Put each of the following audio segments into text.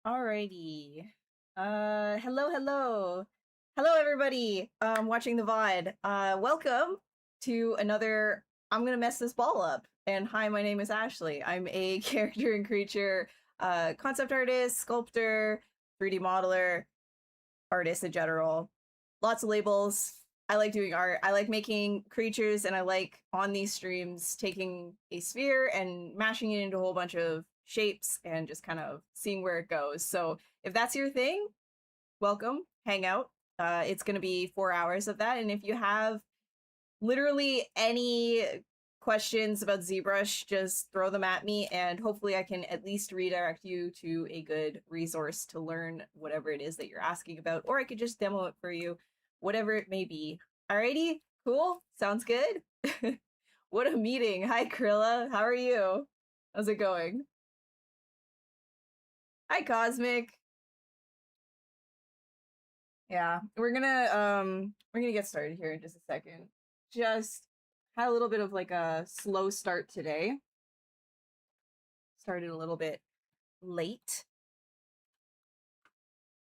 Alrighty. Hello. Hello everybody watching the VOD. Welcome to another I'm gonna mess this ball up. And hi, my name is Ashley. I'm a character and creature concept artist, sculptor, 3D modeler, artist in general. Lots of labels. I like doing art. I like making creatures, and I like on these streams taking a sphere and mashing it into a whole bunch of shapes and just kind of seeing where it goes. So if that's your thing, welcome, hang out. It's going to be 4 hours of that. And if you have literally any questions about ZBrush, just throw them at me, and hopefully I can at least redirect you to a good resource to learn whatever it is that you're asking about, or I could just demo it for you, whatever it may be. Alrighty, cool, sounds good. What a meeting. Hi Krilla, how are you? How's it going? Hi Cosmic. Yeah, we're gonna get started here in just a second. Just had a little bit of like a slow start today. Started a little bit late.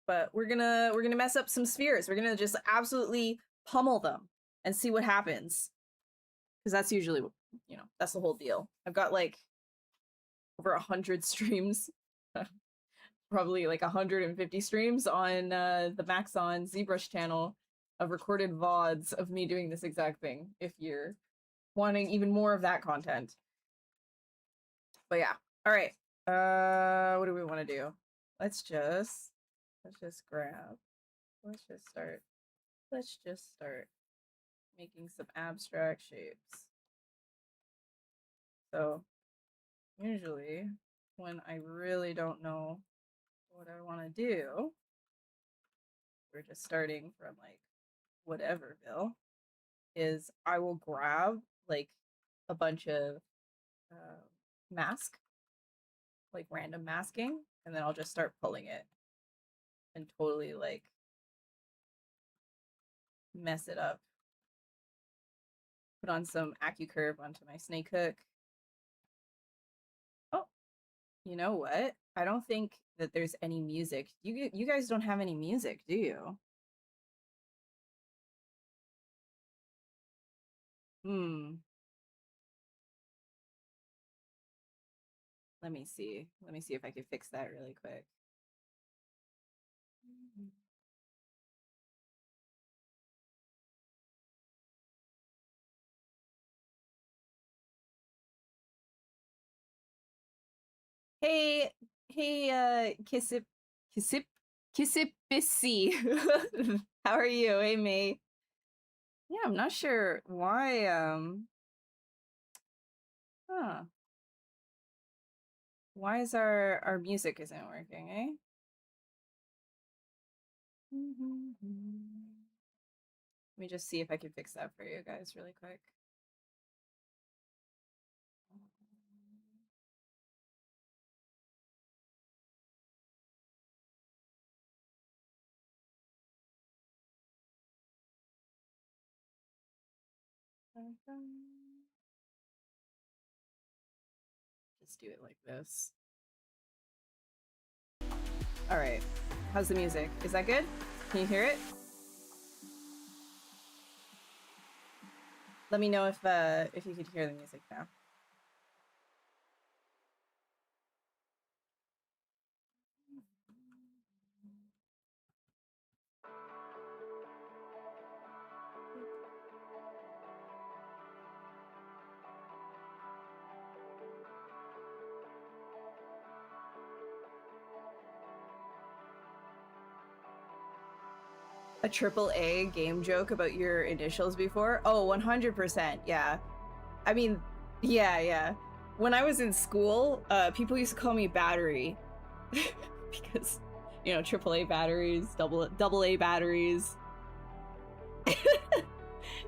But we're gonna mess up some spheres. We're gonna just absolutely pummel them and see what happens. Because that's usually, you know, that's the whole deal. I've got like over 100 streams. Probably like 150 streams on the Max on ZBrush channel of recorded VODs of me doing this exact thing, if you're wanting even more of that content. But yeah, all right. What do we want to do? Let's just grab. Let's just start making some abstract shapes. So usually when I really don't know what I want to do, we're just starting from like whateverville, is I will grab like a bunch of mask, like random masking, and then I'll just start pulling it and totally like mess it up. Put on some AccuCurve onto my snake hook. Oh, you know what? I don't think that there's any music. You guys don't have any music, do you? Let me see. Let me see if I can fix that really quick. Hey, Kissipissy. How are you? Hey, May. Yeah, I'm not sure why, why is our music isn't working, eh? Let me just see if I can fix that for you guys really quick. Just do it like this. All right. How's the music? Is that good? Can you hear it? Let me know if you could hear the music now. A AAA game joke about your initials before? Oh, 100%, yeah. I mean, yeah. When I was in school, people used to call me Battery. Because, you know, AAA batteries, double A batteries. It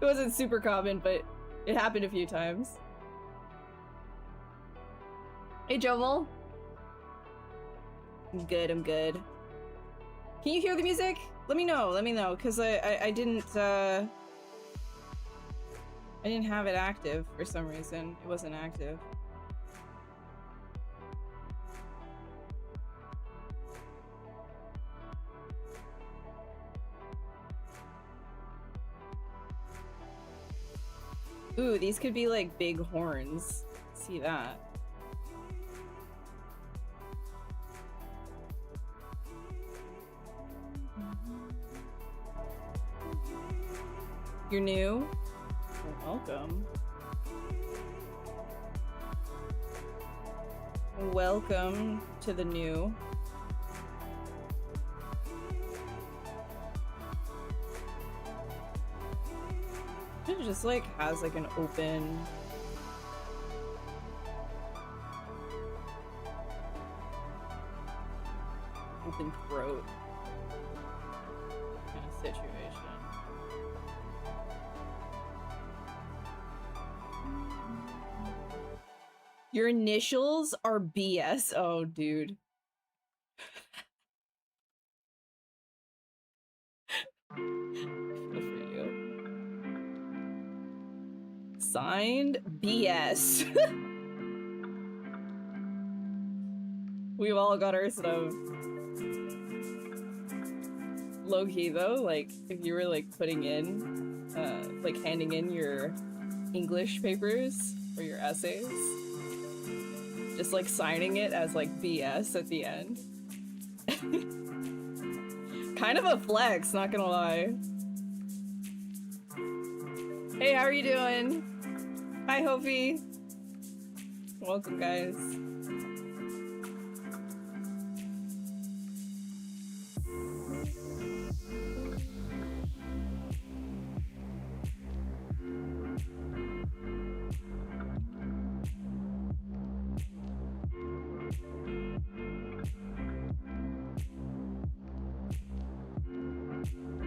wasn't super common, but it happened a few times. Hey, Jovel. I'm good. Can you hear the music? Let me know, because I didn't have it active for some reason. It wasn't active. Ooh, these could be like big horns. See that. You're new? Well, welcome. Welcome to the new. It just like has like an open throat kind of situation. Your initials are BS. Oh, dude. Good for you. Signed BS. We've all got our stuff. Low-key though, like if you were like putting in, like handing in your English papers or your essays, just like signing it as like BS at the end. Kind of a flex, not gonna lie. Hey, how are you doing? Hi, Hofi. Welcome, guys.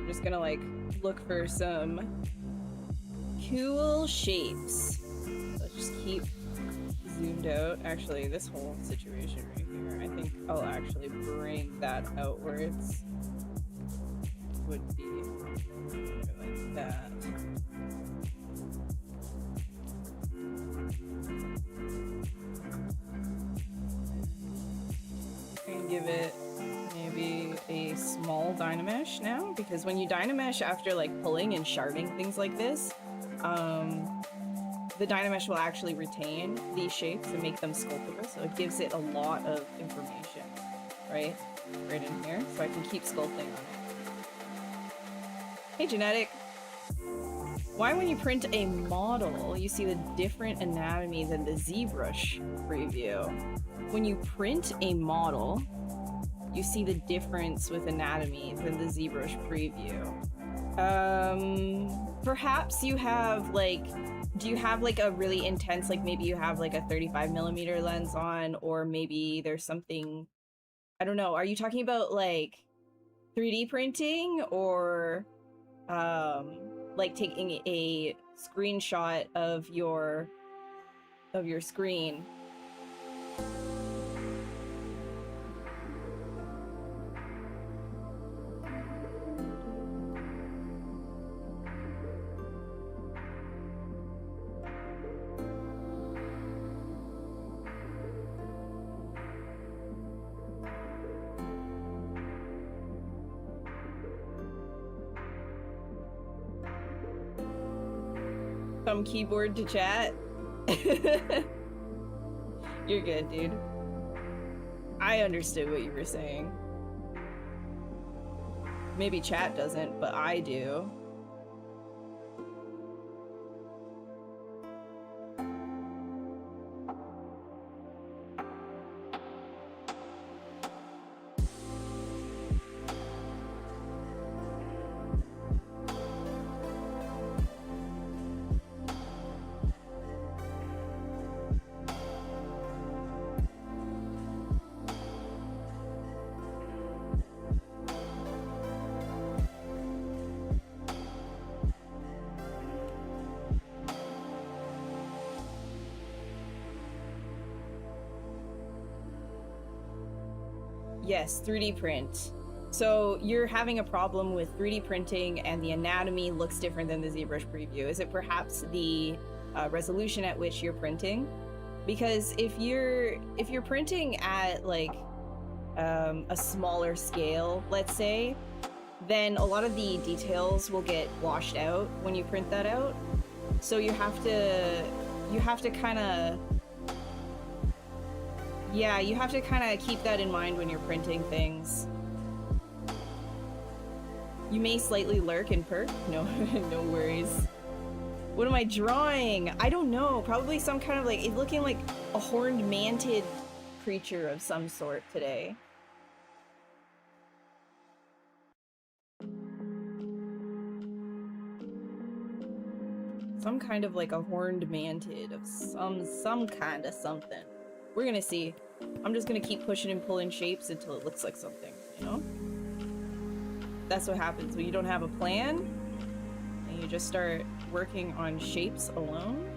Just gonna like look for some cool shapes. Let's just keep zoomed out. Actually, this whole situation right here, I think I'll actually bring that outwards. Would be like that. And give it maybe a small Dynamesh now, because when you Dynamesh after like pulling and sharding things like this, the Dynamesh will actually retain these shapes and make them sculptable, so it gives it a lot of information, right in here, so I can keep sculpting on it. Hey, Genetic! Why when you print a model, you see the different anatomy than the ZBrush preview? When you print a model, you see the difference with anatomy than the ZBrush preview. Perhaps you have like, do you have like a really intense, like maybe you have like a 35mm lens on, or maybe there's something, I don't know. Are you talking about like 3D printing, or like taking a screenshot of your screen? From keyboard to chat. You're good, dude. I understood what you were saying. Maybe chat doesn't, but I do. Yes, 3D print. So you're having a problem with 3D printing and the anatomy looks different than the ZBrush preview. Is it perhaps the resolution at which you're printing? Because if you're printing at like a smaller scale, let's say, then a lot of the details will get washed out when you print that out. So you have to kind of, yeah, you have to kind of keep that in mind when you're printing things. You may slightly lurk and perk. No, no worries. What am I drawing? I don't know. Probably some kind of like, it's looking like a horned mantid creature of some sort today. Some kind of like a horned mantid of some kind of something. We're gonna see. I'm just gonna keep pushing and pulling shapes until it looks like something, you know? That's what happens when you don't have a plan and you just start working on shapes alone.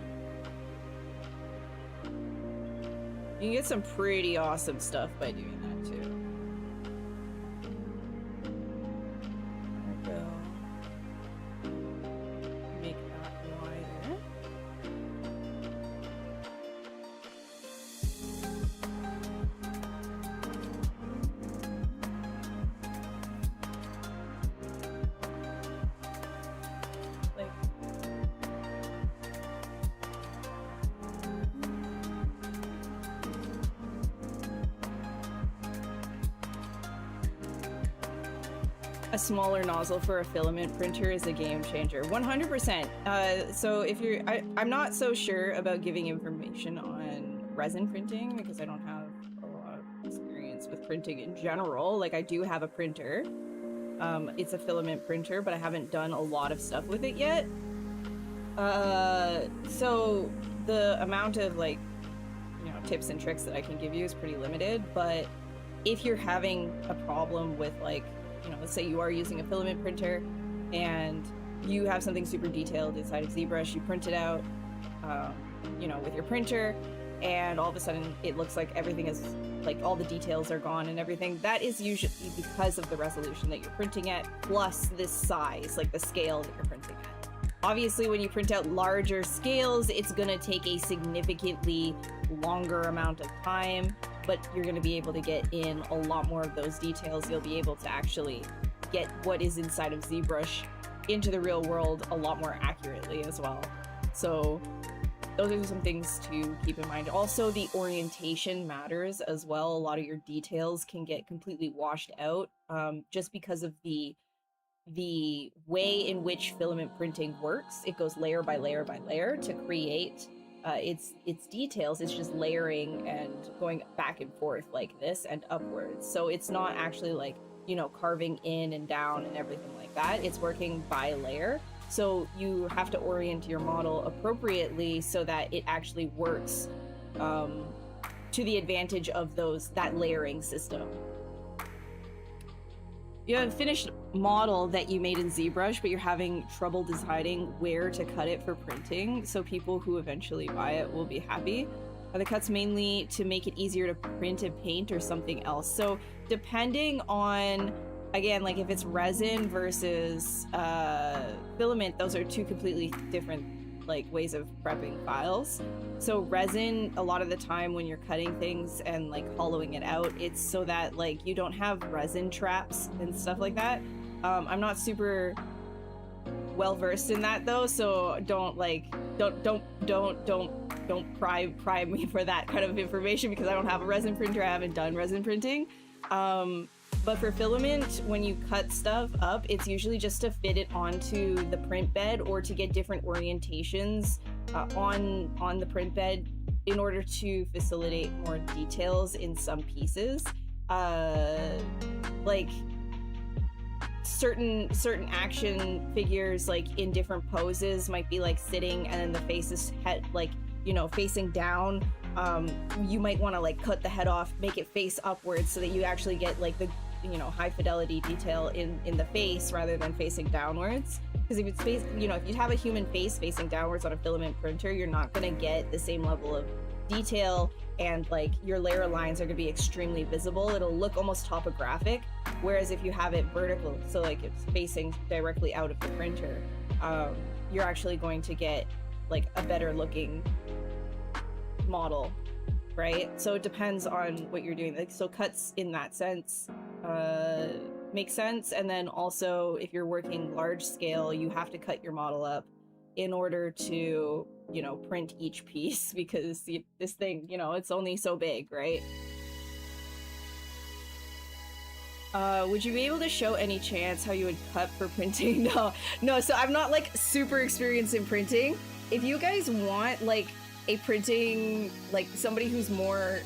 You can get some pretty awesome stuff by doing that too. There we go. Make that wider. A smaller nozzle for a filament printer is a game changer. 100%. So if you're, I'm not so sure about giving information on resin printing because I don't have a lot of experience with printing in general. Like I do have a printer. It's a filament printer, but I haven't done a lot of stuff with it yet. So the amount of like, you know, tips and tricks that I can give you is pretty limited, but if you're having a problem with like, you know, let's say you are using a filament printer and you have something super detailed inside of ZBrush, you print it out, you know, with your printer, and all of a sudden it looks like everything is, like all the details are gone and everything. That is usually because of the resolution that you're printing at, plus this size, like the scale that you're printing at. Obviously, when you print out larger scales, it's gonna take a significantly longer amount of time, but you're going to be able to get in a lot more of those details. You'll be able to actually get what is inside of ZBrush into the real world a lot more accurately as well. So those are some things to keep in mind. Also, the orientation matters as well. A lot of your details can get completely washed out just because of the way in which filament printing works. It goes layer by layer by layer to create its details. It's just layering and going back and forth like this and upwards. So it's not actually like, you know, carving in and down and everything like that. It's working by layer. So you have to orient your model appropriately so that it actually works to the advantage of that layering system. You have a finished model that you made in ZBrush, but you're having trouble deciding where to cut it for printing, so people who eventually buy it will be happy. Are the cuts mainly to make it easier to print and paint or something else? So depending on, again, like if it's resin versus filament, those are two completely different like ways of prepping files. So resin, a lot of the time when you're cutting things and like hollowing it out, it's so that like you don't have resin traps and stuff like that. I'm not super well versed in that though, so don't pry me for that kind of information because I don't have a resin printer. I haven't done resin printing. But for filament, when you cut stuff up, it's usually just to fit it onto the print bed or to get different orientations on the print bed in order to facilitate more details in some pieces. Like certain action figures, like in different poses, might be like sitting and then the face is like, you know, facing down. You might want to like cut the head off, make it face upwards so that you actually get like the, you know, high fidelity detail in the face rather than facing downwards. Because if it's face, you know, if you have a human face facing downwards on a filament printer, you're not going to get the same level of detail, and like your layer lines are going to be extremely visible. It'll look almost topographic. Whereas if you have it vertical, so like it's facing directly out of the printer, you're actually going to get like a better looking model, right? So it depends on what you're doing. Like, so cuts in that sense make sense. And then also if you're working large scale, you have to cut your model up in order to, you know, print each piece because this thing, you know, it's only so big, right? Would you be able to show any chance how you would cut for printing? No, so I'm not like super experienced in printing. If you guys want like a printing, like somebody who's more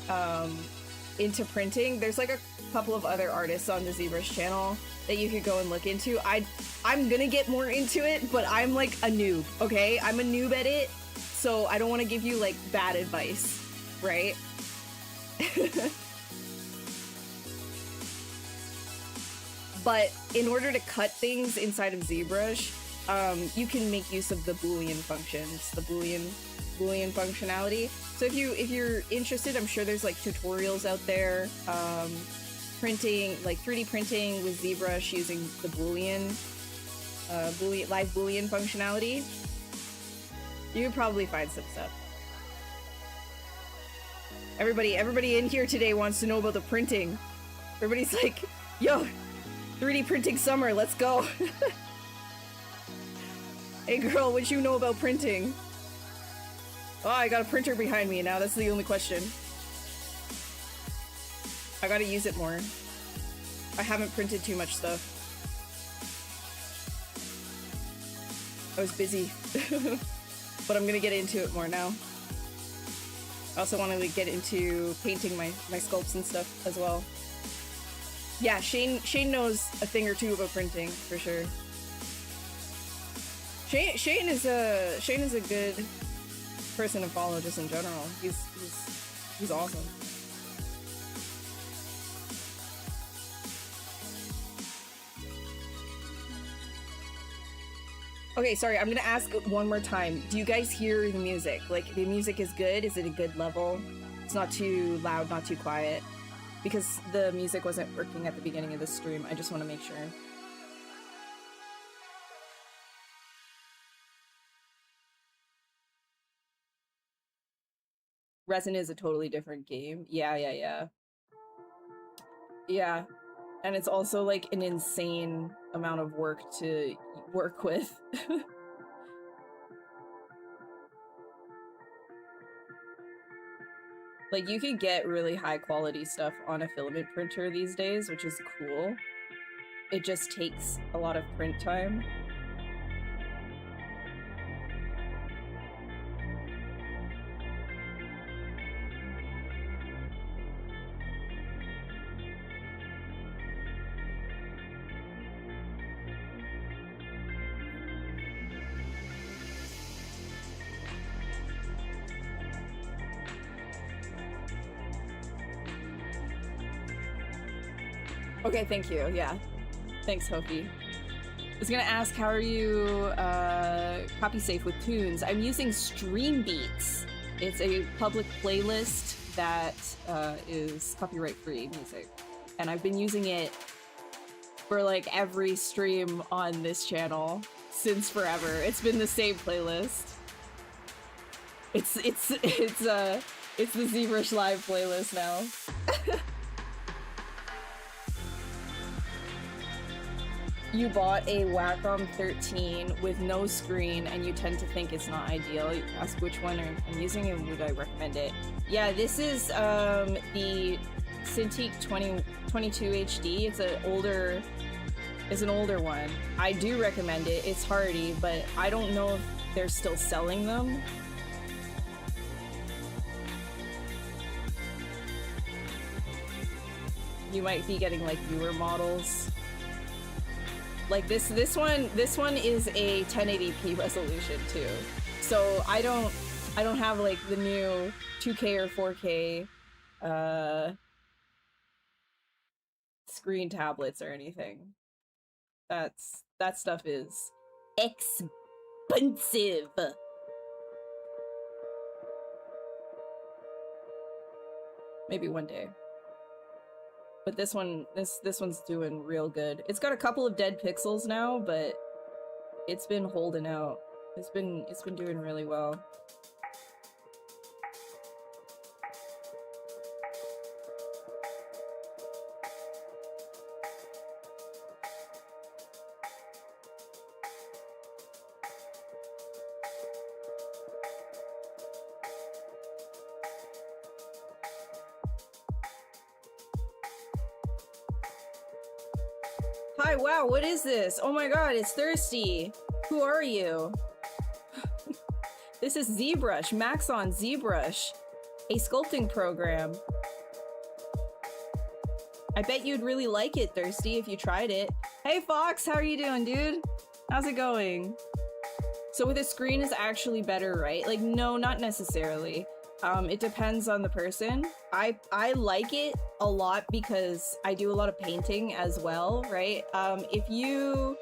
into printing, there's like a couple of other artists on the ZBrush channel that you could go and look into. I'm gonna get more into it, but I'm like a noob, okay? I'm a noob at it, so I don't want to give you like bad advice, right? But in order to cut things inside of ZBrush, you can make use of the Boolean functions, the Boolean functionality. So if you're interested, I'm sure there's like tutorials out there, printing, like 3D printing with ZBrush using the live Boolean functionality. You could probably find some stuff. Everybody in here today wants to know about the printing. Everybody's like, yo, 3D printing summer, let's go. Hey girl, what you know about printing? Oh, I got a printer behind me now, that's the only question. I gotta use it more. I haven't printed too much stuff. I was busy. But I'm gonna get into it more now. I also want to get into painting my sculpts and stuff as well. Yeah, Shane knows a thing or two about printing for sure. Shane is a good person to follow just in general. He's awesome. Okay, sorry, I'm gonna ask one more time. Do you guys hear the music? Like, the music is good? Is it a good level? It's not too loud, not too quiet? Because the music wasn't working at the beginning of the stream. I just want to make sure. Resin is a totally different game. Yeah. Yeah. And it's also like an insane amount of work to work with. Like, you can get really high quality stuff on a filament printer these days, which is cool. It just takes a lot of print time. Okay, thank you. Yeah. Thanks, Hopi. I was gonna ask, how are you copy safe with tunes? I'm using Streambeats. It's a public playlist that is copyright-free music. And I've been using it for like every stream on this channel since forever. It's been the same playlist. It's the ZBrush Live playlist now. You bought a Wacom 13 with no screen and you tend to think it's not ideal. You ask which one I'm using and would I recommend it. Yeah, this is the Cintiq 22 HD. It's an older one. I do recommend it. It's hardy, but I don't know if they're still selling them. You might be getting like newer models. Like this one is a 1080p resolution too. So I don't have like the new 2K or 4K screen tablets or anything. That stuff is expensive. Maybe one day. But this one's doing real good. It's got a couple of dead pixels now, but it's been holding out. It's been doing really well. hi, wow, what is this? Oh my god, it's Thirsty. Who are you? This is ZBrush, Max on ZBrush, a sculpting program. I bet you'd really like it, Thirsty, if you tried it. Hey Fox, how are you doing, dude? How's it going? So with a screen is actually better, right? Like, no, not necessarily. It depends on the person. I like it a lot because I do a lot of painting as well, right? If you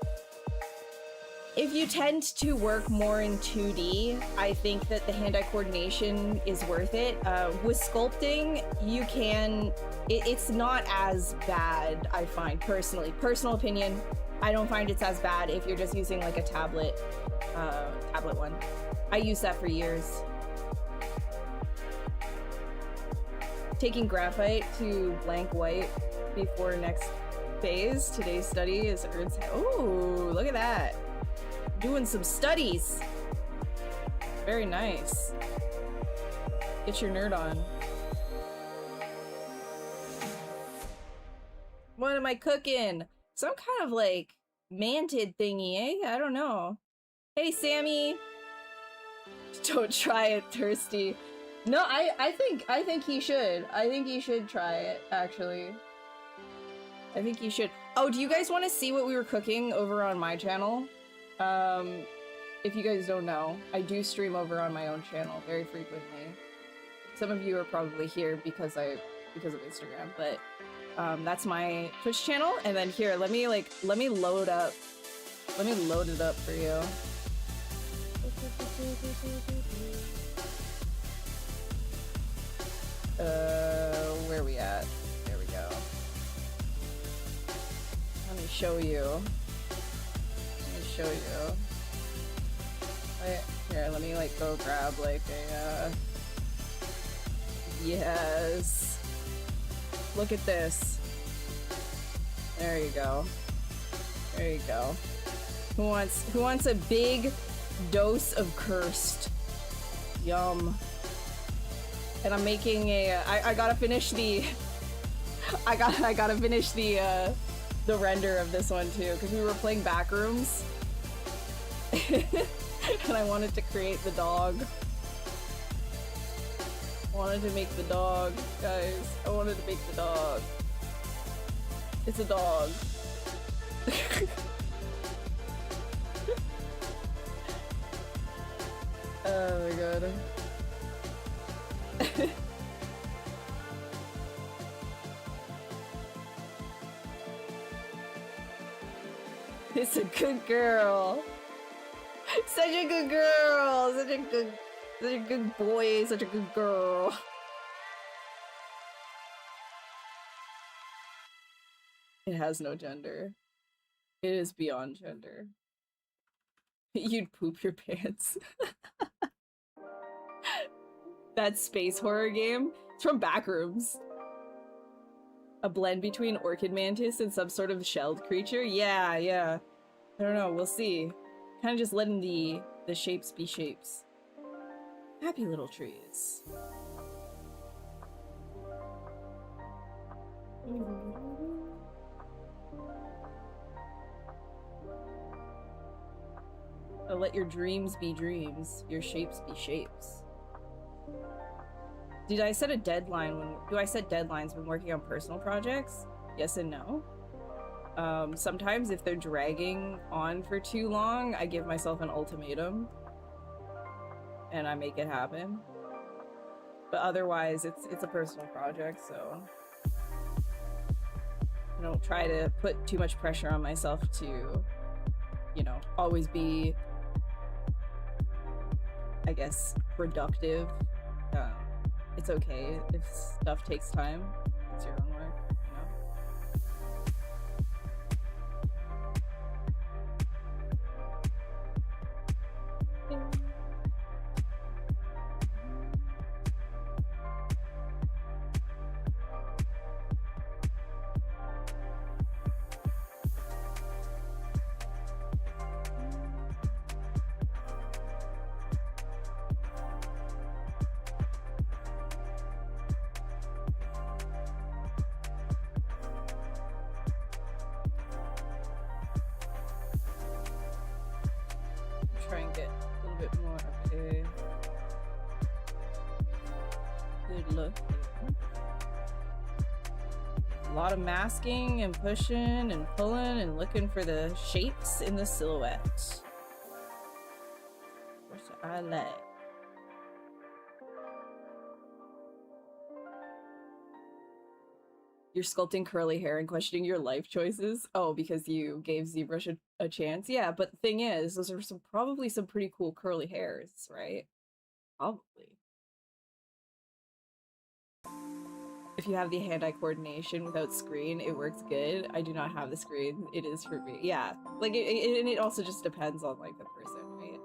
tend to work more in 2D, I think that the hand-eye coordination is worth it. With sculpting, you can... It's not as bad, I find, personally. Personal opinion, I don't find it's as bad if you're just using like a tablet one. I used that for years. Taking graphite to blank white before next phase. Today's study is Ernst. Oh, look at that. Doing some studies. Very nice. Get your nerd on. What am I cooking? Some kind of like manted thingy, eh? I don't know. Hey, Sammy. Don't try it, Thirsty. No, I think he should. I think he should try it, actually. I think he should. Oh, do you guys want to see what we were cooking over on my channel? If you guys don't know, I do stream over on my own channel very frequently. Some of you are probably here because of Instagram, but that's my Twitch channel. And then here, let me load it up for you. Where are we at? There we go. Let me show you. Here, let me like go grab like a, yes. Look at this. There you go. There you go. Who wants a big dose of cursed? Yum. And I'm making a, I gotta finish the, I gotta finish the render of this one too, because we were playing Backrooms. And I wanted to create the dog. I wanted to make the dog, guys. I wanted to make the dog. It's a dog. Oh my god. It's a good girl. Such a good girl. Such a good boy. Such a good girl. It has no gender. It is beyond gender. You'd poop your pants. That space horror game? It's from Backrooms. A blend between orchid mantis and some sort of shelled creature? Yeah, yeah. I don't know, we'll see. Kind of just letting the shapes be shapes. Happy little trees. So let your dreams be dreams, your shapes be shapes. Did I set a deadline do I set deadlines when working on personal projects? Yes and no. Sometimes if they're dragging on for too long, I give myself an ultimatum and I make it happen. But otherwise, it's a personal project, so I don't try to put too much pressure on myself to, you know, always be, I guess, productive. It's okay if stuff takes time. It's your own work, you know? Good look. A lot of masking and pushing and pulling and looking for the shapes in the silhouette. Which I like. You're sculpting curly hair and questioning your life choices? Oh, because you gave ZBrush a chance? Yeah, but the thing is, those are probably some pretty cool curly hairs, right? Probably. If you have the hand-eye coordination without screen, it works good. I do not have the screen. It is for me. Yeah, like and it also just depends on like the person, right?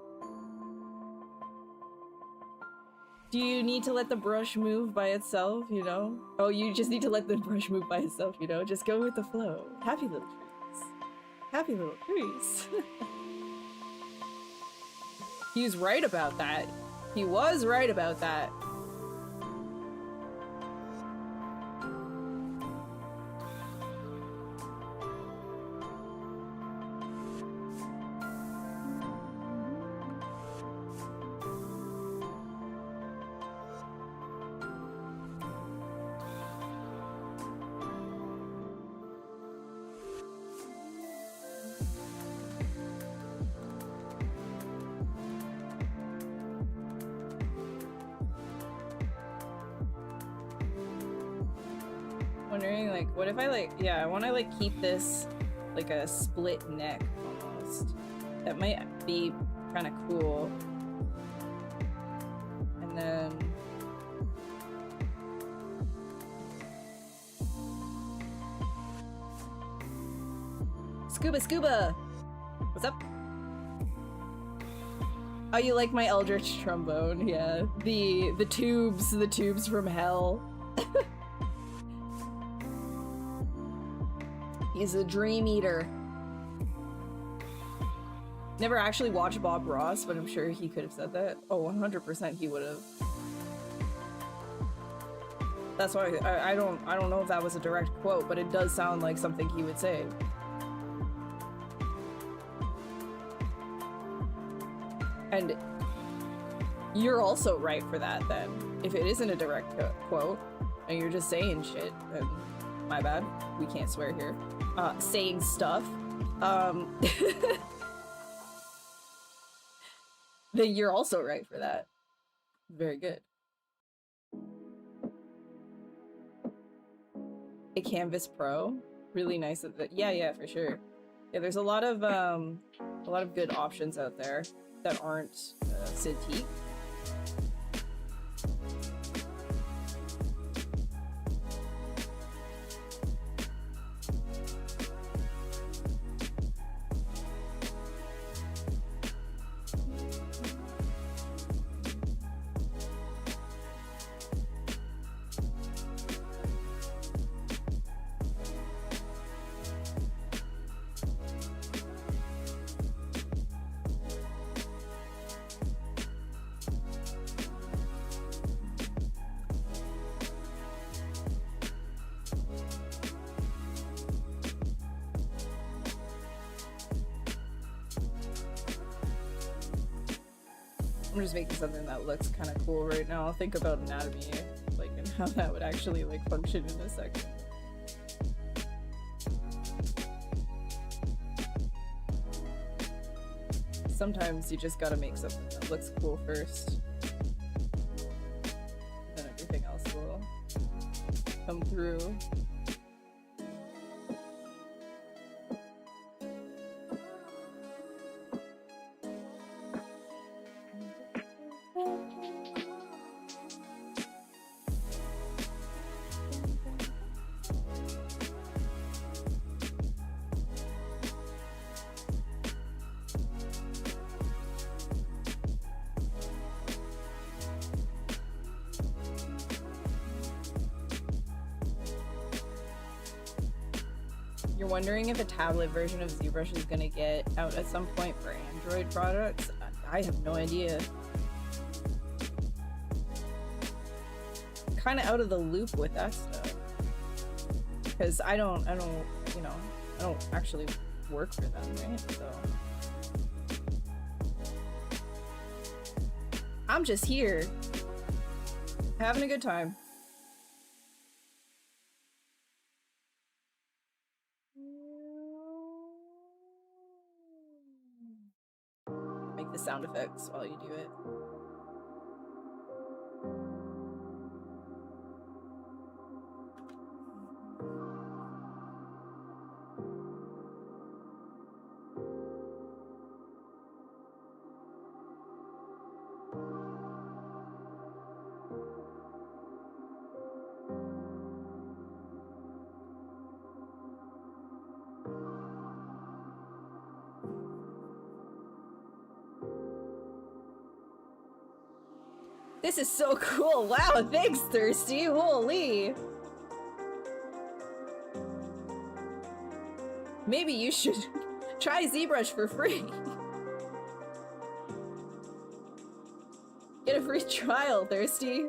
Do you need to let the brush move by itself, you know? Oh, you just need to let the brush move by itself, you know? Just go with the flow. Happy little trees. Happy little trees. He was right about that. He was right about that. Wondering, like, what if I, like, yeah, I want to, like, keep this, like, a split neck, almost. That might be kind of cool. And then... Scuba! What's up? Oh, you like my Eldritch trombone? Yeah. The tubes from hell. He's a dream eater. Never actually watched Bob Ross, but I'm sure he could have said that. Oh, 100% he would have. That's why I don't know if that was a direct quote, but it does sound like something he would say. And you're also right for that then. If it isn't a direct quote, and you're just saying shit, then my bad. We can't swear here. Saying stuff. Then you're also right for that. Very good. A Canvas Pro. Really nice of it. Yeah, for sure. Yeah, there's a lot of good options out there that aren't Cintiq. I'm just making something that looks kind of cool right now. I'll think about anatomy, like, and how that would actually, like, function in a second. Sometimes you just gotta make something that looks cool first. Then everything else will come through. You're wondering if a tablet version of ZBrush is going to get out at some point for Android products? I have no idea. Kind of out of the loop with that stuff. Because I don't actually work for them, right? So I'm just here having a good time. the sound effects while you do it. This is so cool. Wow, thanks, Thirsty. Holy. Maybe you should try ZBrush for free. Get a free trial, Thirsty.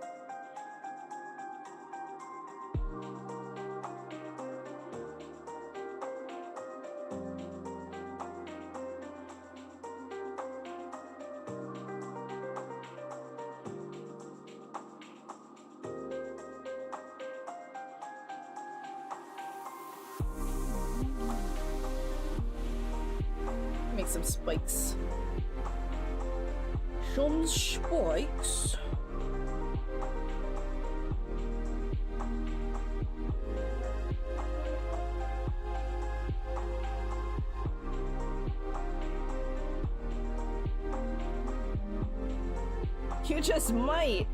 Make some spikes. Some spikes. You just might.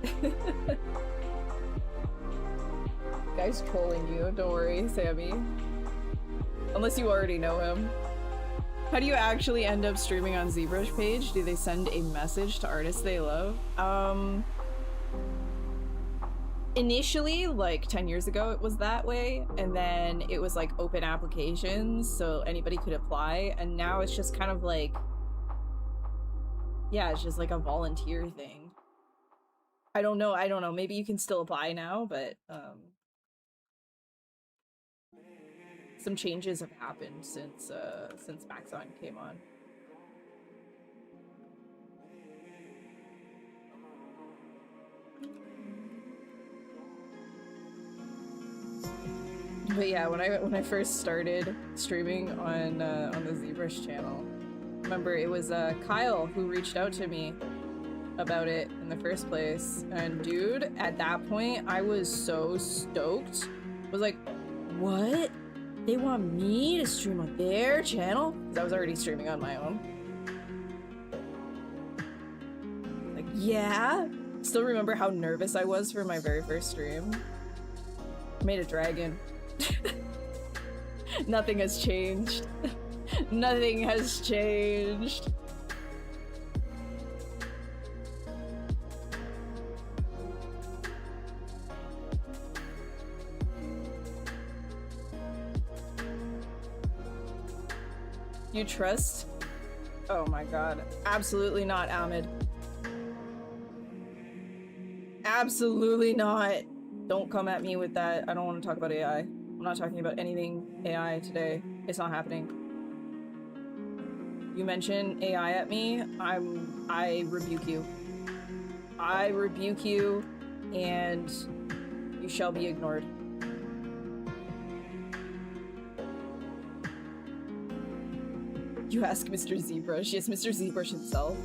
Guy's trolling you. Don't worry, Sammy. Unless you already know him. How do you actually end up streaming on ZBrush page? Do they send a message to artists they love? Initially, like 10 years ago, it was that way, and then it was like open applications, so anybody could apply, and now it's just kind of like, yeah, it's just like a volunteer thing. I don't know, maybe you can still apply now, but some changes have happened since Maxon came on. But yeah, when I first started streaming on the ZBrush channel, remember it was Kyle who reached out to me about it in the first place, and dude, at that point I was so stoked. I was like, what? They want me to stream on their channel? Because I was already streaming on my own. Like, yeah? Still remember how nervous I was for my very first stream? I made a dragon. Nothing has changed. Nothing has changed. You trust? Oh my god. Absolutely not, Ahmed. Absolutely not. Don't come at me with that. I don't want to talk about AI. I'm not talking about anything AI today. It's not happening. You mention AI at me, I rebuke you. I rebuke you, and you shall be ignored. You ask Mr. ZBrush. Yes, Mr. ZBrush himself.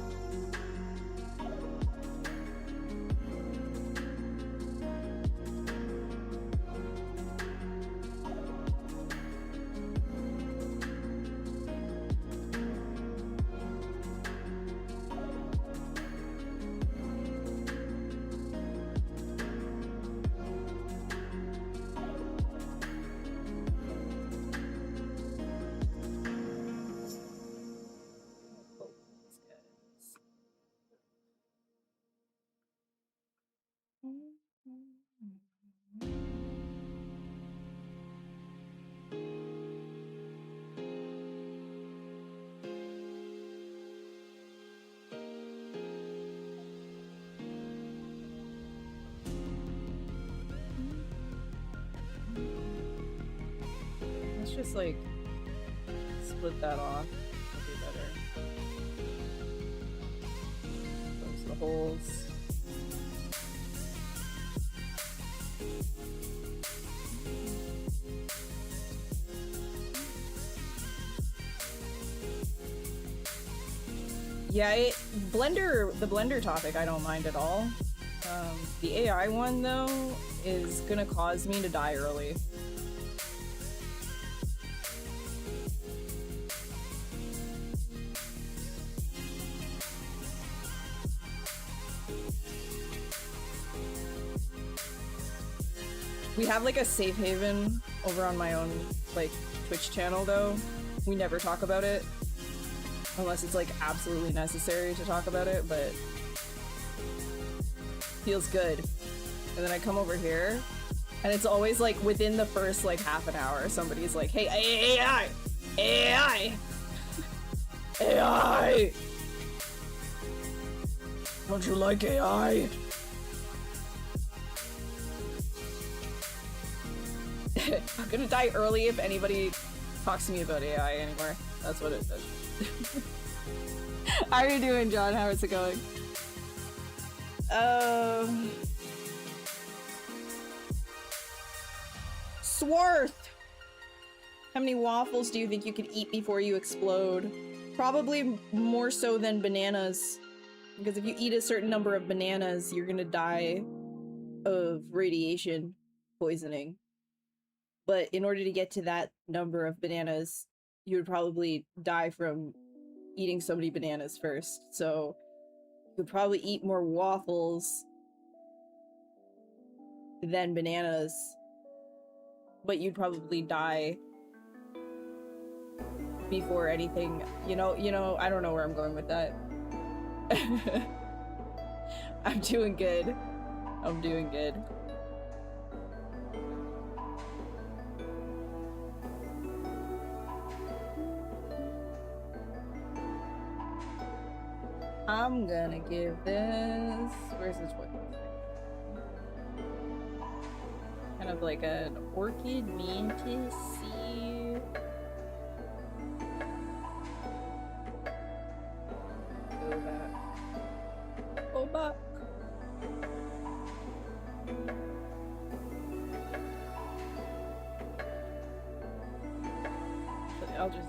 Just like split that off. It'll be better. Close the holes. Yeah, the Blender topic I don't mind at all. The AI one, though, is gonna cause me to die early. We have like a safe haven over on my own like Twitch channel though. We never talk about it unless it's like absolutely necessary to talk about it, but feels good. And then I come over here and it's always like within the first like half an hour somebody's like, hey, AI! AI! AI! Don't you like AI? I'm gonna die early if anybody talks to me about AI anymore. That's what it does. How are you doing, John? How is it going? Swarth! How many waffles do you think you could eat before you explode? Probably more so than bananas. Because if you eat a certain number of bananas, you're gonna die of radiation poisoning. But in order to get to that number of bananas, you would probably die from eating so many bananas first. So you could probably eat more waffles than bananas, but you'd probably die before anything. You know, I don't know where I'm going with that. I'm doing good. I'm doing good. I'm gonna give this... Where's this one? Kind of like an orchid mantis sea. Go back. Go back. I'll just...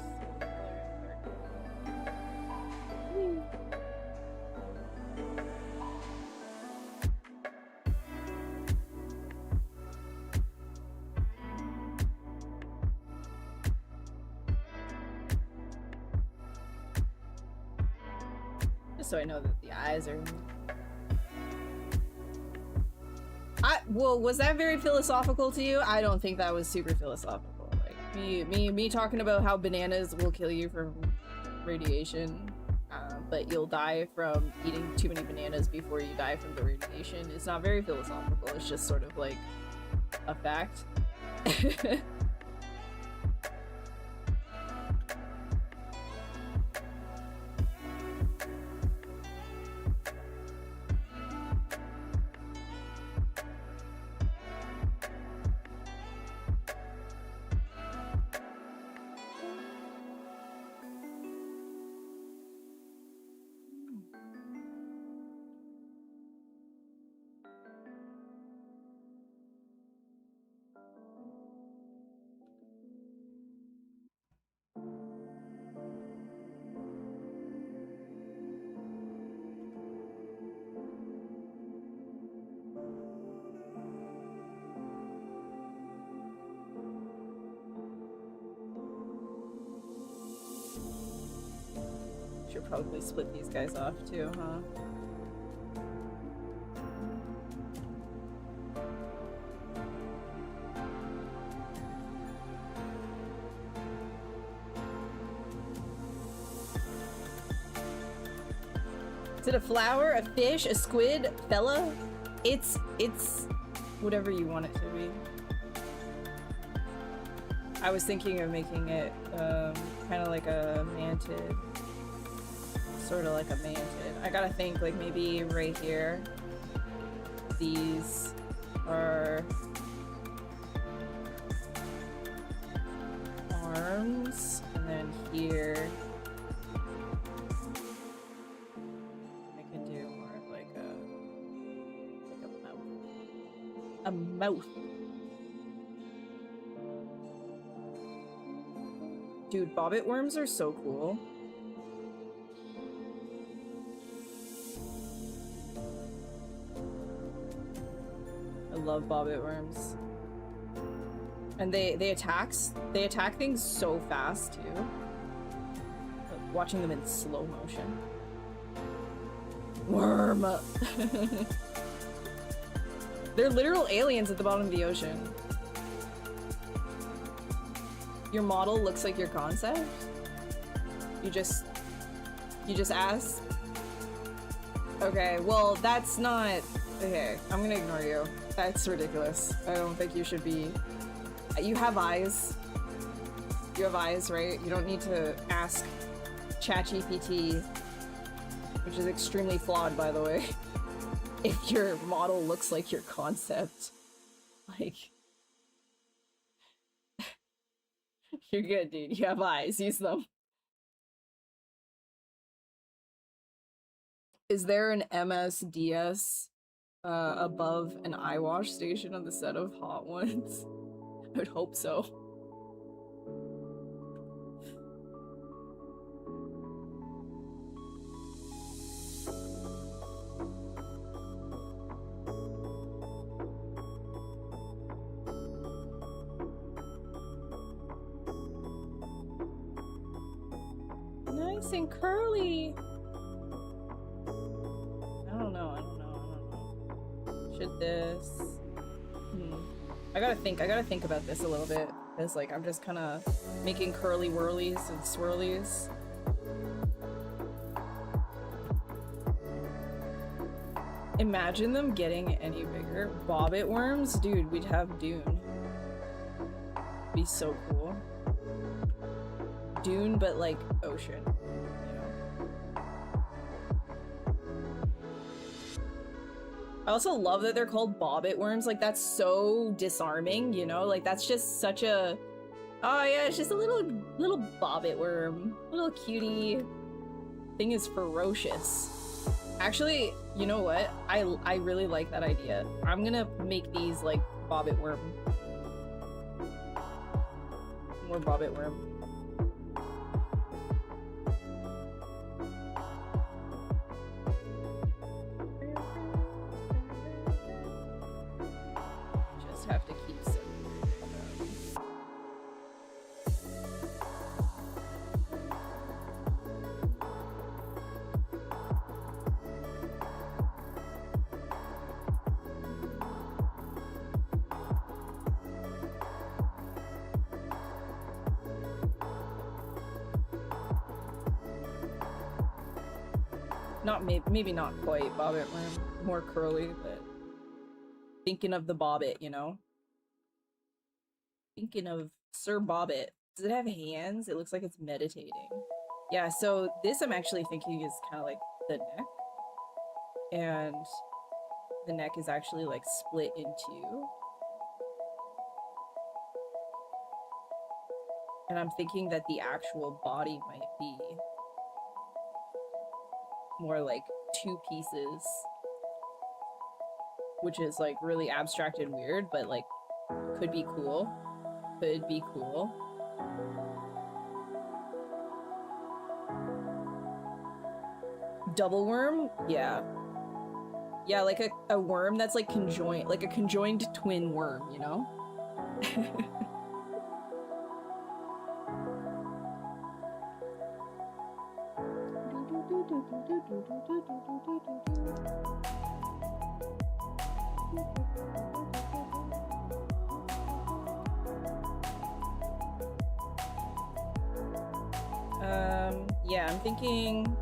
so I know that the eyes are... well, was that very philosophical to you? I don't think that was super philosophical. Like, me talking about how bananas will kill you from radiation, but you'll die from eating too many bananas before you die from the radiation. It's not very philosophical, it's just sort of like a fact. Should probably split these guys off too, huh? Is it a flower, a fish, a squid, fella? It's whatever you want it to be. I was thinking of making it kind of like a mantid. Sort of like a mantid. I gotta think, like maybe right here. These are arms, and then here I can do more of like a mouth. Dude, bobbit worms are so cool. love bobbit worms. And they attack things so fast too. Like, watching them in slow motion. Worm. They're literal aliens at the bottom of the ocean. Your model looks like your concept? You just asked? Okay, well, that's not... Okay, I'm gonna ignore you. That's ridiculous. I don't think you should be... You have eyes. You have eyes, right? You don't need to ask ChatGPT, which is extremely flawed, by the way, if your model looks like your concept. Like... You're good, dude. You have eyes. Use them. Is there an MSDS above an eye wash station on the set of Hot Ones? I would hope so. Nice and curly. I don't know. Should this... I gotta think about this a little bit. Because, like, I'm just kind of making curly whirlies and swirlies. Imagine them getting any bigger. Bobbit worms? Dude, we'd have Dune. Be so cool. Dune, but, like, ocean. I also love that they're called bobbit worms. Like, that's so disarming, you know? Like, that's just such a... Oh, yeah, it's just a little bobbit worm. Little cutie. Thing is ferocious. Actually, you know what? I really like that idea. I'm gonna make these, like, bobbit worm. More bobbit worm. Have to keep not maybe not quite bobbit worm, more curly, but thinking of the bobbit, you know? Thinking of Sir Bobbit. Does it have hands? It looks like it's meditating. Yeah, so this I'm actually thinking is kind of like the neck. And the neck is actually like split in two. And I'm thinking that the actual body might be more like two pieces. Which is like really abstract and weird, but like could be cool. Could be cool. Double worm? Yeah. Yeah, like a worm that's like conjoined, like a conjoined twin worm, you know? Yeah, I'm thinking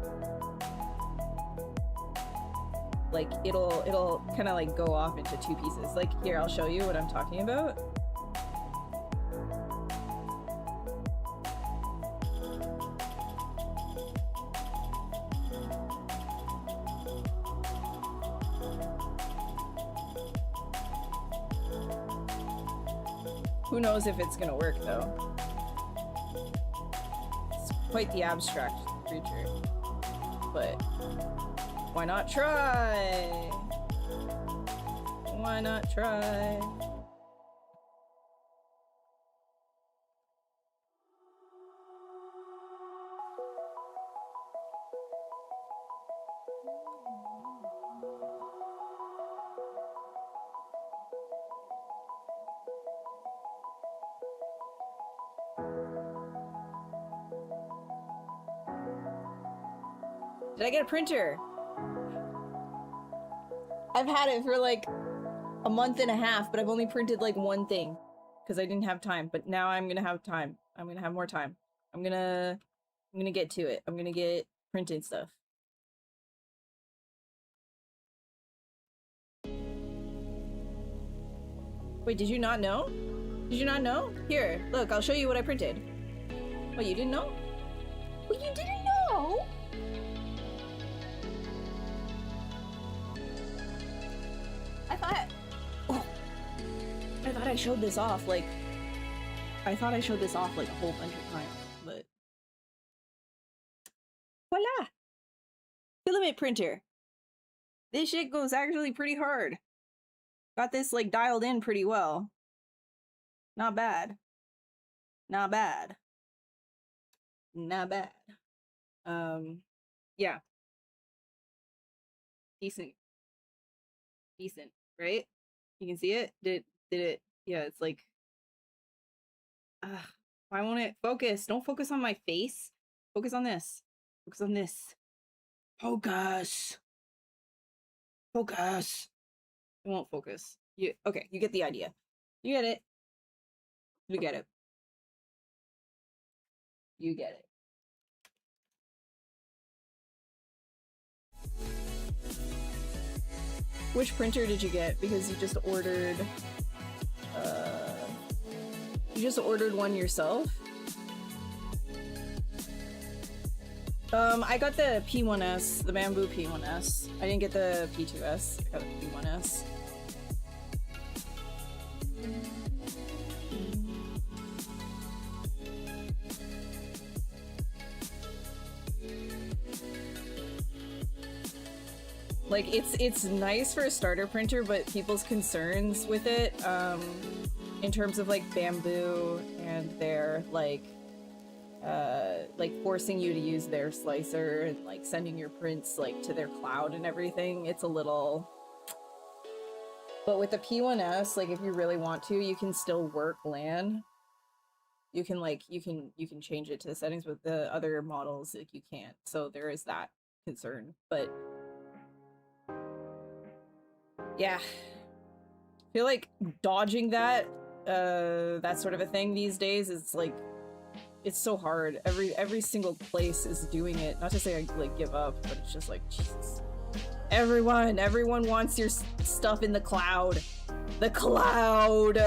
like it'll kind of like go off into two pieces. Like here, I'll show you what I'm talking about. Who knows if it's gonna work though. Quite the abstract creature, but why not try? Why not try? Did I get a printer? I've had it for like a month and a half, but I've only printed like one thing because I didn't have time. But now I'm gonna have time. I'm gonna have more time. I'm gonna get to it. I'm gonna get printing stuff. Wait, did you not know? Did you not know? Here, look, I'll show you what I printed. What, you didn't know? What, you didn't know? I thought I showed this off like a whole bunch of times, but voila! Filament printer. This shit goes actually pretty hard. Got this like dialed in pretty well. Not bad. Not bad. Not bad. Yeah. Decent. Decent, right? You can see it? Did it? Yeah, it's like why won't it focus? Don't focus on my face. Focus on this. Focus on this. Focus. Focus. It won't focus. Okay, you get the idea. You get it. You get it. You get it. Which printer did you get? Because you just ordered one yourself? I got the P1S, the bamboo P1S. I didn't get the P2S. I got the P1S. Like, it's nice for a starter printer, but people's concerns with it, in terms of like bamboo and their like forcing you to use their slicer and like sending your prints like to their cloud and everything, it's a little. But with the P1S, like if you really want to, you can still work LAN. You can change it to the settings, with the other models like you can't. So there is that concern, but. Yeah, I feel like dodging that sort of a thing these days is like, it's so hard. Every single place is doing it. Not to say I like give up, but it's just like, Jesus. Everyone wants your stuff in the cloud. The cloud.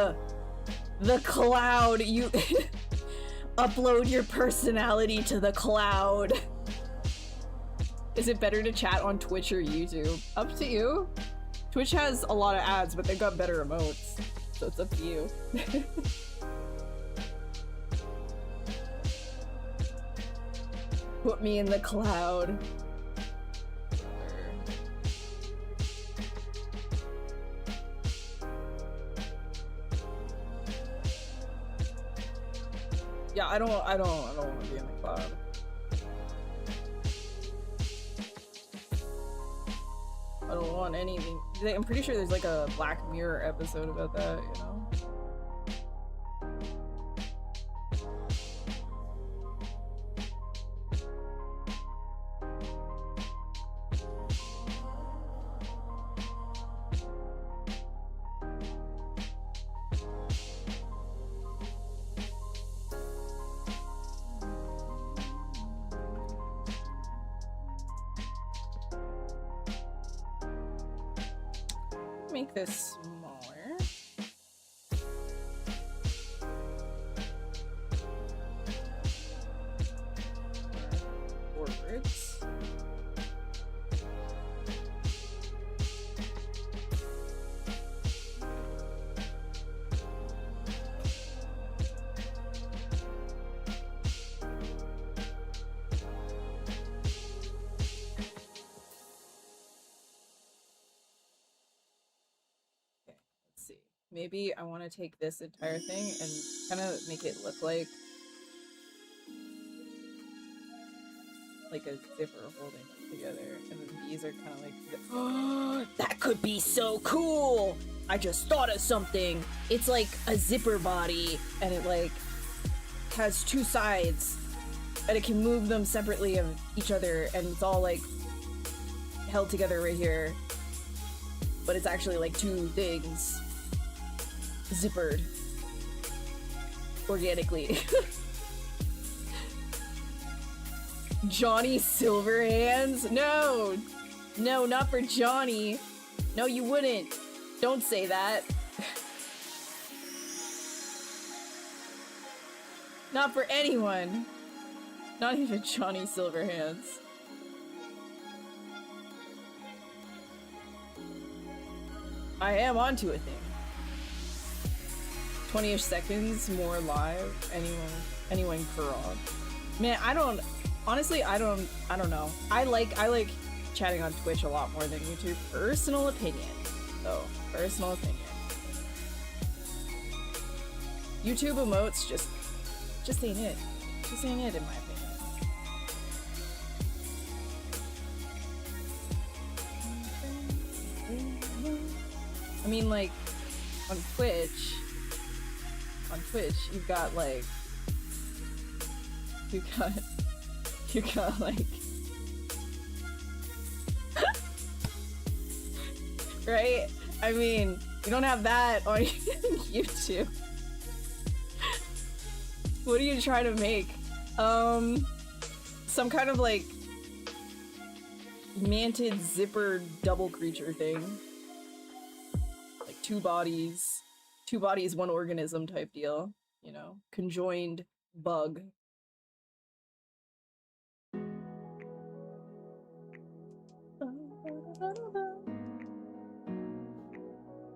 You upload your personality to the cloud. Is it better to chat on Twitch or YouTube? Up to you. Twitch has a lot of ads, but they've got better emotes, so it's up to you. Put me in the cloud. Yeah, I don't want to be in the cloud. I don't want anything. I'm pretty sure there's like a Black Mirror episode about that, you know? Make this smaller. Forwards. Maybe I want to take this entire thing and kind of make it look like a zipper holding it together, and then these are kind of like oh, that could be so cool! I just thought of something. It's like a zipper body, and it like has two sides, And it can move them separately of each other, and it's all like held together right here. But it's actually like two things zippered organically. Johnny Silverhands? No! No, not for Johnny. No, you wouldn't. Don't say that. Not for anyone. Not even Johnny Silverhands. I am onto a thing. 20-ish seconds more live. Anyone Kurog. Man, honestly, I don't know. I like chatting on Twitch a lot more than YouTube. Personal opinion. So, personal opinion. YouTube emotes just ain't it. Just ain't it in my opinion. I mean, like, on Twitch, you've got like, like, right? I mean, you don't have that on YouTube. What are you trying to make? Some kind of like manted zipper double creature thing. Like two bodies, one organism type deal, you know, conjoined bug.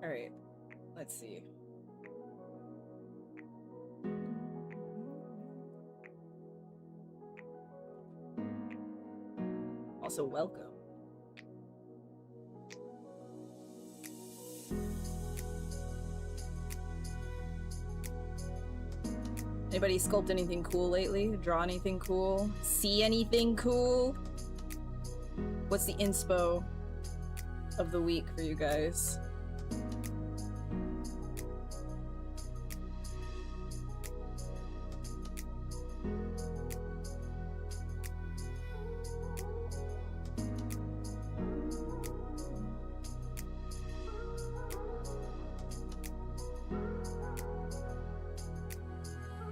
All right, let's see. Also, welcome. Anybody sculpt anything cool lately? Draw anything cool? See anything cool? What's the inspo of the week for you guys?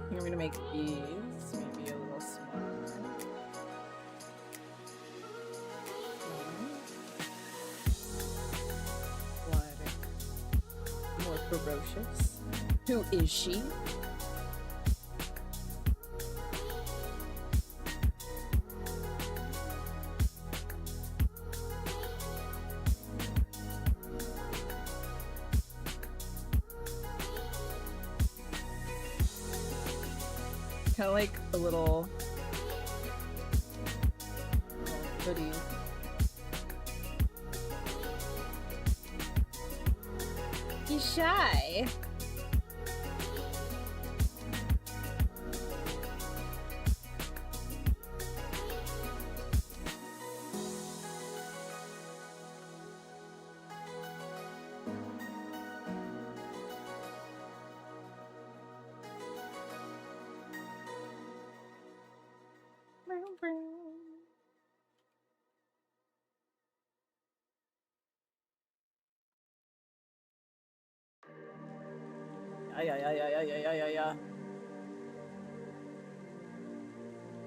I'm gonna make these maybe a little smaller. More ferocious. Who is she? Kind of like a little hoodie. He's shy. Yeah.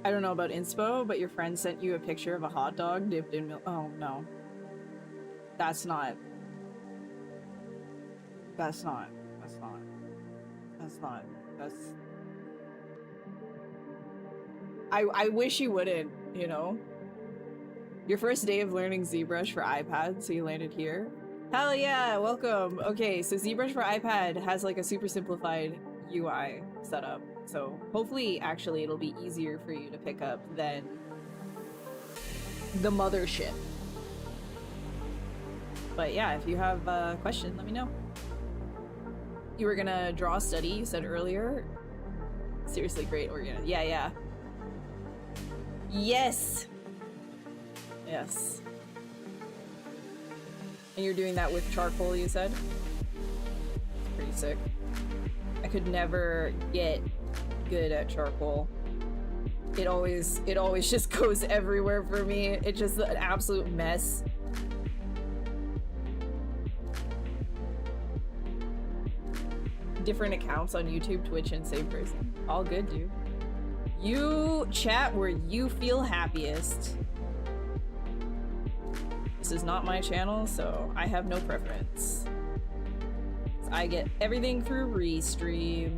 I don't know about inspo, but your friend sent you a picture of a hot dog dipped in milk. Oh no. That's not. I wish you wouldn't, you know? Your first day of learning ZBrush for iPad, so you landed here. Hell yeah, welcome. Okay, so ZBrush for iPad has like a super simplified UI setup. So hopefully, actually, it'll be easier for you to pick up than the mothership. But yeah, if you have a question, let me know. You were gonna draw a study, you said earlier. Seriously, great organized. Yeah. Yes! Yes. And you're doing that with charcoal, you said? It's pretty sick. I could never get good at charcoal. It always just goes everywhere for me. It's just an absolute mess. Different accounts on YouTube, Twitch, and same person. All good, dude. You chat where you feel happiest. This is not my channel, so I have no preference. I get everything through Restream.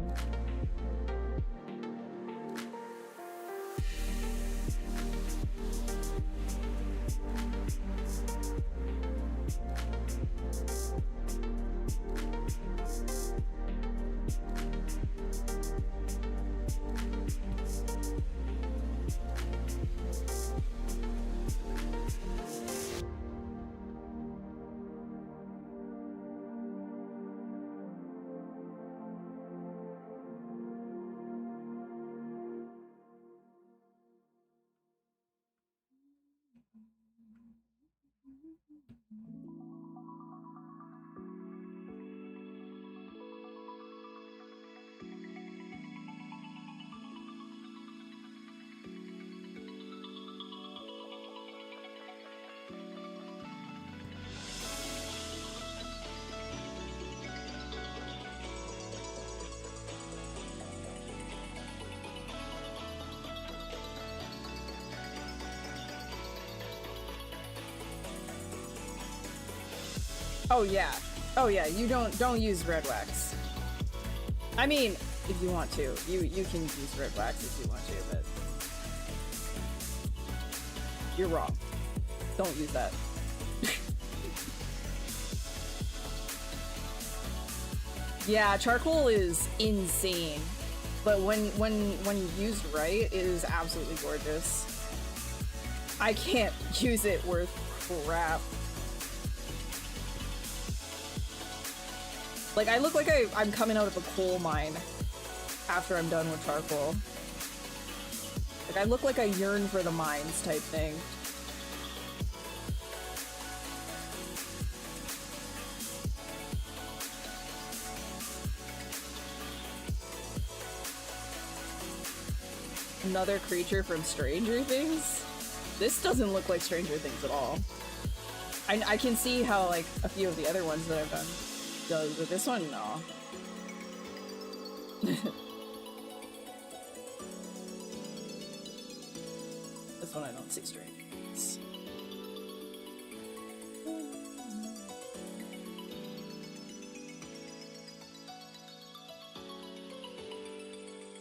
Oh yeah. Oh yeah, you don't use red wax. I mean, if you want to. You can use red wax if you want to, but you're wrong. Don't use that. Yeah, charcoal is insane. But when used right, it is absolutely gorgeous. I can't use it worth crap. Like, I look like I'm coming out of a coal mine after I'm done with charcoal. Like, I look like I yearn for the mines type thing. Another creature from Stranger Things? This doesn't look like Stranger Things at all. I can see how, like, a few of the other ones that I've done does, but this one, no. This one I don't see Stranger Things.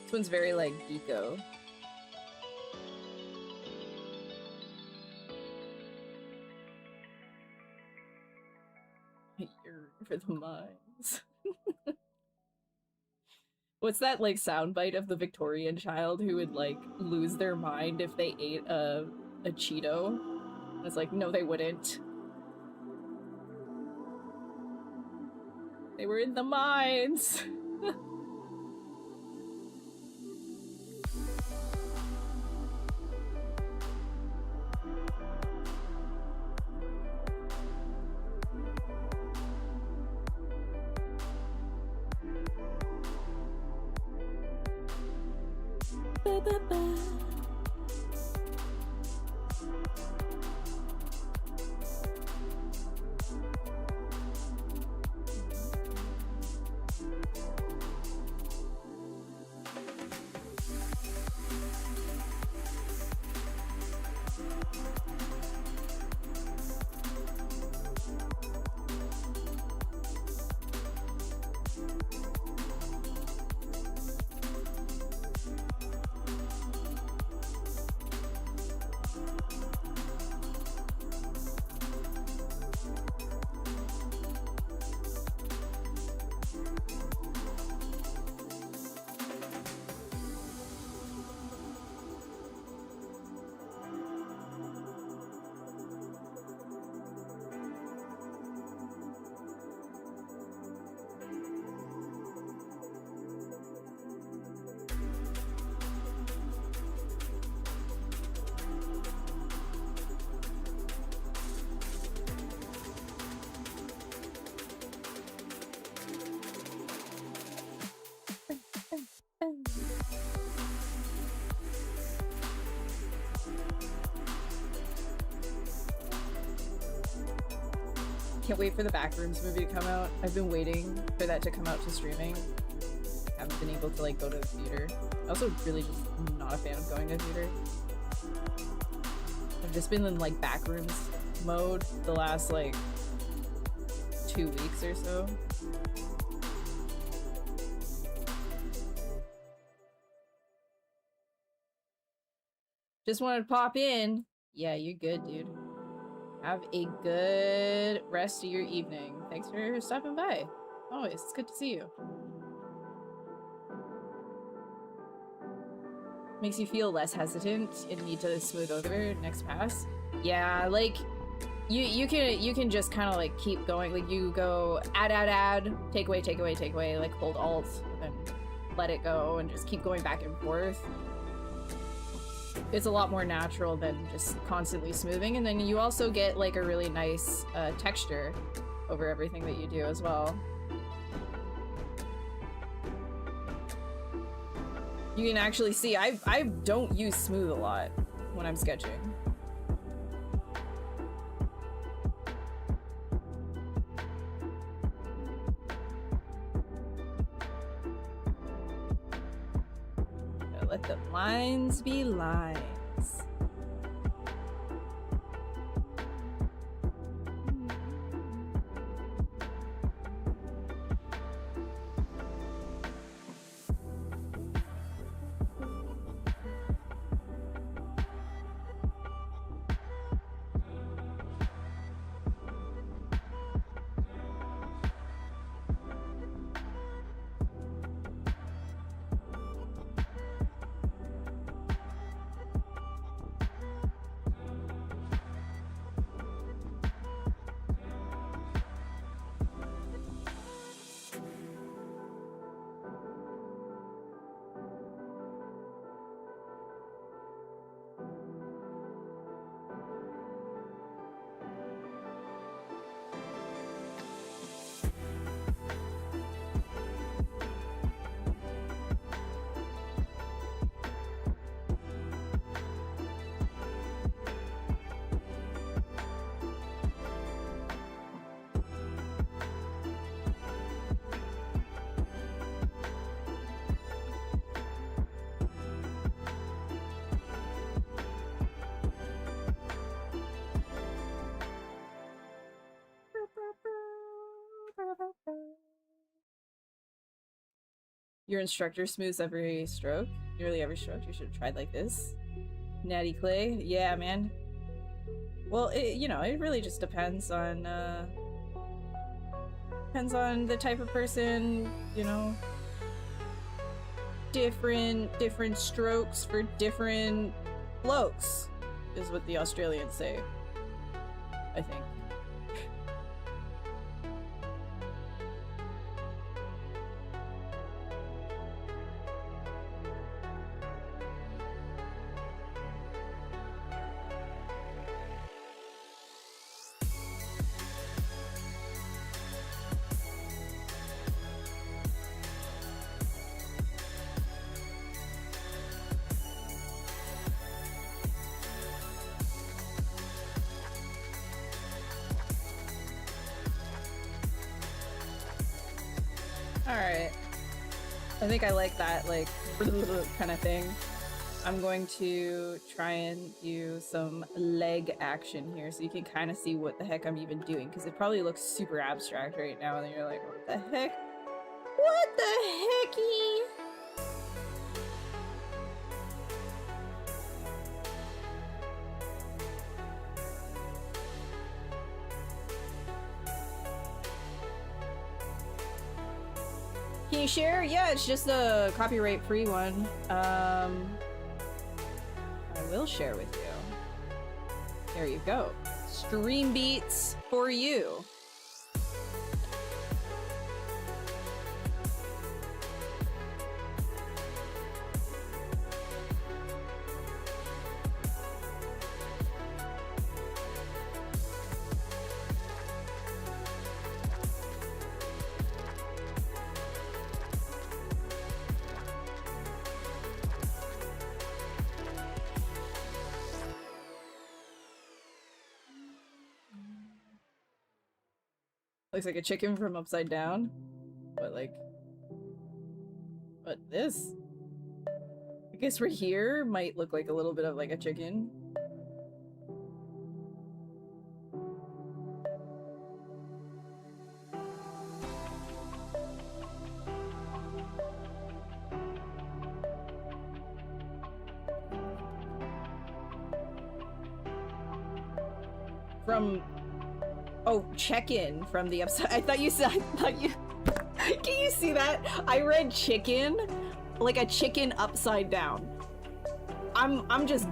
This one's very, like, geeko. For the mines. What's that, like, soundbite of the Victorian child who would, like, lose their mind if they ate a Cheeto? It's like, no, they wouldn't. They were in the mines. can't wait for the Backrooms movie to come out. I've been waiting for that to come out to streaming. Haven't been able to like go to the theater. I also really just not a fan of going to theater. I've just been in like Backrooms mode the last like 2 weeks or so. Just wanted to pop in. Yeah, you're good, dude. Have a good rest of your evening. Thanks for stopping by. Always, it's good to see you. Makes you feel less hesitant and need to smooth over next pass. Yeah, like you can just kind of like keep going. Like you go add, take away, like hold Alt, then let it go and just keep going back and forth. It's a lot more natural than just constantly smoothing, and then you also get like a really nice texture over everything that you do as well. You can actually see I don't use smooth a lot when I'm sketching. Let the lines be lines. Your instructor smooths every stroke. Nearly every stroke. You should have tried like this. Natty Clay. Yeah, man. Well, you know, it really just depends on the type of person, you know. Different strokes for different blokes is what the Australians say, I think. Alright. I think I like that, like, kind of thing. I'm going to try and do some leg action here so you can kind of see what the heck I'm even doing, because it probably looks super abstract right now, and then you're like, what the heck? What the hecky? Can you share? Yeah, it's just a copyright-free one. I will share with you. There you go. Stream beats for you. Looks like a chicken from upside down. But like... But this? I guess we're here might look like a little bit of like a chicken. From... Oh, check-in from the upside... I thought you said... I thought you... Can you see that? I read chicken like a chicken upside down. I'm just...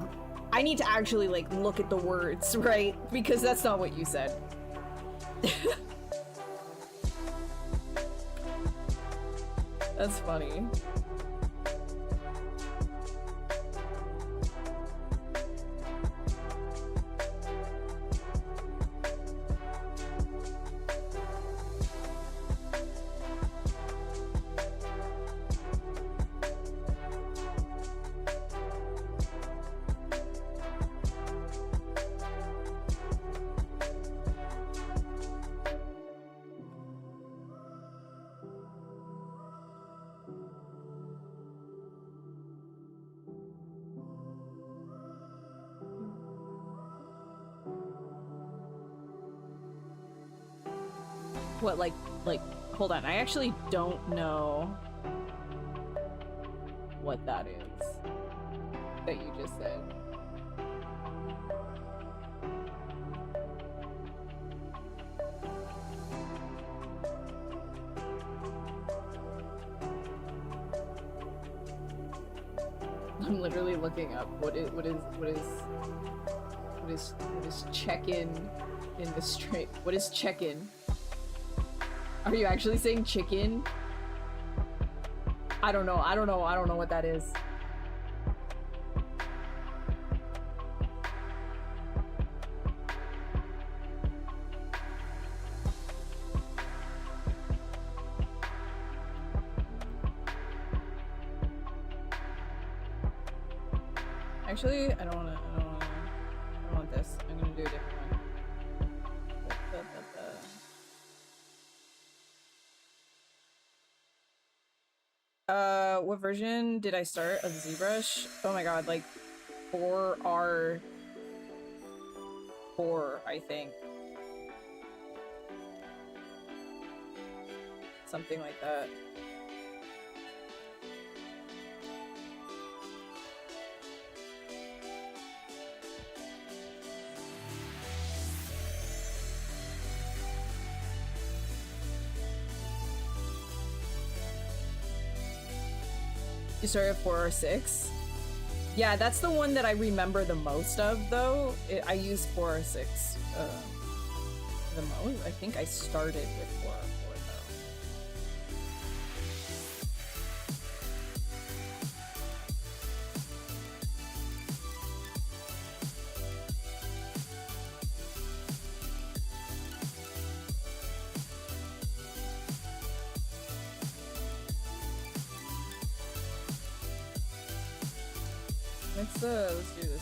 I need to actually, like, look at the words, right? Because that's not what you said. That's funny. What, like, hold on. I actually don't know what that is that you just said. I'm literally looking up what is check-in in the straight. What is check-in? Are you actually saying chicken? I don't know what that is. Actually, I don't want this. I'm gonna do a different one. What version did I start of ZBrush? Oh my god, like 4R4, I think. Something like that. You started at 4 or 6? Yeah, that's the one that I remember the most of, though. I used 4 or 6 the most. I think I started with 4 or 4, let's do this.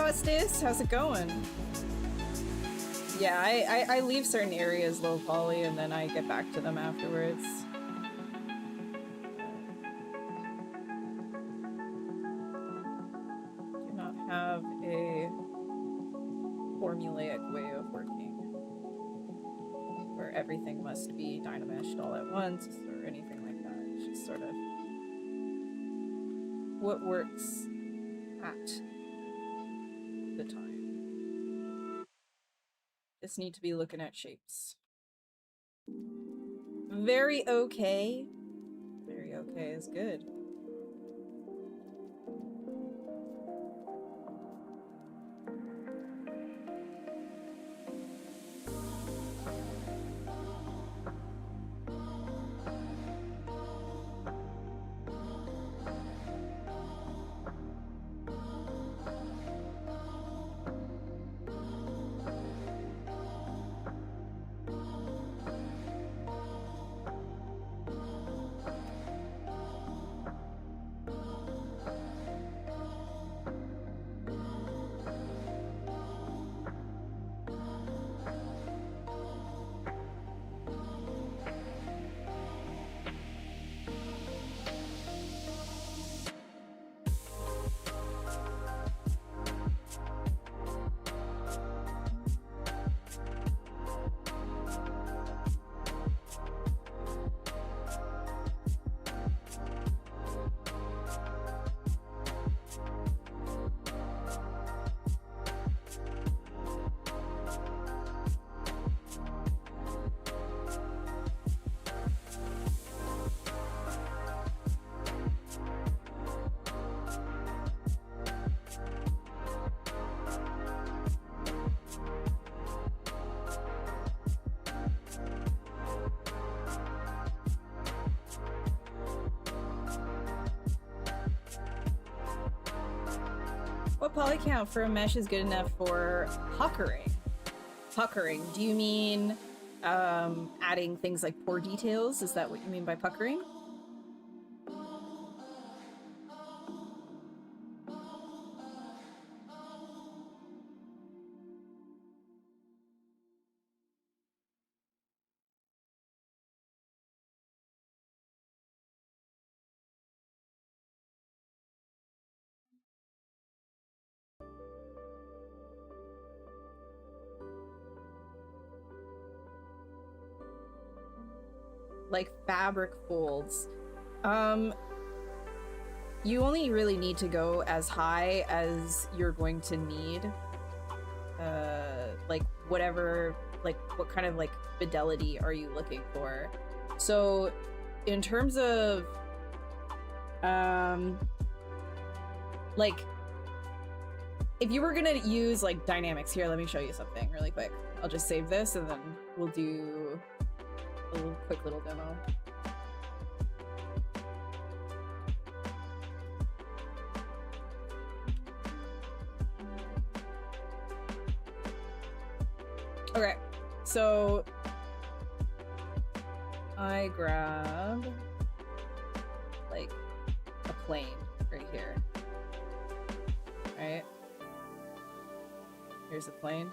Augustus, how's it going? Yeah, I leave certain areas low poly and then I get back to them afterwards. Do not have a formulaic way of working where everything must be dynameshed all at once or anything like that. It's just sort of what works at the time. Just need to be looking at shapes. Very okay. Very okay is good. What poly count for a mesh is good enough for puckering? Puckering, do you mean adding things like pore details? Is that what you mean by puckering? Like fabric folds. You only really need to go as high as you're going to need. Like whatever, like what kind of like fidelity are you looking for? So in terms of like if you were gonna use like dynamics here, let me show you something really quick. I'll just save this and then we'll do a quick little demo. Okay, so I grab like a plane right here. Right? Here's a plane.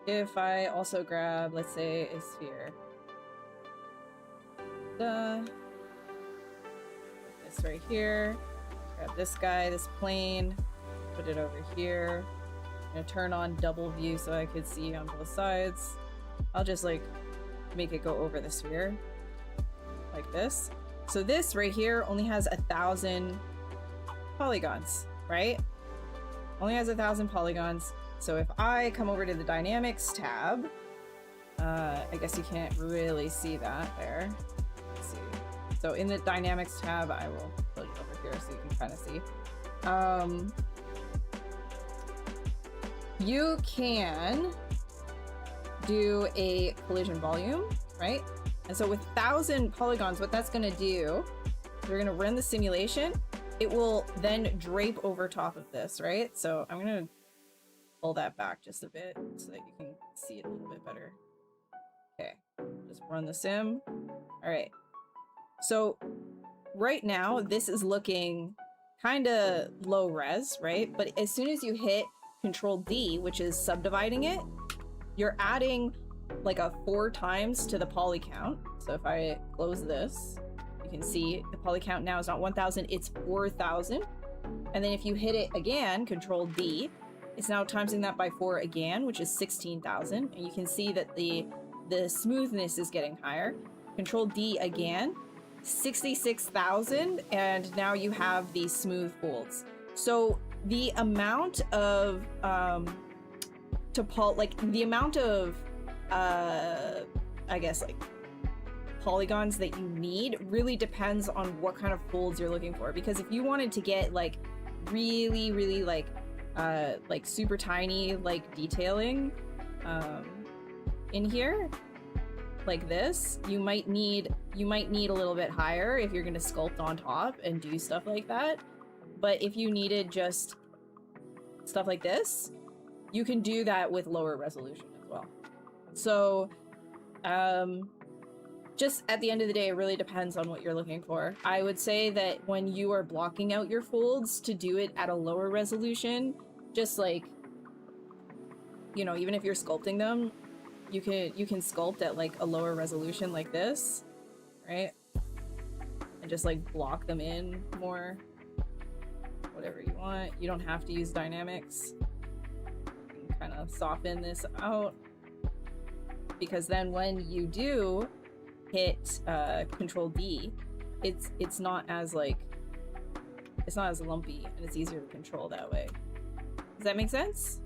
If I also grab, let's say, a sphere. This right here. Grab this guy, this plane, put it over here. I'm gonna turn on double view so I could see on both sides. I'll just like make it go over the sphere. Like this. So this right here only has 1,000 polygons, right? Only has 1,000 polygons. So if I come over to the Dynamics tab, I guess you can't really see that there. Let's see. So in the Dynamics tab, I will put it over here so you can kind of see. You can do a collision volume, right? And so with 1,000 polygons, what that's gonna do, we're gonna run the simulation. It will then drape over top of this, right? So I'm gonna pull that back just a bit so that you can see it a little bit better. Okay, just run the sim. All right. So right now, this is looking kind of low res, right? But as soon as you hit Control D, which is subdividing it, you're adding like a 4 times to the poly count. So if I close this, you can see the poly count now is not 1000, it's 4000. And then if you hit it again, Control D, it's now timesing that by 4 again, which is 16,000. And you can see that the smoothness is getting higher. Control D again, 66,000, and now you have these smooth folds. So the amount of the amount of I guess like polygons that you need really depends on what kind of folds you're looking for. Because if you wanted to get like really like super tiny like detailing in here like this, you might need a little bit higher if you're going to sculpt on top and do stuff like that. But if you needed just stuff like this, you can do that with lower resolution as well. So just at the end of the day, it really depends on what you're looking for. I would say that when you are blocking out your folds, to do it at a lower resolution, just like, you know, even if you're sculpting them, you can sculpt at like a lower resolution like this, right? And just like block them in more, whatever you want. You don't have to use dynamics. You can kind of soften this out, because then when you do hit Control D, it's not as like, it's not as lumpy and it's easier to control that way. Does that make sense?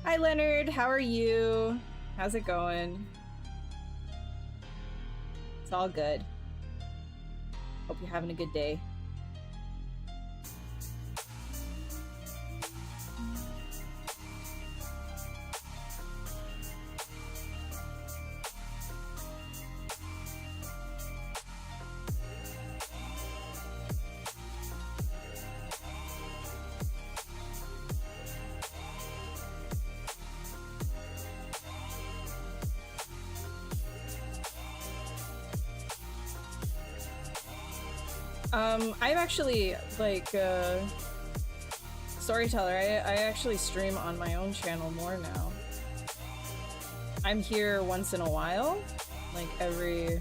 Hi Leonard, how are you? How's it going? It's all good. Hope you're having a good day. I'm actually like storyteller. I actually stream on my own channel more now. I'm here once in a while, like every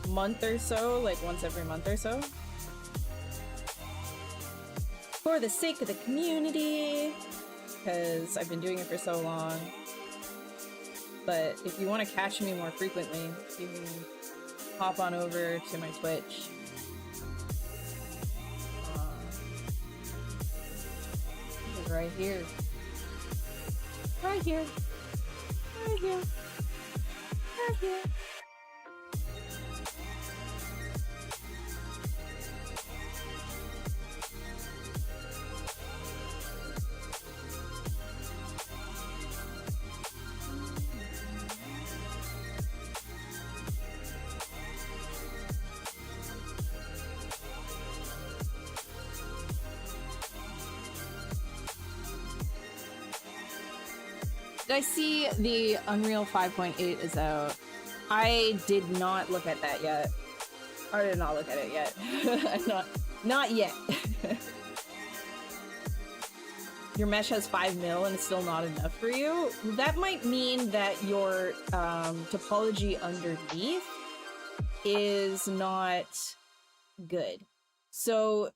month or so, like once every month or so. For the sake of the community, because I've been doing it for so long. But if you want to catch me more frequently, you can hop on over to my Twitch. Right here. Right here. Right here. Right here. I see the Unreal 5.8 is out. I did not look at that yet. I did not look at it yet. not yet. Your mesh has 5 mil and it's still not enough for you. That might mean that your topology underneath is not good. So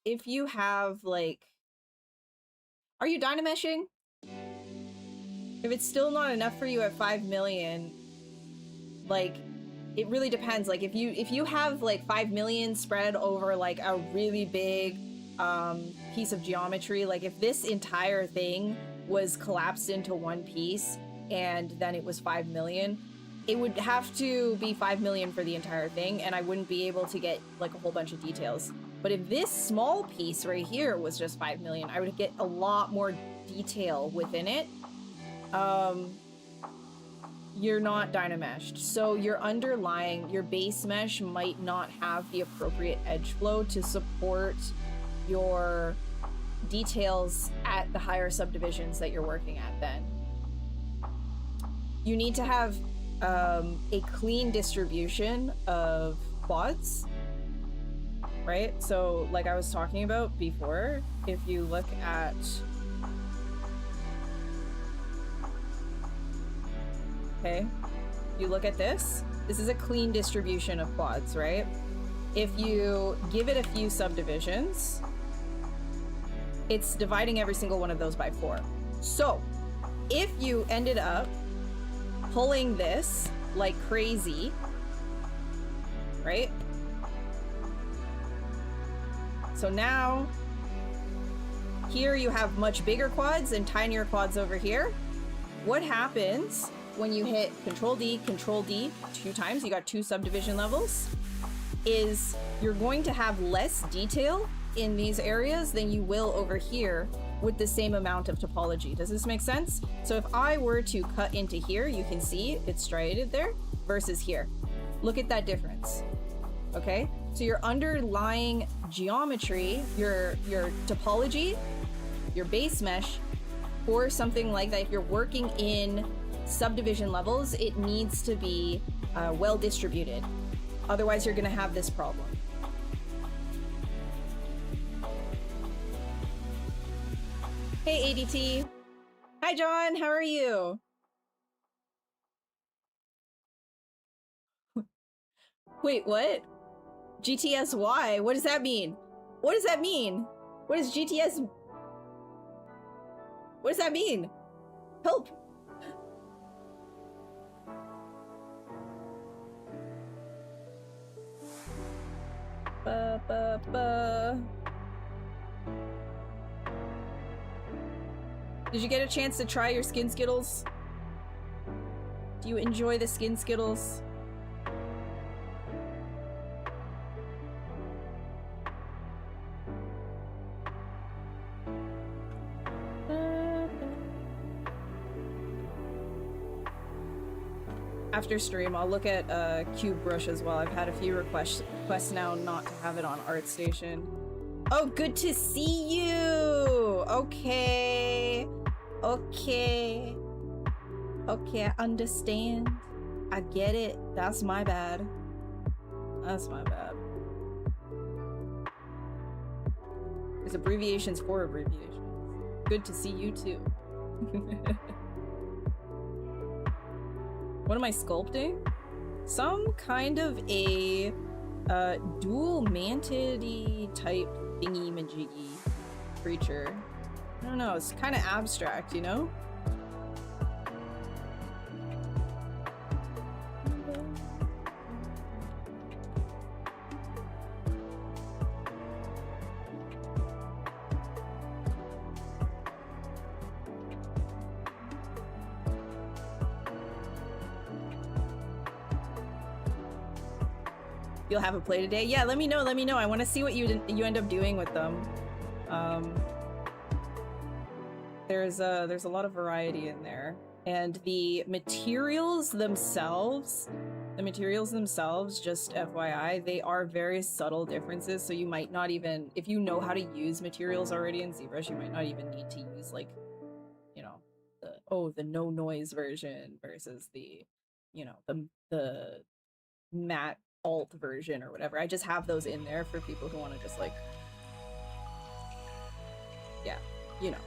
if you have like, are you dynameshing? If it's still not enough for you at 5 million, like, it really depends. Like, if you have like 5 million spread over like a really big piece of geometry, like if this entire thing was collapsed into one piece and then it was 5 million, it would have to be 5 million for the entire thing, and I wouldn't be able to get like a whole bunch of details. But if this small piece right here was just 5 million, I would get a lot more detail within it. You're not dynameshed, so your underlying, your base mesh might not have the appropriate edge flow to support your details at the higher subdivisions that you're working at then. you need to have a clean distribution of quads, right? So like I was talking about before, if you look at you look at this is a clean distribution of quads, right? If you give it a few subdivisions, it's dividing every single one of those by 4. So if you ended up pulling this like crazy, right? So now here you have much bigger quads and tinier quads over here. What happens when you hit Control D 2 times, you got 2 subdivision levels, is you're going to have less detail in these areas than you will over here with the same amount of topology. Does this make sense? So if I were to cut into here, you can see it's striated there versus here. Look at that difference, okay? So your underlying geometry, your topology, your base mesh for something like that, if you're working in subdivision levels, it needs to be well distributed. Otherwise, you're gonna have this problem. Hey, ADT. Hi, John. How are you? Wait, what? GTSY? What does that mean? What does that mean? What is GTS? What does that mean? Help! Did you get a chance to try your skin Skittles? Do you enjoy the skin Skittles? After stream, I'll look at ZBrush as well. I've had a few requests now not to have it on ArtStation. Oh, good to see you! Okay. Okay. Okay, I understand. I get it. That's my bad. That's my bad. There's abbreviations for abbreviations. Good to see you too. What am I sculpting? Some kind of a dual mantid-y type thingy-majiggy creature. I don't know, it's kind of abstract, you know? You'll have a play today? Yeah, let me know, let me know. I want to see what you end up doing with them. There's a lot of variety in there. And the materials themselves, just FYI, they are very subtle differences, so you might not even, if you know how to use materials already in ZBrush, you might not even need to use, like, you know, the no noise version versus the, you know, the matte alt version or whatever. I just have those in there for people who want to just, like, yeah, you know.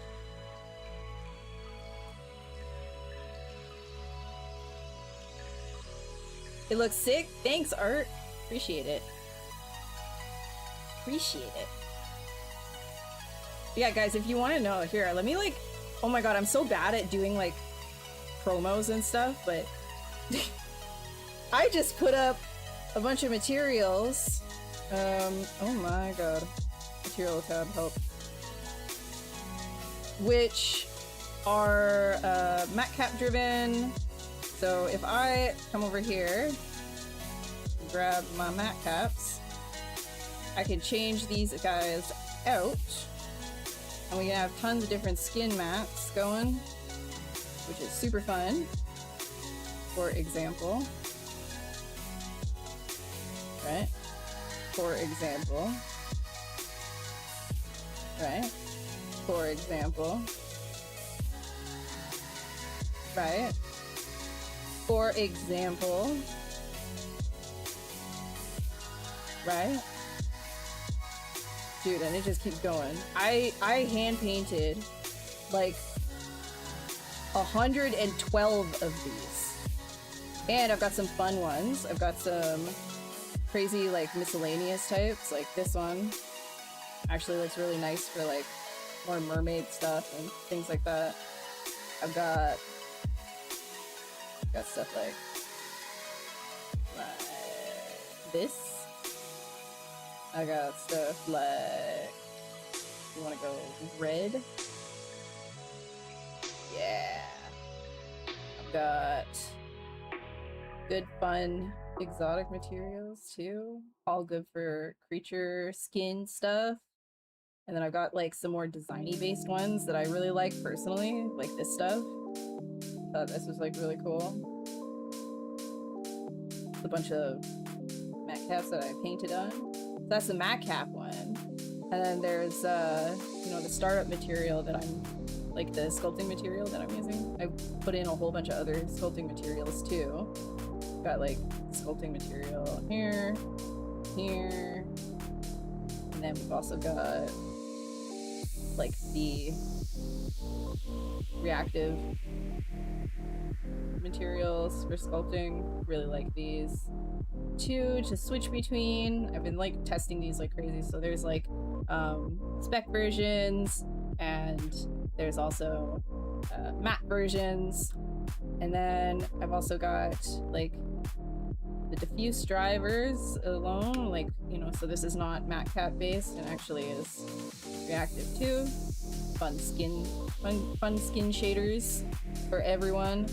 It looks sick. Thanks, Art. Appreciate it. Appreciate it. Yeah, guys, if you want to know, here, let me, like, oh my god, I'm so bad at doing, like, promos and stuff, but I just put up a bunch of materials. Oh my god. Material tab, help. Which are matte cap driven. So if I come over here, grab my matte caps, I can change these guys out, and we can have tons of different skin mats going, which is super fun. For example, right? For example, right? For example, right? For example, right? Dude, and it just keeps going. I hand painted like 112 of these. And I've got some fun ones. I've got some crazy like miscellaneous types, like this one actually looks really nice for like more mermaid stuff and things like that. I've got stuff like this. I got stuff like, you wanna go red? Yeah. I've got good fun exotic materials too. All good for creature skin stuff. And then I've got like some more designy based ones that I really like personally, like this stuff. Thought this was like really cool. A bunch of matte caps that I painted on. So that's the matte cap one. And then there's you know, the startup material that I'm like the sculpting material that I'm using. I put in a whole bunch of other sculpting materials too. Got like sculpting material here, here, and then we've also got like the reactive materials for sculpting. Really like these two to switch between. I've been like testing these like crazy. So there's like spec versions, and there's also matte versions, and then I've also got like the diffuse drivers alone, like, you know, so this is not matte cap based and actually is reactive too. Fun skin shaders for everyone.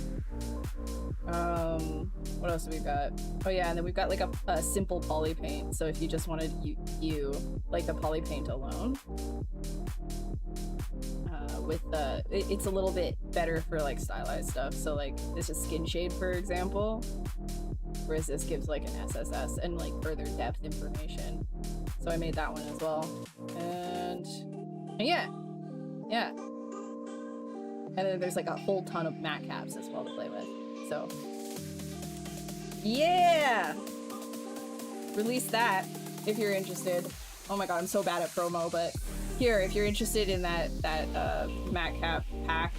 What else have we got? Oh yeah, and then we've got like a simple poly paint. So if you just wanted you like the poly paint alone, with the it's a little bit better for like stylized stuff. So like this is skin shade, for example, whereas this gives like an SSS and like further depth information. So I made that one as well. And yeah. And then there's like a whole ton of matte caps as well to play with. So yeah, release that if you're interested. Oh my god, I'm so bad at promo, but here, if you're interested in that matte cap pack,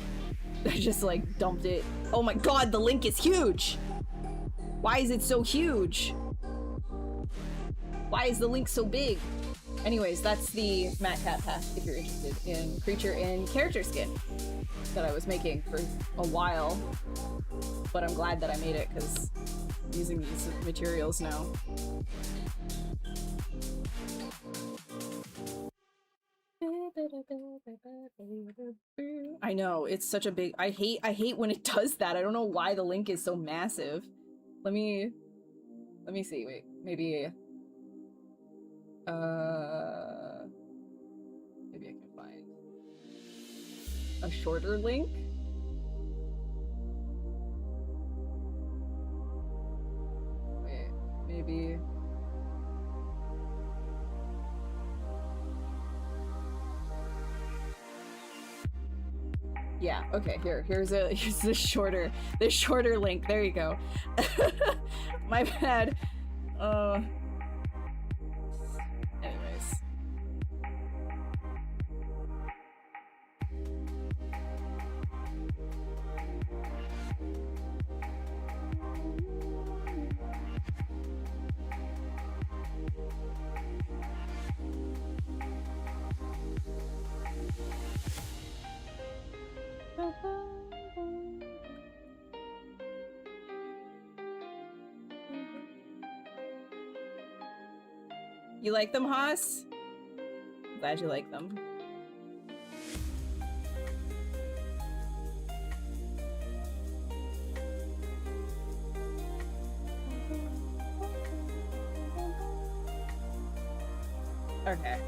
I just like dumped it. Oh my god, the link is huge. Why is it so huge? Why is the link so big? Anyways, that's the matte cap pack if you're interested in creature and character skin that I was making for a while, but I'm glad that I made it because I'm using these materials now. I know, it's such a big, I hate when it does that. I don't know why the link is so massive. Let me see, wait, maybe maybe I can find a shorter link. Wait, maybe. Yeah, okay, here's the shorter link. There you go. My bad. Anyways. You like them, Haas? Glad you like them. Okay.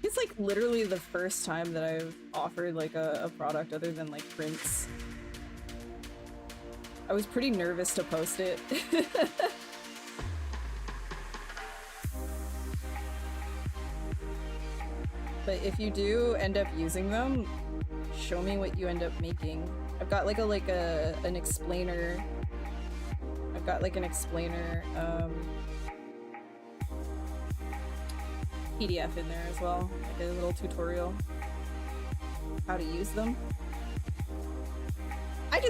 It's like literally the first time that I've offered like a product other than like prints. I was pretty nervous to post it. But if you do end up using them, show me what you end up making. I've got like an explainer. I've got like an explainer PDF in there as well, like a little tutorial how to use them. I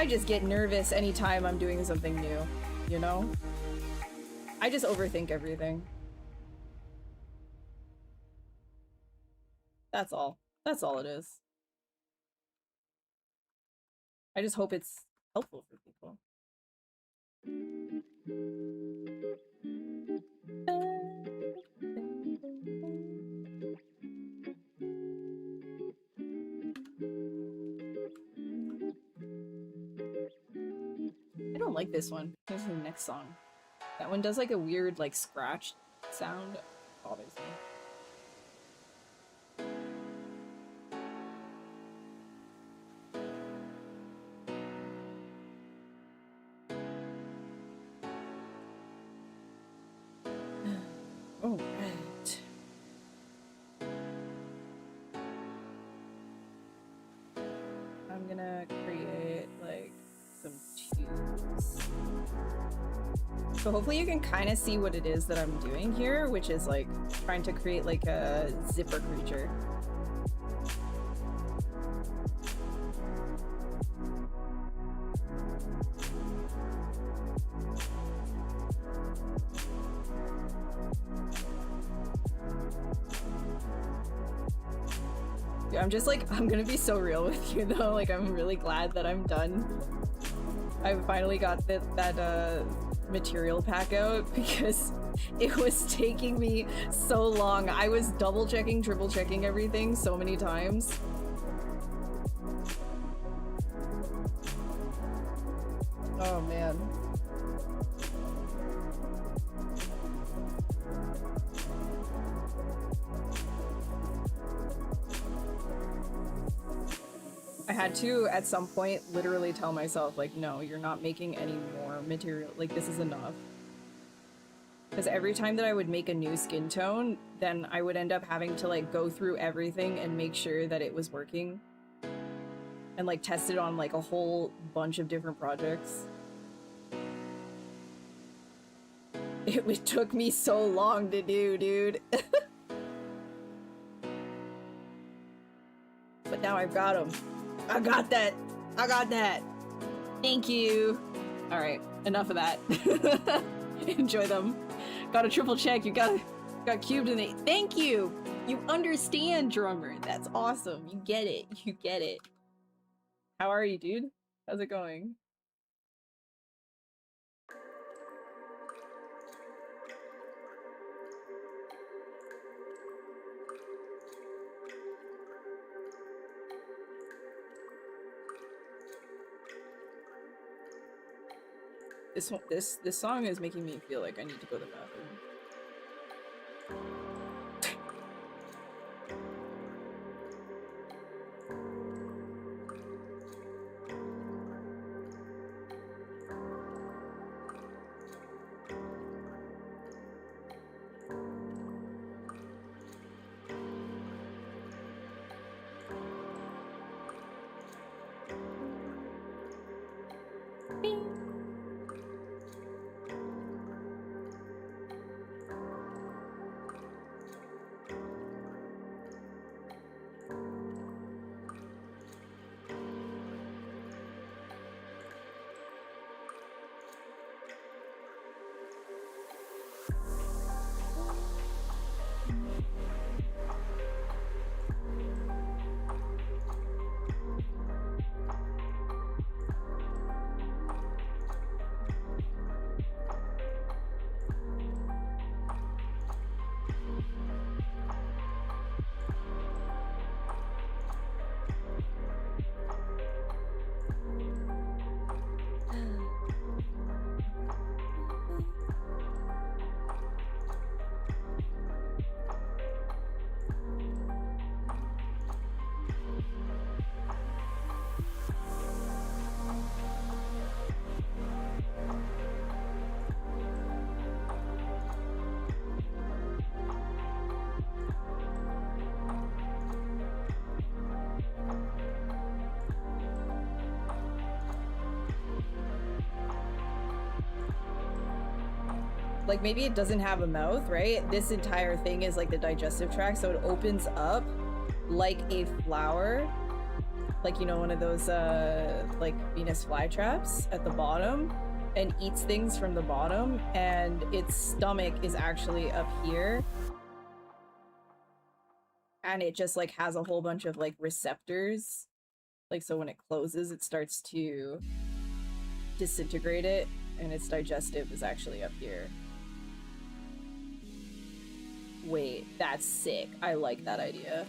just get nervous anytime I'm doing something new, you know? I just overthink everything. That's all. That's all it is. I just hope it's helpful for people. I don't like this one. Here's the next song. That one does like a weird like scratch sound. Bothers me. All right. I'm gonna create like some tubes. So hopefully you can kind of see what it is that I'm doing here, which is like trying to create like a zipper creature. Dude, I'm just like, I'm gonna be so real with you though, like I'm really glad that I'm done. I finally got that material pack out because it was taking me so long. I was double checking, triple checking everything so many times. Oh man. I had to, at some point, literally tell myself, like, no, you're not making any more material. Like, this is enough. Because every time that I would make a new skin tone, then I would end up having to, like, go through everything and make sure that it was working. And, like, test it on, like, a whole bunch of different projects. It took me so long to do, dude. But now I've got them. I got that. I got that. Thank you. All right, enough of that. Enjoy them. Got a triple check. You got cubed in it. Thank you. You understand, drummer. That's awesome. You get it. You get it. How are you, dude? How's it going? This song is making me feel like I need to go to the bathroom. like maybe it doesn't have a mouth, right? This entire thing is like the digestive tract, so it opens up like a flower, like, you know, one of those like Venus flytraps at the bottom, and eats things from the bottom, and its stomach is actually up here, and it just like has a whole bunch of like receptors, like, so when it closes it starts to disintegrate it, and its digestive is actually up here. Wait, that's sick. I like that idea.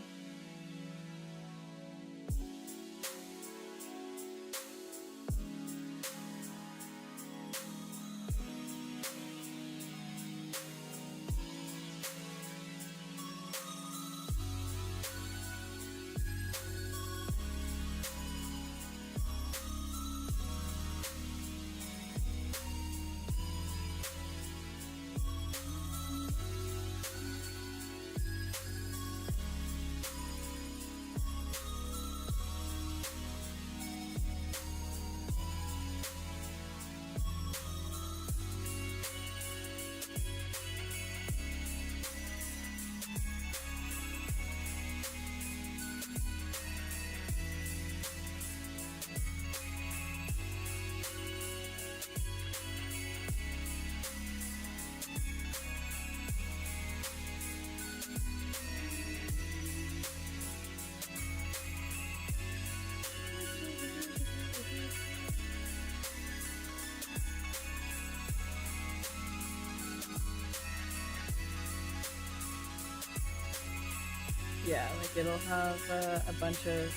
Yeah, like it'll have a bunch of...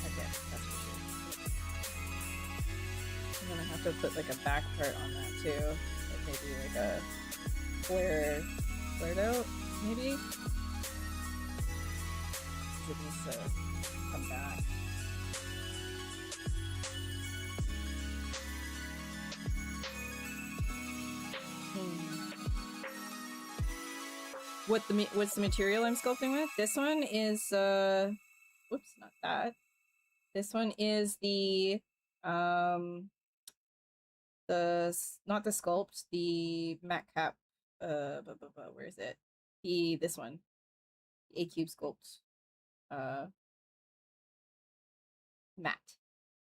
Okay, that's for sure. I'm gonna have to put like a back part on that too. Like maybe like a flared out, maybe? It needs to come back. What's the material I'm sculpting with? This one is whoops, not that. This one is the not the Sculpt, the matte cap, where is it? This one. A-Cube Sculpt. Matte.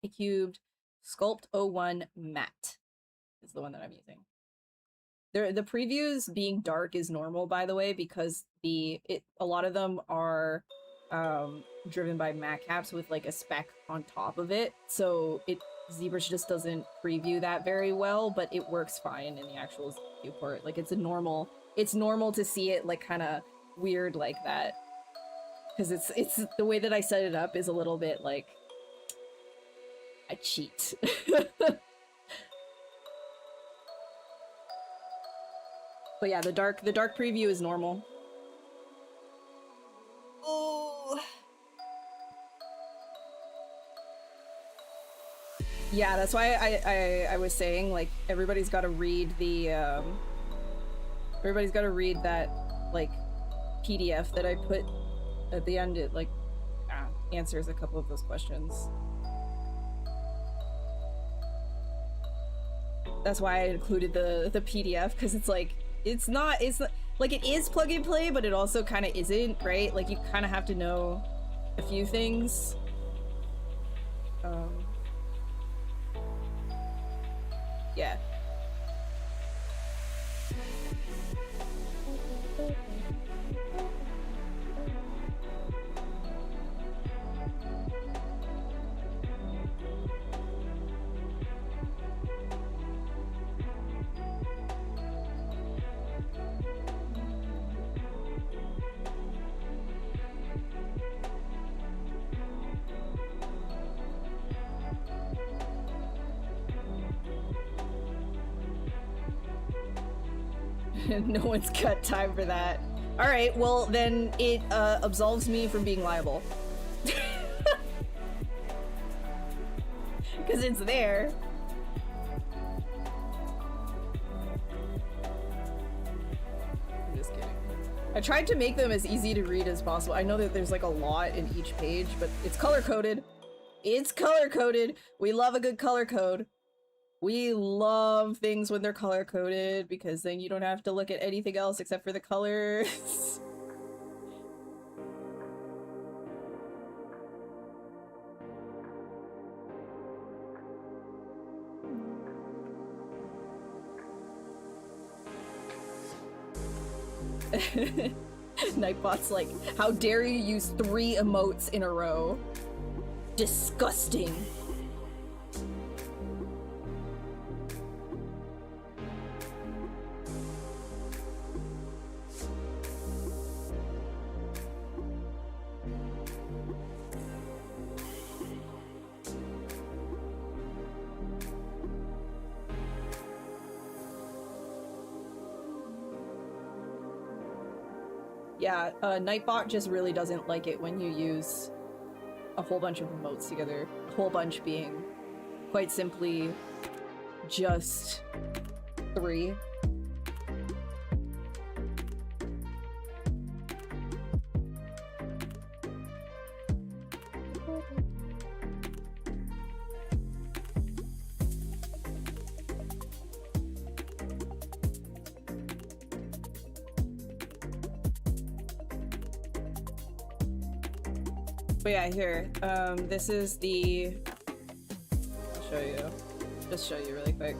A-Cubed Sculpt 01 Matte is the one that I'm using. The previews being dark is normal, by the way, because a lot of them are driven by matte caps with like a speck on top of it, so ZBrush just doesn't preview that very well, but it works fine in the actual viewport. Like it's normal to see it like kind of weird like that, because it's the way that I set it up is a little bit like I cheat. But yeah, the dark preview is normal. Oh. Yeah, that's why I was saying, like, everybody's got to read the everybody's got to read that like PDF that I put at the end. It like answers a couple of those questions. That's why I included the PDF, because it's like it's not like it is plug and play, but it also kind of isn't, right? Like you kind of have to know a few things. Yeah. No one's got time for that. All right, well then it absolves me from being liable. Because it's there. I'm just kidding. I tried to make them as easy to read as possible. I know that there's like a lot in each page, but it's color-coded. It's color-coded. We love a good color code. We love things when they're color-coded because then you don't have to look at anything else except for the colors. Nightbot's like, how dare you use 3 emotes in a row? Disgusting. Yeah, Nightbot just really doesn't like it when you use a whole bunch of emotes together. A whole bunch being, quite simply, just 3. But yeah, here, this is the, I'll show you, just show you really quick.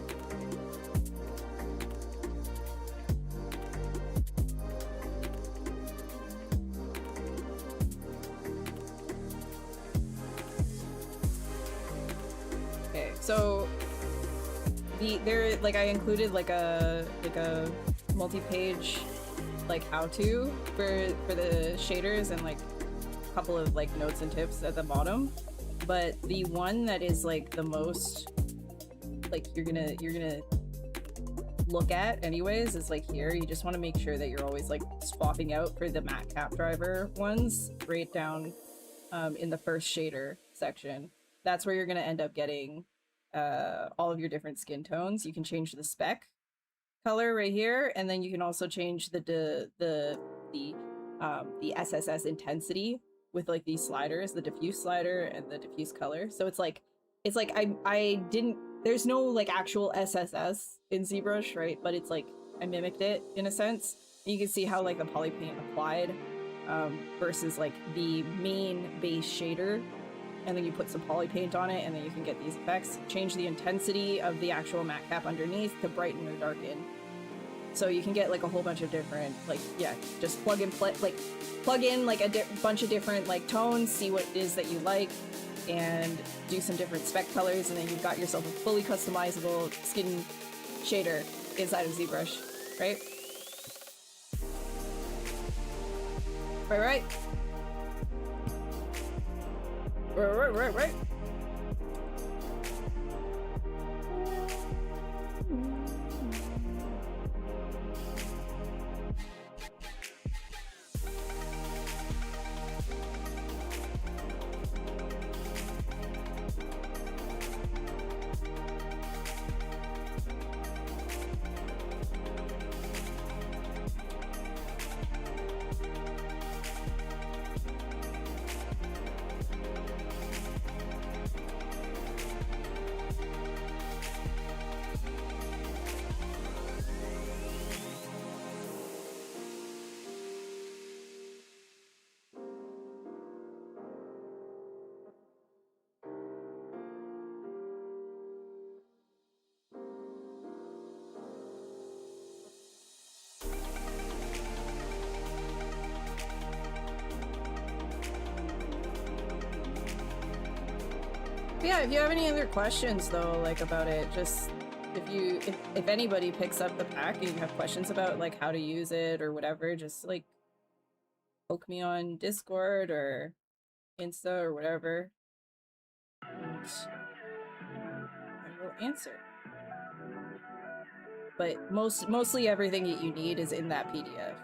Okay, so there, like, I included like a multi-page like how-to for the shaders and like couple of like notes and tips at the bottom, but the one that is like the most like you're gonna look at anyways is like here. You just want to make sure that you're always like swapping out for the matte cap driver ones right down in the first shader section. That's where you're gonna end up getting all of your different skin tones. You can change the spec color right here, and then you can also change the SSS intensity with like these sliders, the diffuse slider and the diffuse color. So it's like I didn't, there's no like actual SSS in ZBrush, right? But it's like I mimicked it in a sense. And you can see how like the poly paint applied versus like the main base shader, and then you put some poly paint on it, and then you can get these effects. Change the intensity of the actual matte cap underneath to brighten or darken. So you can get like a whole bunch of different, like, yeah, just plug in like a bunch of different like tones, see what it is that you like, and do some different spec colors, and then you've got yourself a fully customizable skin shader inside of ZBrush, right? Right. Yeah, if you have any other questions though, like about it, just if anybody picks up the pack and you have questions about like how to use it or whatever, just like poke me on Discord or Insta or whatever, and I will answer. But mostly everything that you need is in that PDF.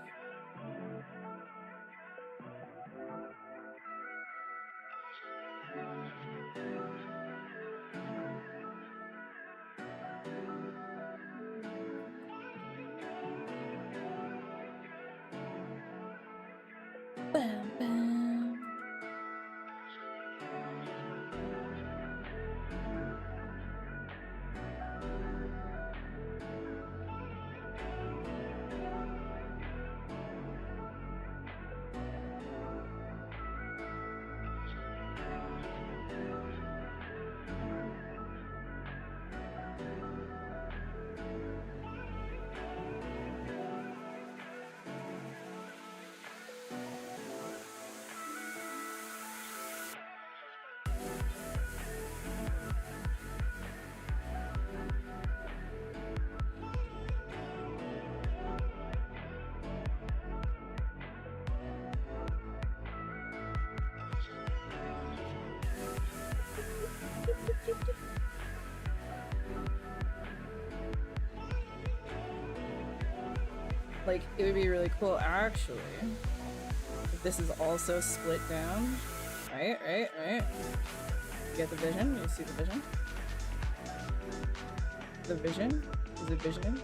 Bam, bam. Like, it would be really cool, actually, if this is also split down. Right? You get the vision? You see the vision? The vision? Is it visioning?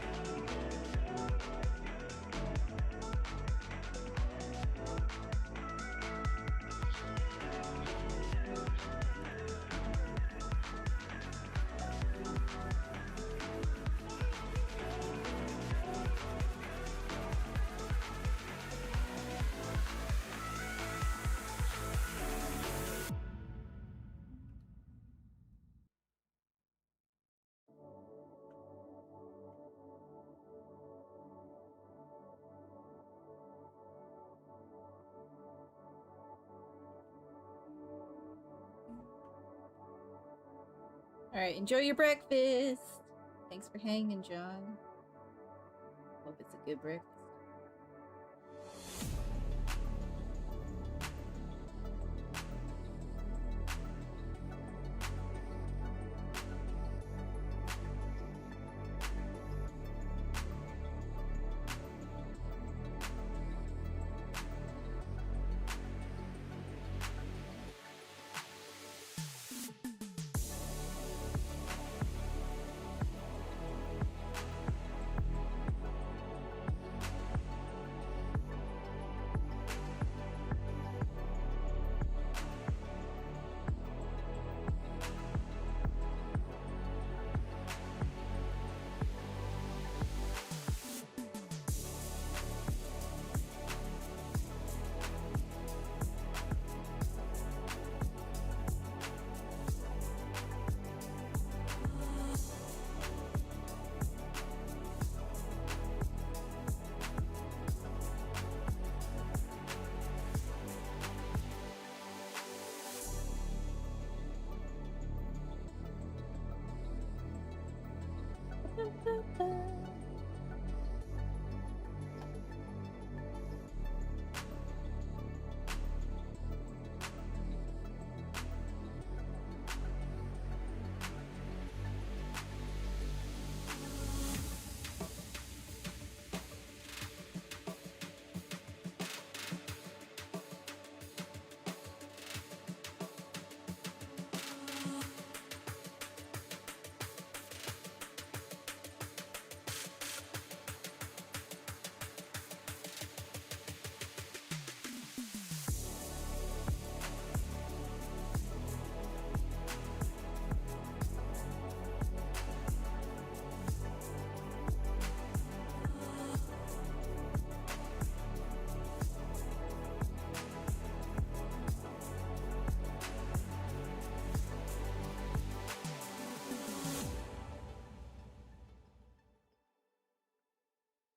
Alright, enjoy your breakfast! Thanks for hanging, John. Hope it's a good breakfast.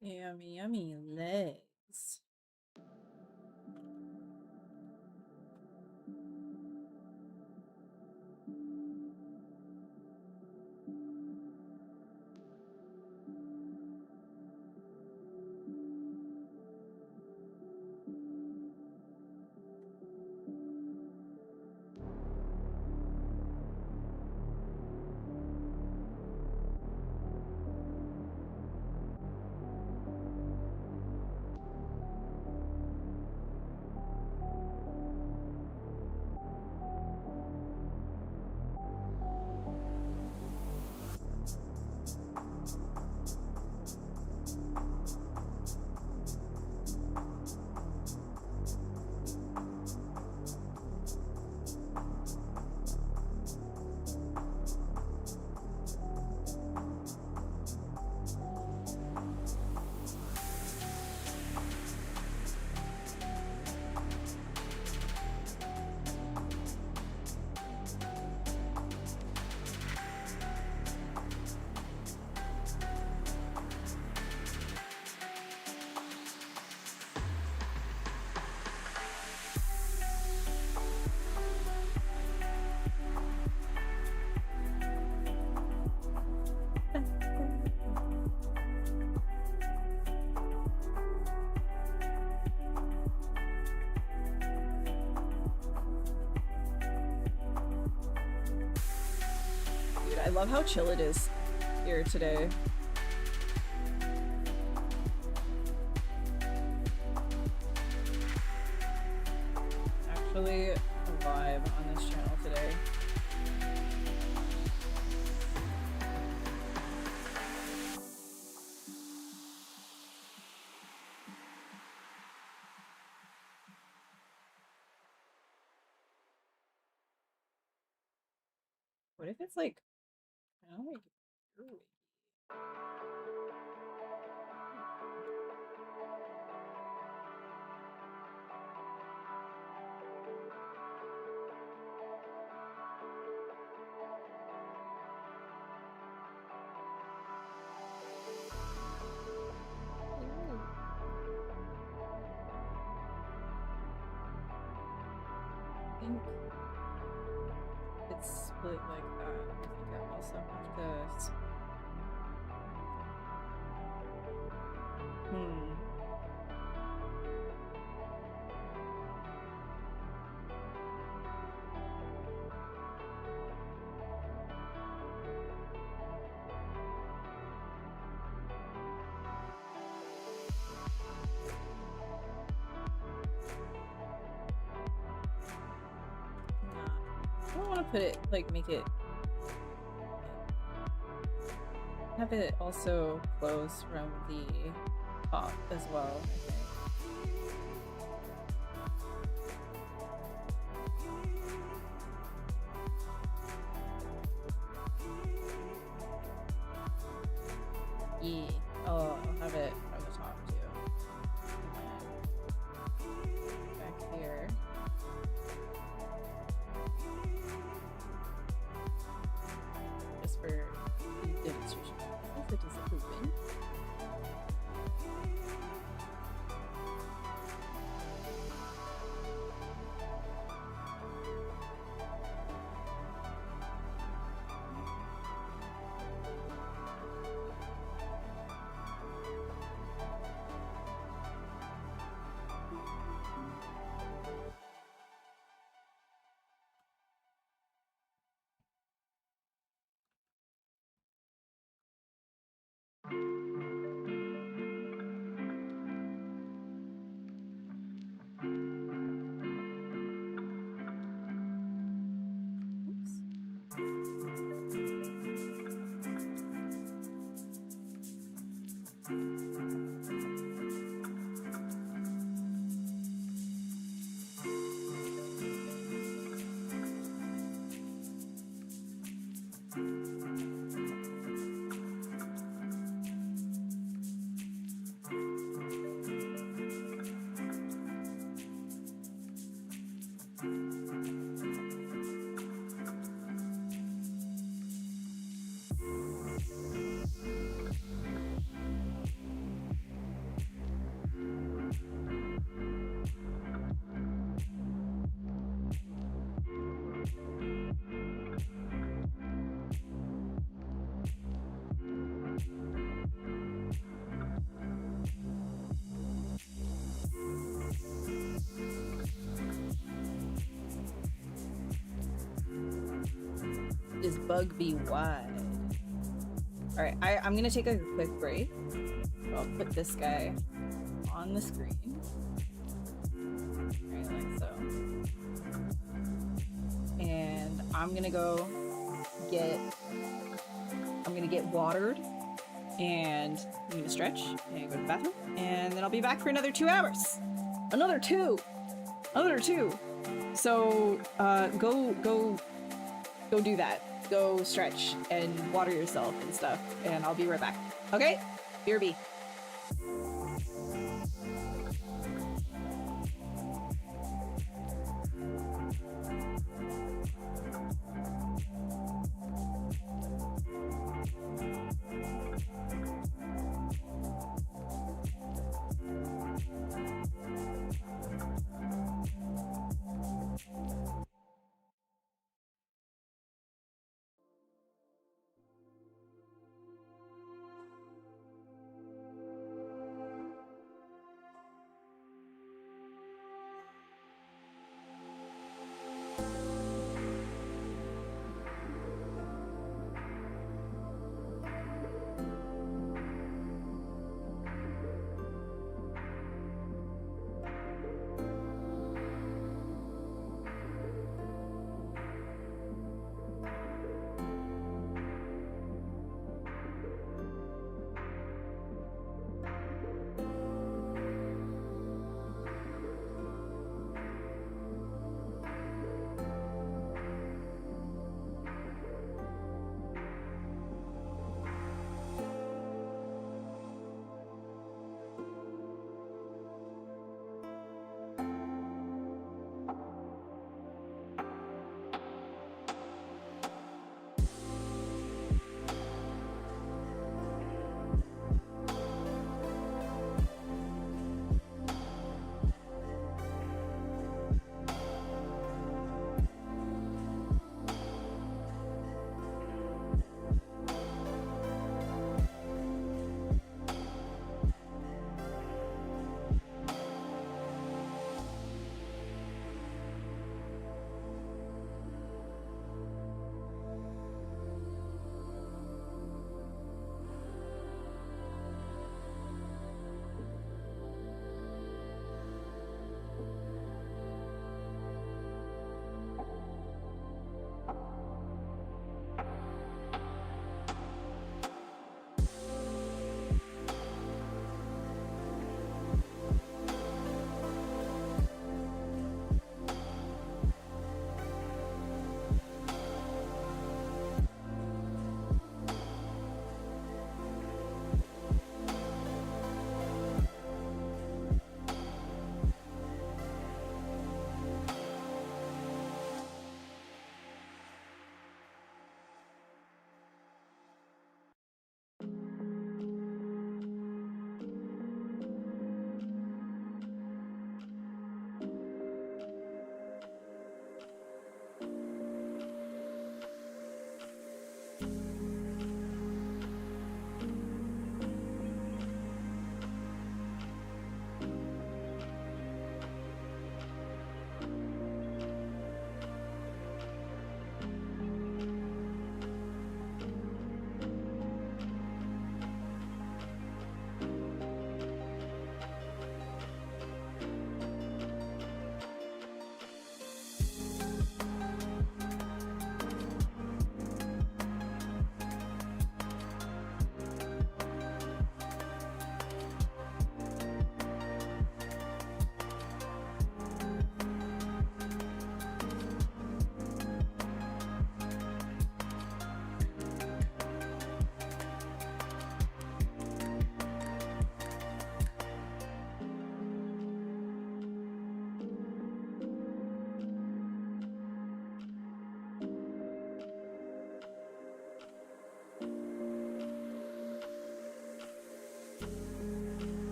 Yummy, yummy legs. I love how chill it is here today. really a vibe on this channel today. What if it's like, I don't like earwig? I think it's split like that. I think I also have to. I don't want to put it, like, make it. Have it also close from the top as well, I think. Yeah. Oh, I'll have it from the top too. Back here. Just for demonstration. If it doesn't open. Is bug be wide? Alright, I'm gonna take a quick break. I'll put this guy on the screen. Right, like so. And I'm gonna go get watered, and I'm gonna stretch and go to the bathroom, and then I'll be back for another 2 hours. Another two. So go do that. Go stretch and water yourself and stuff, and I'll be right back. Okay? BRB.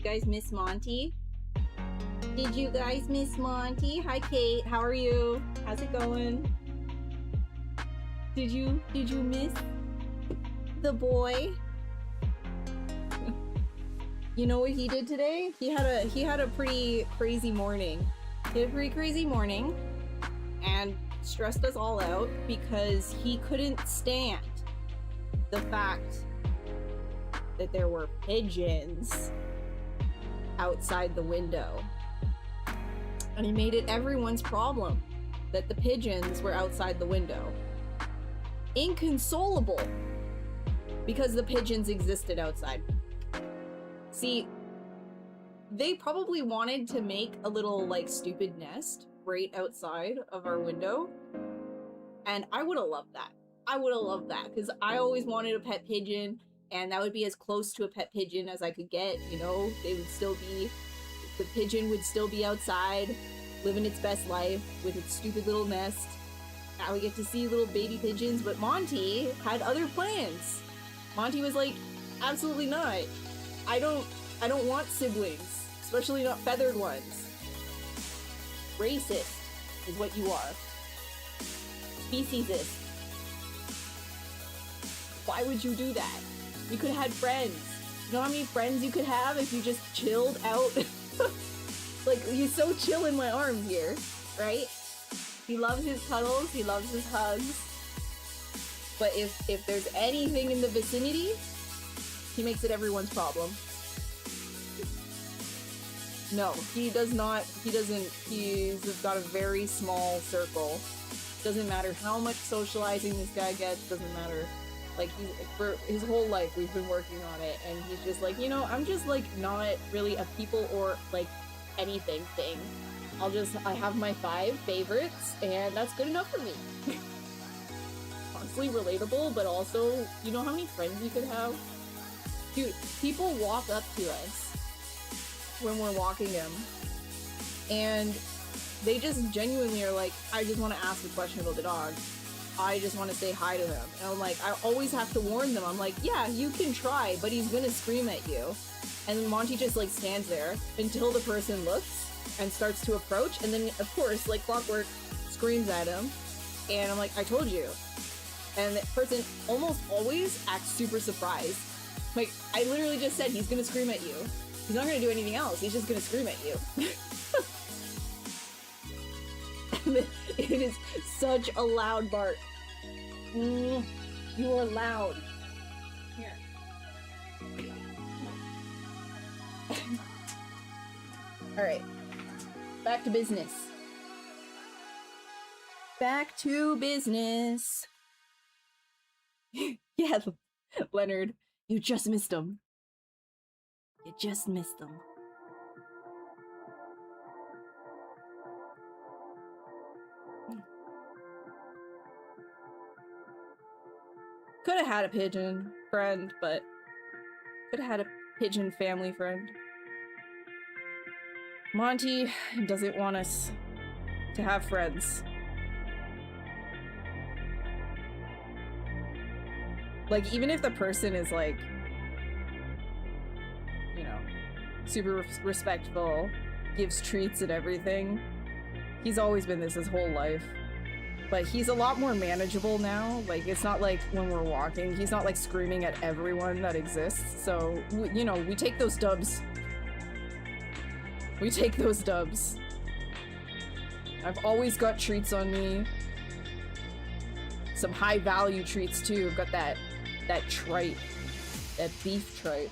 guys miss Monty? Did you guys miss Monty? Hi Kate, how are you? How's it going? Did you miss the boy? You know what he did today? He had a pretty crazy morning. He had a pretty crazy morning and stressed us all out because he couldn't stand the fact that there were pigeons outside the window. And he made it everyone's problem that the pigeons were outside the window. Inconsolable because the pigeons existed outside. See, they probably wanted to make a little like stupid nest right outside of our window. And I would have loved that. I would have loved that because I always wanted a pet pigeon, and that would be as close to a pet pigeon as I could get. You know, they would still be, the pigeon would still be outside, living its best life with its stupid little nest. Now we get to see little baby pigeons, but Monty had other plans. Monty was like, absolutely not. I don't want siblings, especially not feathered ones. Racist is what you are. Speciesist. Why would you do that? You could have had friends. You know how many friends you could have if you just chilled out? Like, he's so chill in my arms here, right? He loves his cuddles, he loves his hugs. But if there's anything in the vicinity, he makes it everyone's problem. No, he does not, he's got a very small circle. Doesn't matter how much socializing this guy gets, doesn't matter. Like, for his whole life, we've been working on it, and he's just like, you know, I'm just, like, not really a people or, like, anything thing. I have my 5 favorites, and that's good enough for me. Honestly relatable, but also, you know how many friends you could have? Dude, people walk up to us when we're walking him, and they just genuinely are like, I just want to ask a question about the dog. I just want to say hi to him. And I'm like, I always have to warn them. I'm like, yeah, you can try, but he's gonna scream at you. And then Monty just like stands there until the person looks and starts to approach, and then of course, like clockwork, screams at him. And I'm like, I told you. And the person almost always acts super surprised. Like, I literally just said he's gonna scream at you. He's not gonna do anything else, he's just gonna scream at you. It is such a loud bark. You are loud. Here. Alright. Back to business. Back to business. Yeah, Leonard, you just missed him. You just missed him. Could have had a pigeon friend, but could have had a pigeon family friend. Monty doesn't want us to have friends. Like, even if the person is like, you know, super respectful, gives treats and everything, he's always been this his whole life. But he's a lot more manageable now. Like, it's not like when we're walking, he's not like screaming at everyone that exists. So, you know, we take those dubs. We take those dubs. I've always got treats on me. Some high value treats too. I've got that tripe. That beef tripe.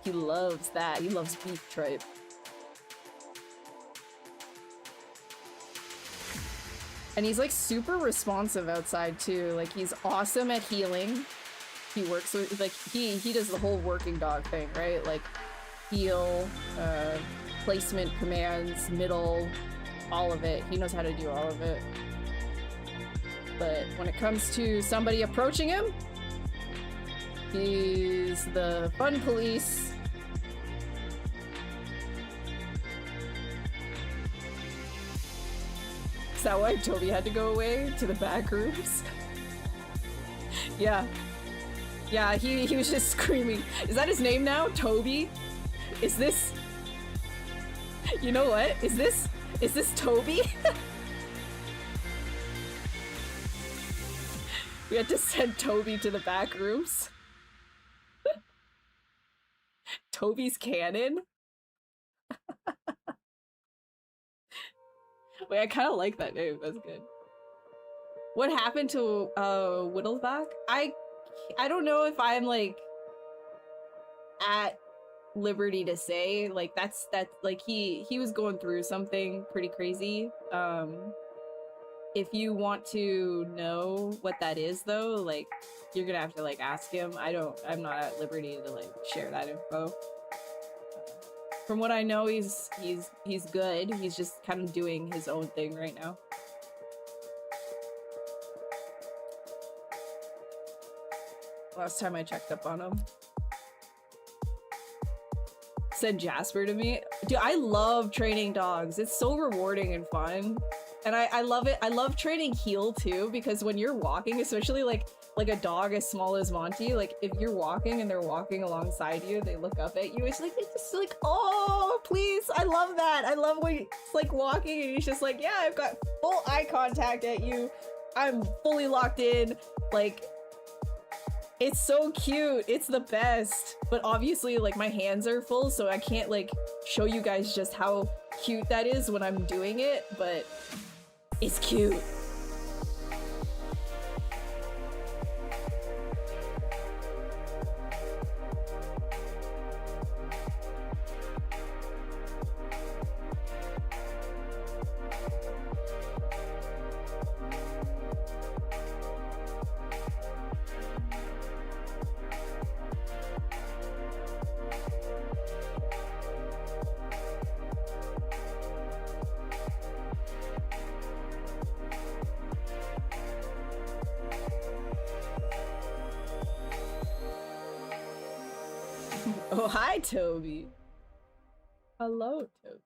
He loves that. He loves beef tripe. And he's like super responsive outside too. Like, he's awesome at healing. He works with, like, he does the whole working dog thing, right? Like, heal, placement commands, middle, all of it. He knows how to do all of it. But when it comes to somebody approaching him, he's the fun police. Is that why Toby had to go away to the back rooms? Yeah. Yeah, he was just screaming. Is that his name now? Toby? Is this... You know what? Is this Toby? We had to send Toby to the back rooms. Toby's canon? Wait, I kind of like that name. That's good. What happened to Whittleback? I don't know if I'm like at liberty to say. Like that's like he was going through something pretty crazy. If you want to know what that is though, like you're gonna have to like ask him. I'm not at liberty to like share that info. From what I know, he's good. He's just kind of doing his own thing right now. Last time I checked up on him. Said Jasper to me. Dude, I love training dogs. It's so rewarding and fun. And I love it. I love training heel too, because when you're walking, especially like a dog as small as Monty, like if you're walking and they're walking alongside you, they look up at you. It's just like, oh, please. I love that. I love when it's like walking and he's just like, yeah, I've got full eye contact at you. I'm fully locked in. Like, it's so cute. It's the best. But obviously, like, my hands are full, so I can't, like, show you guys just how cute that is when I'm doing it, but it's cute. Oh, hi, Toby. Hello, Toby.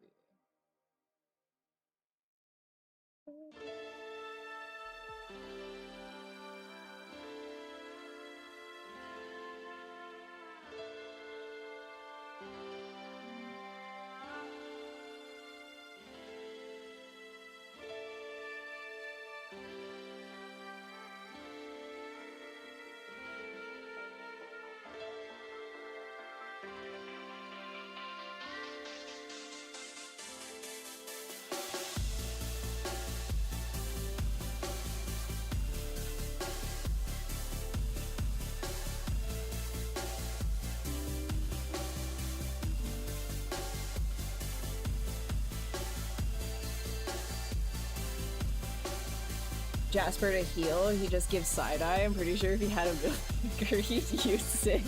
Jasper to heal, he just gives side-eye. I'm pretty sure if he had a vinegar, he'd use it.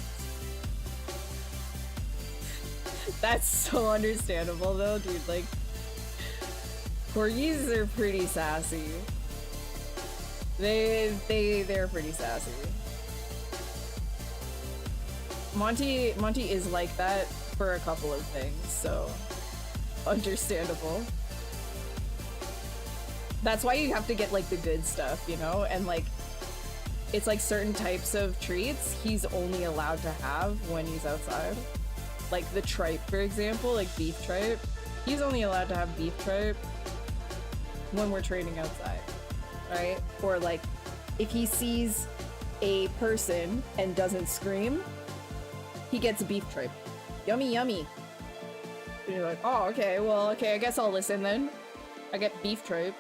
That's so understandable though, dude. Like, corgis are pretty sassy. They're pretty sassy. Monty is like that for a couple of things, so understandable. That's why you have to get like the good stuff, you know? And like, it's like certain types of treats he's only allowed to have when he's outside. Like the tripe, for example, like beef tripe. He's only allowed to have beef tripe when we're training outside, right? Or like, if he sees a person and doesn't scream, he gets a beef tripe. Yummy, yummy. And you're like, oh, okay, well, okay, I guess I'll listen then. I get beef tripe.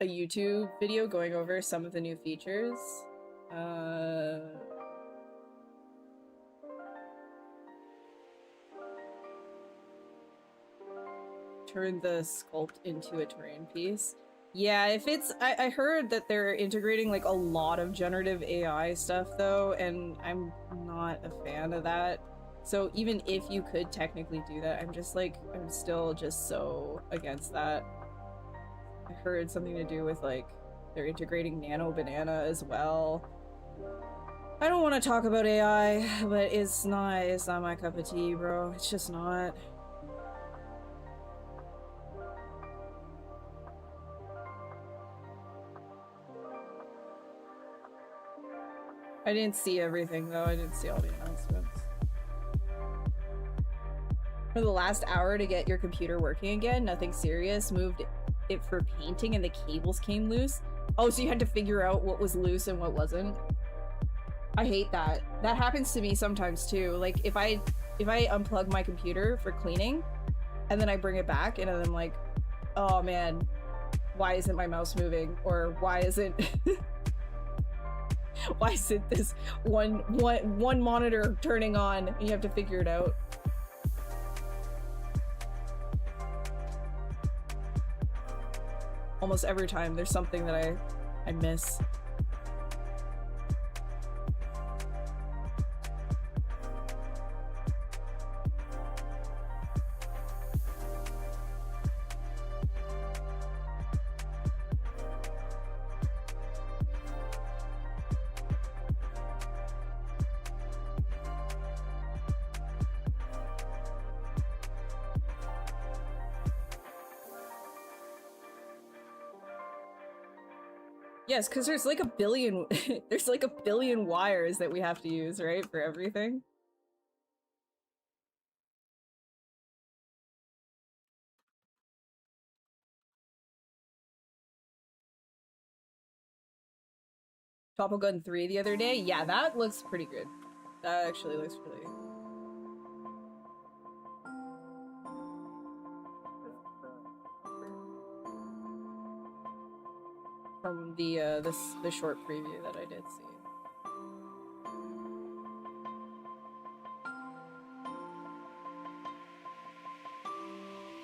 A YouTube video going over some of the new features. Turn the sculpt into a terrain piece. Yeah, if it's... I heard that they're integrating like a lot of generative AI stuff though, and I'm not a fan of that. So even if you could technically do that, I'm still just so against that. I heard something to do with like they're integrating Nano Banana as well. I don't want to talk about AI, but it's not my cup of tea, bro. It's just not. I didn't see everything though. I didn't see all the announcements. For the last hour to get your computer working again, nothing serious. Moved it for painting and the cables came loose. Oh, so you had to figure out what was loose and what wasn't? I hate that. That happens to me sometimes too. Like if I unplug my computer for cleaning and then I bring it back and I'm like, oh man, why isn't my mouse moving? Or why isn't why isn't this one monitor turning on? And you have to figure it out. Almost every time there's something that I miss. Yes, because there's like a billion there's like a billion wires that we have to use, right? For everything. Topple Gun 3 the other day. Yeah, that looks pretty good. That actually looks really from the short preview that I did see.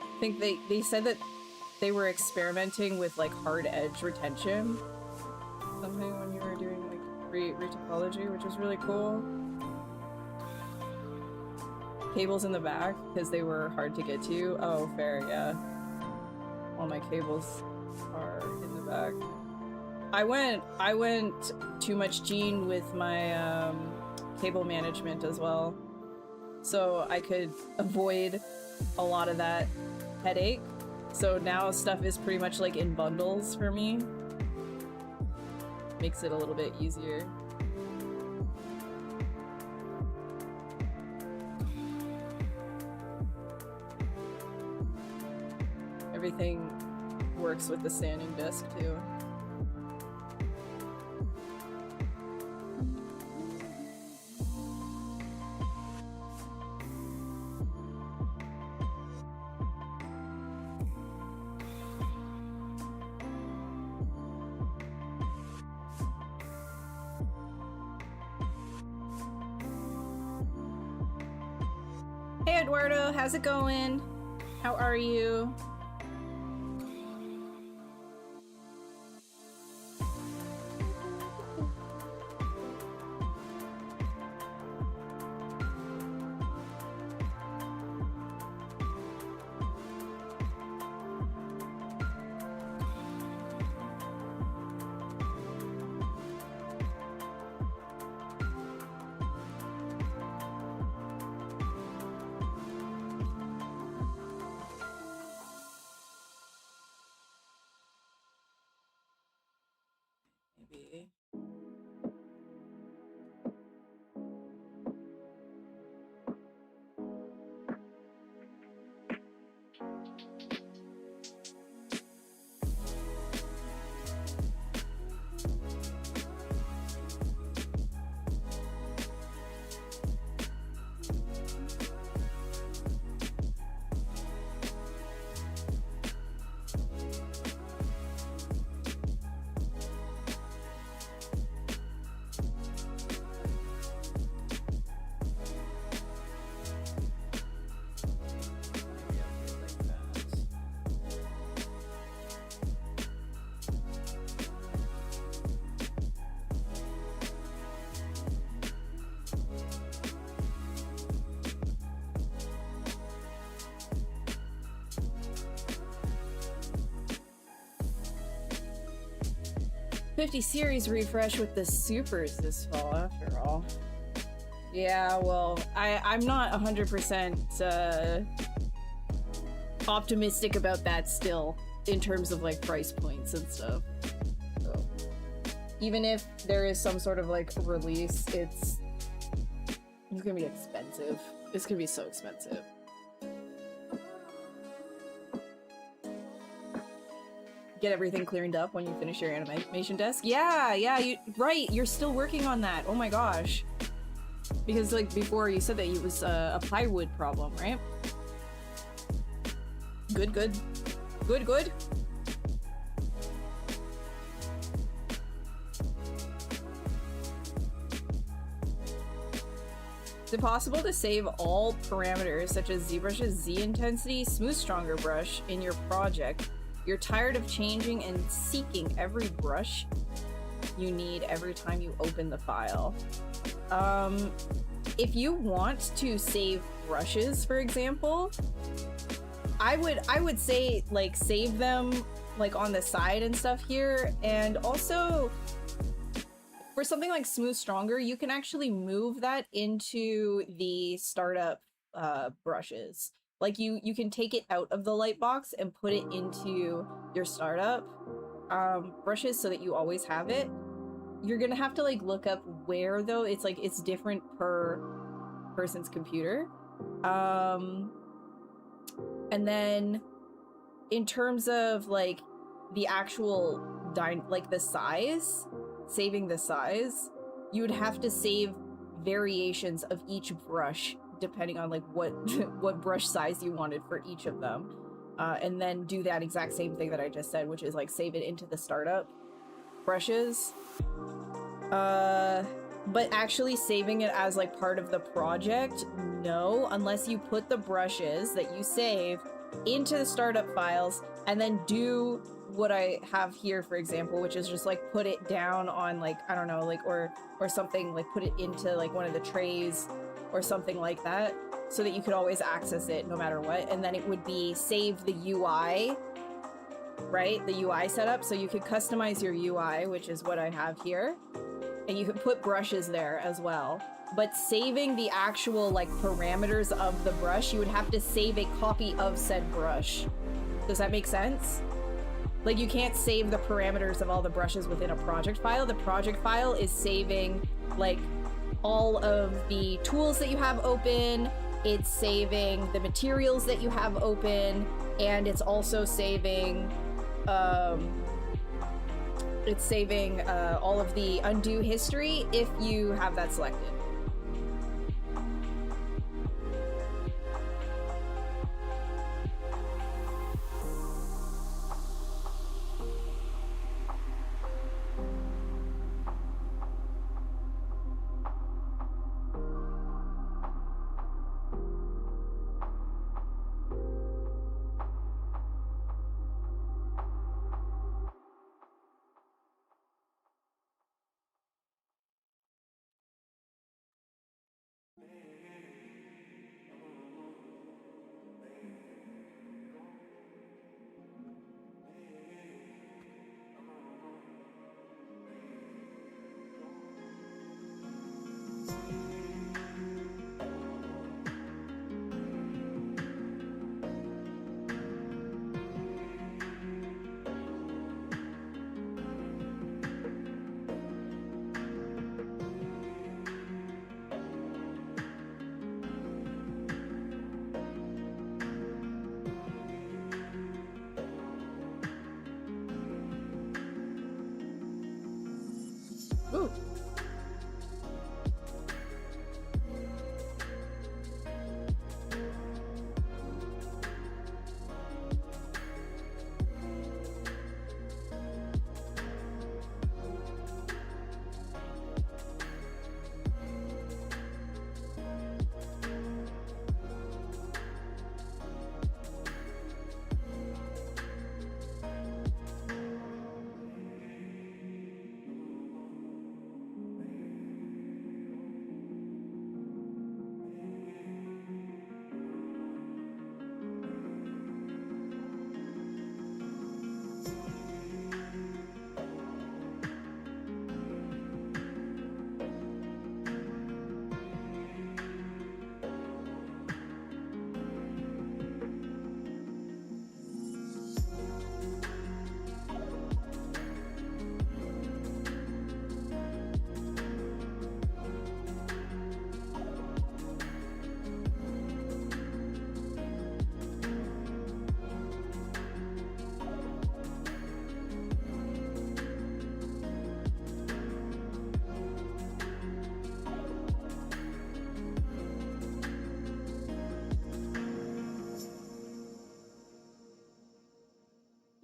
I think they said that they were experimenting with like hard edge retention, something when you were doing like retopology, which was really cool. Cables in the back because they were hard to get to. Oh, fair, yeah. All my cables are in the back. I went too much Gene with my cable management as well, so I could avoid a lot of that headache. So now stuff is pretty much like in bundles for me. Makes it a little bit easier. Everything works with the standing desk too. Hey Eduardo, how's it going? How are you? 50 series refresh with the supers this fall, after all. Yeah, well, I'm not 100% optimistic about that still, in terms of like price points and stuff. So, even if there is some sort of like release, it's gonna be expensive. It's gonna be so expensive. Get everything cleaned up when you finish your animation desk. Yeah, right. You're still working on that. Oh my gosh. Because like before you said that it was a plywood problem, right? Good. Is it possible to save all parameters such as ZBrush's Z intensity, smooth stronger brush in your project? You're tired of changing and seeking every brush you need every time you open the file. If you want to save brushes, for example, I would say like save them like on the side and stuff here. And also for something like Smooth Stronger, you can actually move that into the startup brushes. Like you can take it out of the lightbox and put it into your startup brushes so that you always have it. You're gonna have to like look up where though. It's like it's different per person's computer. And then in terms of like the actual like the size, saving the size, you would have to save variations of each brush depending on like what what brush size you wanted for each of them, and then do that exact same thing that I just said, which is like save it into the startup brushes. But actually saving it as like part of the project, no, unless you put the brushes that you save into the startup files and then do what I have here, for example, which is just like put it down on like, I don't know, like, or something, like put it into like one of the trays or something like that, so that you could always access it no matter what. And then it would be save the UI, right? The UI setup. So you could customize your UI, which is what I have here. And you could put brushes there as well. But saving the actual like parameters of the brush, you would have to save a copy of said brush. Does that make sense? Like you can't save the parameters of all the brushes within a project file. The project file is saving like all of the tools that you have open, it's saving the materials that you have open, and it's also saving all of the undo history if you have that selected.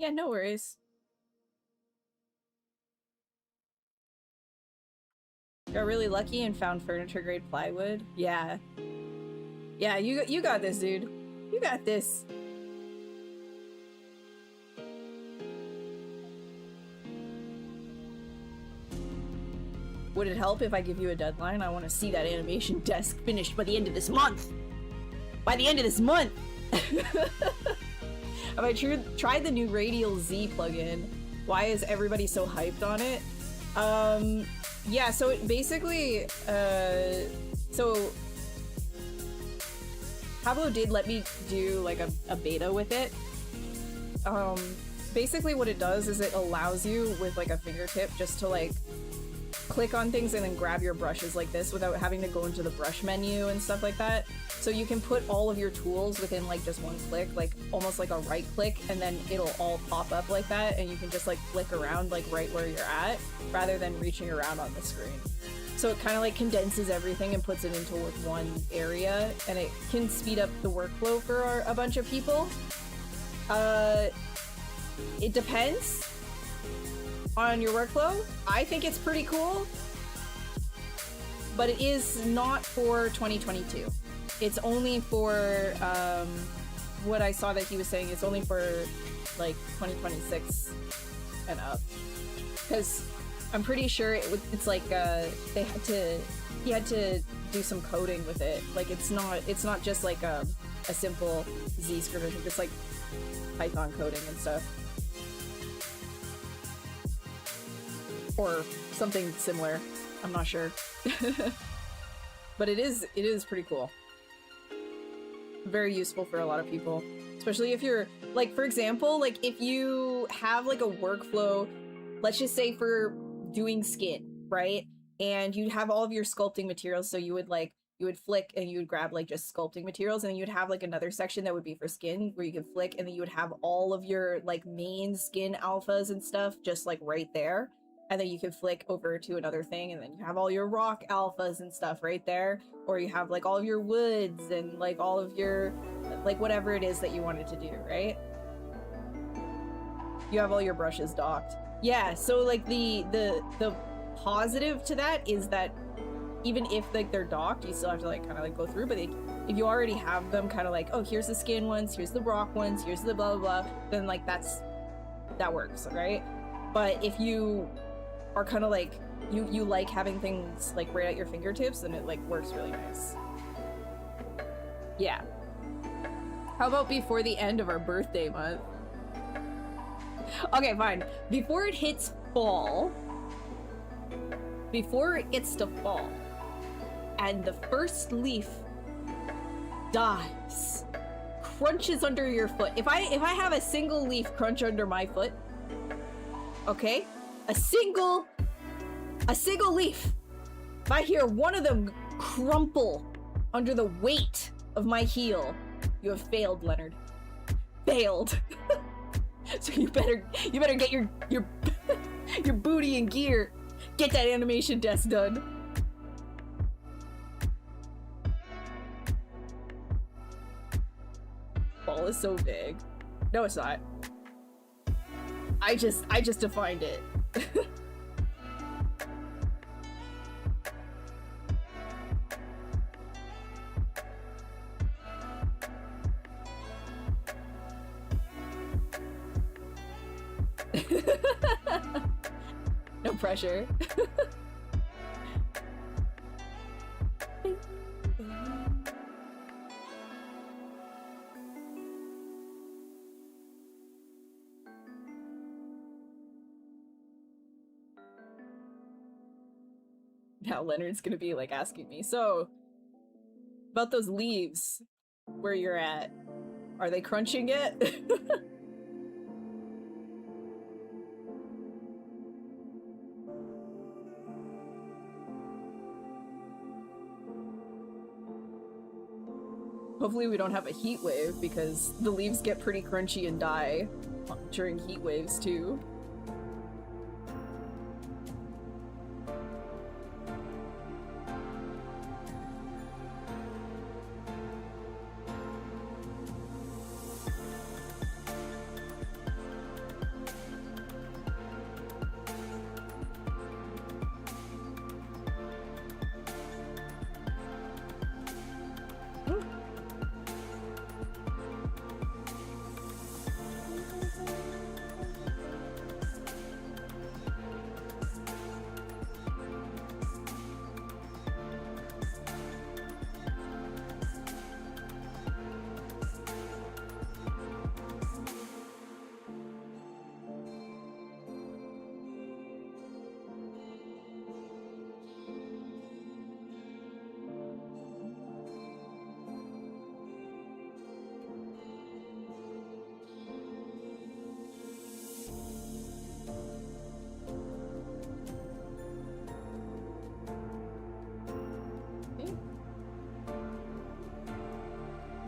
Yeah, no worries. Got really lucky and found furniture grade plywood. Yeah. Yeah, you got this, dude. You got this. Would it help if I give you a deadline? I want to see that animation desk finished by the end of this month. By the end of this month. Have I tried the new Radial Z plugin? Why is everybody so hyped on it? Yeah, so it basically, so Pablo did let me do like a beta with it. Basically what it does is it allows you with like a fingertip just to like click on things and then grab your brushes like this without having to go into the brush menu and stuff like that. So you can put all of your tools within like just one click, like almost like a right click, and then it'll all pop up like that, and you can just like flick around like right where you're at rather than reaching around on the screen. So it kind of like condenses everything and puts it into one area, and it can speed up the workflow for a bunch of people. It depends on your workflow. I think it's pretty cool, but it is not for 2022. It's only for, what I saw that he was saying, it's only for like 2026 and up. Because I'm pretty sure it's like, he had to do some coding with it. Like it's not just like a simple Z script, it's like Python coding and stuff. Or something similar. I'm not sure. But it is pretty cool. Very useful for a lot of people. Especially if you're, like, for example, like if you have like a workflow, let's just say for doing skin, right? And you'd have all of your sculpting materials, so you would flick and you would grab like just sculpting materials, and then you'd have like another section that would be for skin where you could flick, and then you would have all of your like main skin alphas and stuff just like right there. And then you can flick over to another thing, and then you have all your rock alphas and stuff right there. Or you have like all of your woods and like all of your, like whatever it is that you wanted to do, right? You have all your brushes docked. Yeah, so like the positive to that is that even if like they're docked, you still have to like kind of like go through, but if you already have them kind of like, oh, here's the skin ones, here's the rock ones, here's the blah, blah, blah, then like that works, right? But if you are kind of like, you like having things like right at your fingertips, and it like works really nice. Yeah. How about before the end of our birthday month? Okay, fine. Before it hits fall, before it gets to fall, and the first leaf dies, crunches under your foot. If I have a single leaf crunch under my foot, okay? A single leaf. If I hear one of them crumple under the weight of my heel, you have failed, Leonard. Failed. So you better get your your booty in gear. Get that animation desk done. Ball is so big. No, it's not. I just defined it. No pressure. Now Leonard's gonna be like asking me, so about those leaves where you're at, are they crunching yet? Hopefully we don't have a heat wave, because the leaves get pretty crunchy and die during heat waves too.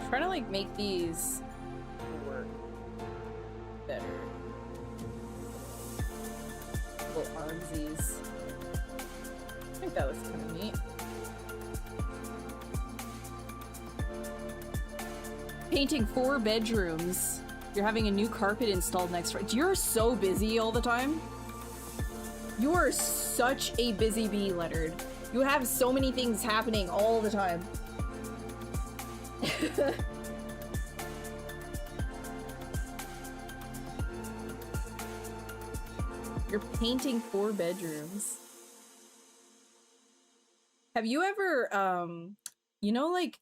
trying to like make these work better. Little armsies. I think that was kind of neat. Painting 4 bedrooms. You're having a new carpet installed next. You're so busy all the time. You are such a busy bee, Leonard. You have so many things happening all the time. You're painting 4 bedrooms. Have you ever, you know, like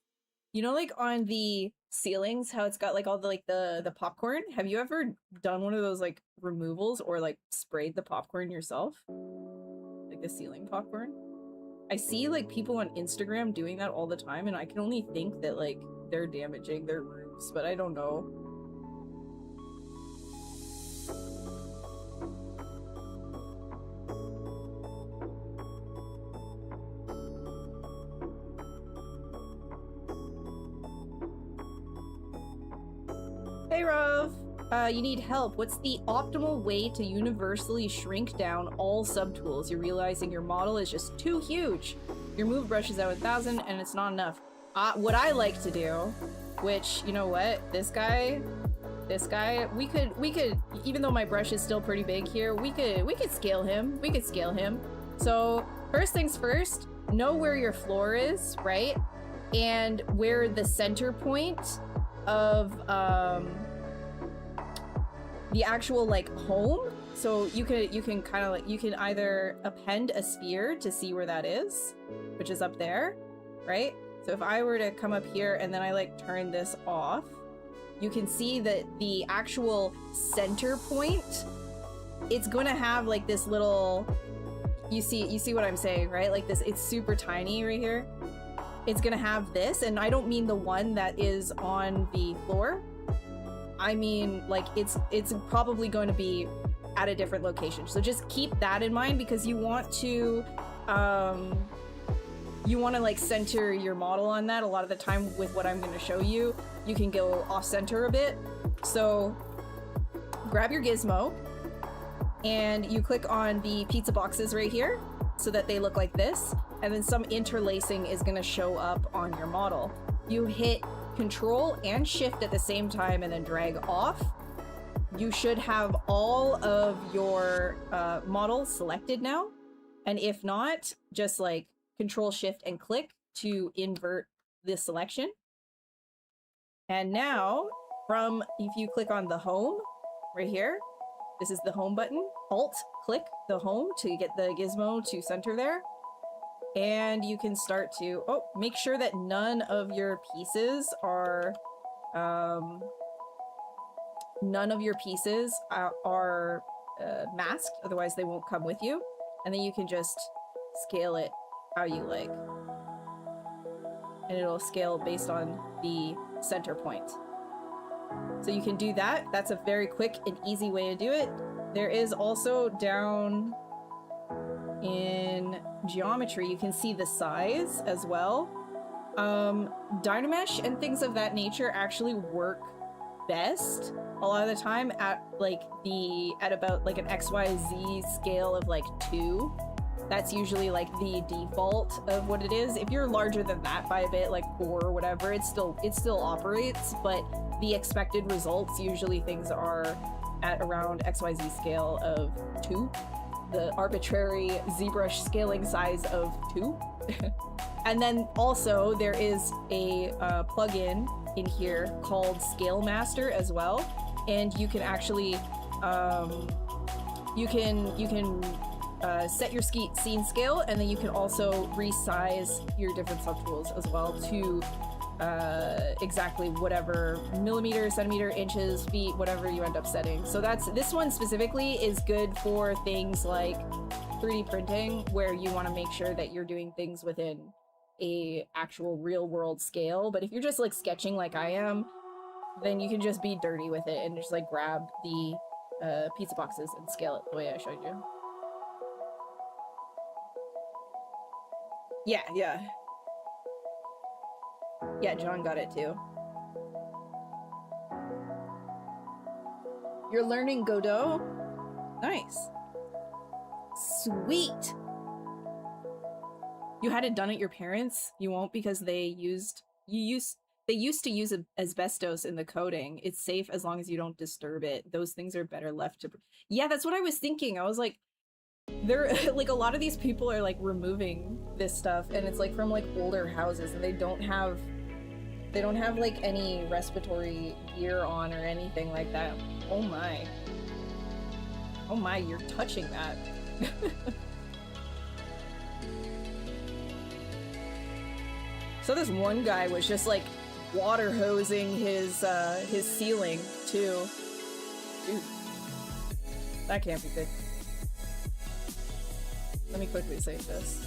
on the ceilings, how it's got like all the popcorn? Have you ever done one of those like removals or like sprayed the popcorn yourself? Like the ceiling popcorn? I see like people on Instagram doing that all the time, and I can only think that like they're damaging their roofs, but I don't know. Hey Rov! You need help. What's the optimal way to universally shrink down all subtools? You're realizing your model is just too huge. Your move brush is at 1000 and it's not enough. What I like to do, which, you know what, this guy, we could, even though my brush is still pretty big here, we could scale him. We could scale him. So first things first, know where your floor is, right? And where the center point of the actual like home. So you can kind of like, you can either append a sphere to see where that is, which is up there, right? So if I were to come up here and then I like turn this off, you can see that the actual center point, it's going to have like this little, you see what I'm saying, right? Like this, it's super tiny right here. It's gonna have this, and I don't mean the one that is on the floor. I mean, like, it's probably going to be at a different location. So just keep that in mind, because you want to like center your model on that. A lot of the time with what I'm gonna show you, you can go off center a bit. So grab your gizmo and you click on the pizza boxes right here so that they look like this. And then some interlacing is going to show up on your model. You hit Control and Shift at the same time and then drag off. You should have all of your models selected now. And if not, just like Control, Shift, and click to invert the selection. And now, if you click on the home right here, this is the home button. Alt, click the home to get the gizmo to center there. And you can start to, make sure that none of your pieces are, masked, otherwise they won't come with you. And then you can just scale it how you like. And it'll scale based on the center point. So you can do that. That's a very quick and easy way to do it. There is also down in geometry, you can see the size as well. Dynamesh and things of that nature actually work best a lot of the time at about like an XYZ scale of like 2. That's usually like the default of what it is. If you're larger than that by a bit, like 4 or whatever, it still operates, but the expected results, usually things are at around XYZ scale of 2. The arbitrary ZBrush scaling size of 2. And then also there is a plugin in here called Scale Master as well, and you can actually you can set your scene scale, and then you can also resize your different subtools as well to exactly whatever millimeter, centimeter, inches, feet, whatever you end up setting. So this one specifically is good for things like 3D printing, where you want to make sure that you're doing things within a actual real world scale. But if you're just like sketching like I am, then you can just be dirty with it and just like grab the pizza boxes and scale it the way I showed you. Yeah, John got it too. You're learning Godot? Nice. Sweet. You had it done at your parents'? You won't because they used to use asbestos in the coating. It's safe as long as you don't disturb it. Those things are better left to... Yeah, that's what I was thinking. I was like, they're like, a lot of these people are like removing this stuff, and it's like from like older houses, and they don't have like any respiratory gear on or anything like that. Oh my. Oh my, you're touching that. So this one guy was just like water hosing his ceiling too. Dude, that can't be good. Let me quickly save this.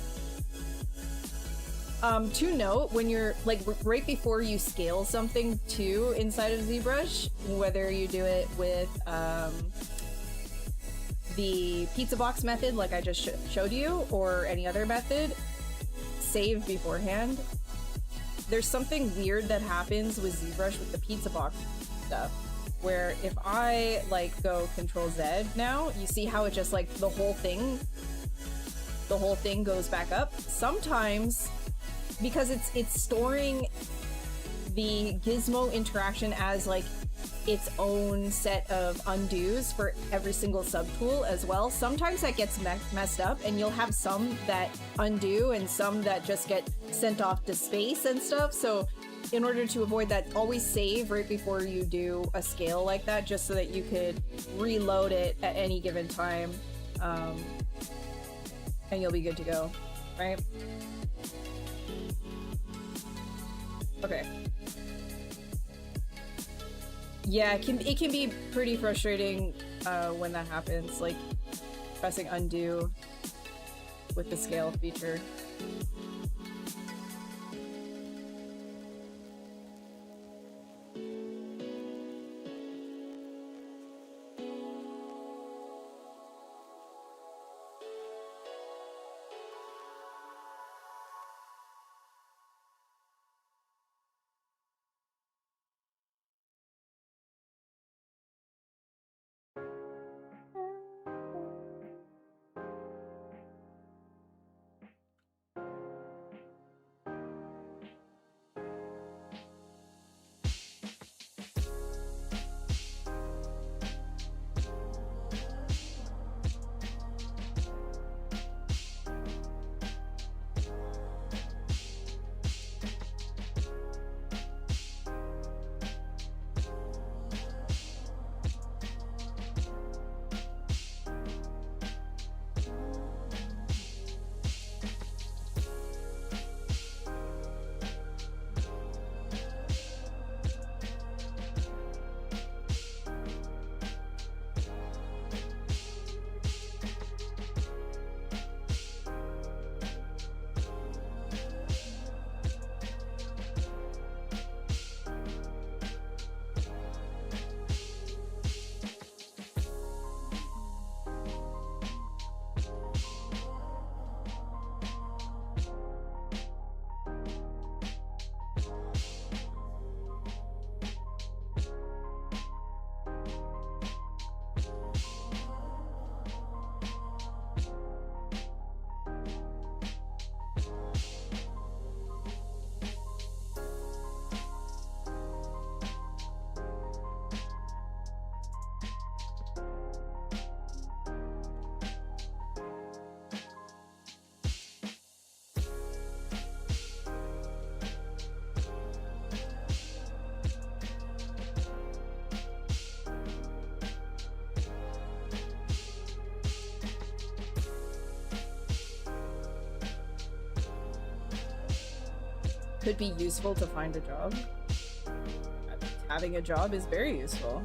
To note, when you're like right before you scale something too inside of ZBrush, whether you do it with the pizza box method like I just showed you, or any other method, save beforehand. There's something weird that happens with ZBrush with the pizza box stuff, where if I like go Control Z now, you see how it just like the whole thing goes back up. Sometimes, because it's storing the gizmo interaction as like its own set of undos for every single subtool as well. Sometimes that gets messed up, and you'll have some that undo and some that just get sent off to space and stuff. So in order to avoid that, always save right before you do a scale like that, just so that you could reload it at any given time, and you'll be good to go, right? Okay. Yeah, it can be pretty frustrating when that happens, like pressing undo with the scale feature. Could be useful to find a job. Having a job is very useful.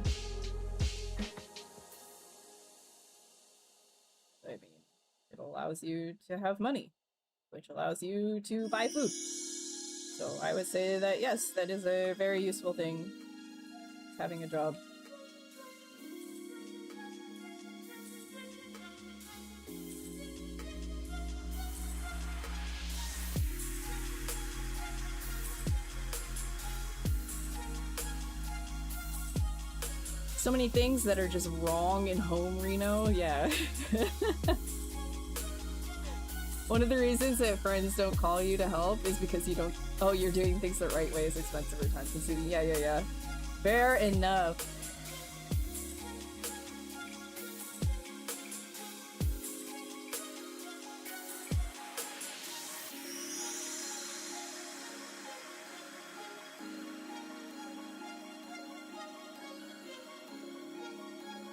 I mean, it allows you to have money, which allows you to buy food. So I would say that yes, that is a very useful thing, having a job. So many things that are just wrong in home Reno. Yeah. One of the reasons that friends don't call you to help is because you don't. Oh, you're doing things the right way is expensive or time consuming. Yeah, yeah, yeah. Fair enough.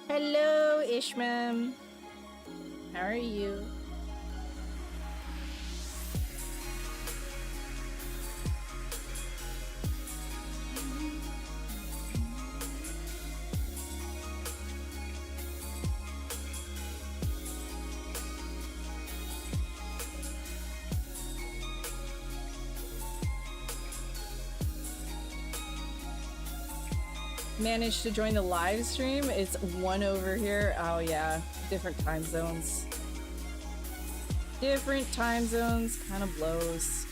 Hello, Ishmam. How are you? Managed to join the live stream. It's 1 over here. Oh yeah, different time zones. Different time zones kind of blows.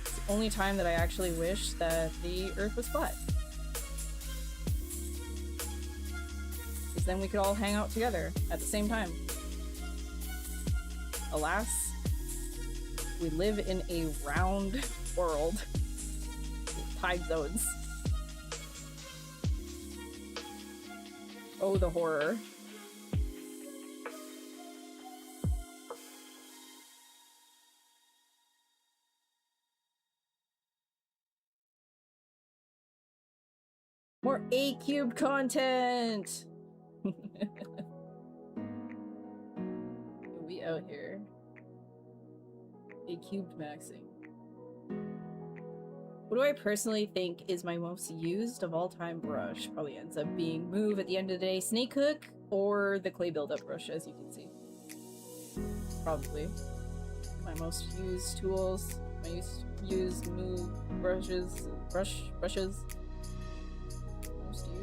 It's the only time that I actually wish that the Earth was flat. Because then we could all hang out together at the same time. Alas, we live in a round world with time zones. Oh, the horror. More A-cubed content! We out here. A-cubed maxing. What do I personally think is my most used of all time brush? Probably ends up being Move at the end of the day, Snake Hook, or the clay buildup brush, as you can see. Probably. My most used tools. My used Move brushes. Brushes. Most used.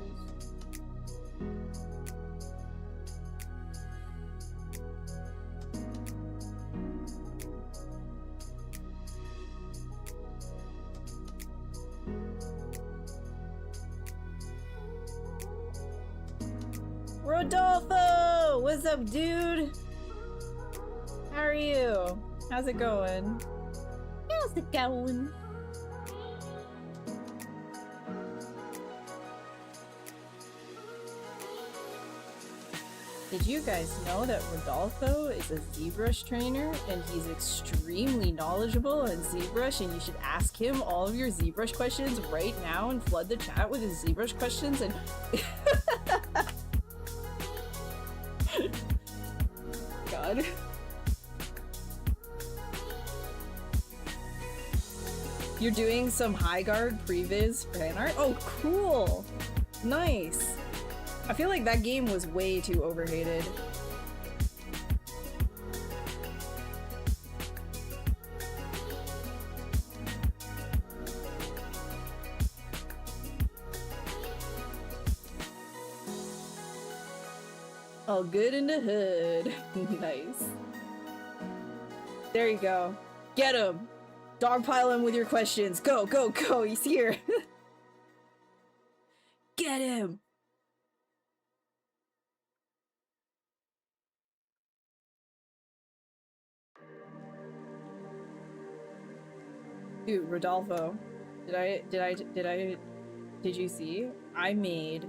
Rodolfo! What's up, dude? How are you? How's it going? How's it going? Did you guys know that Rodolfo is a ZBrush trainer and he's extremely knowledgeable in ZBrush, and you should ask him all of your ZBrush questions right now and flood the chat with his ZBrush questions and God. You're doing some high guard previs fan art? Oh, cool! Nice! I feel like that game was way too overhated. All good in the hood. Nice. There you go. Get him! Dogpile him with your questions. Go, go, go! He's here! Get him! Dude, Rodolfo. Did you see? I made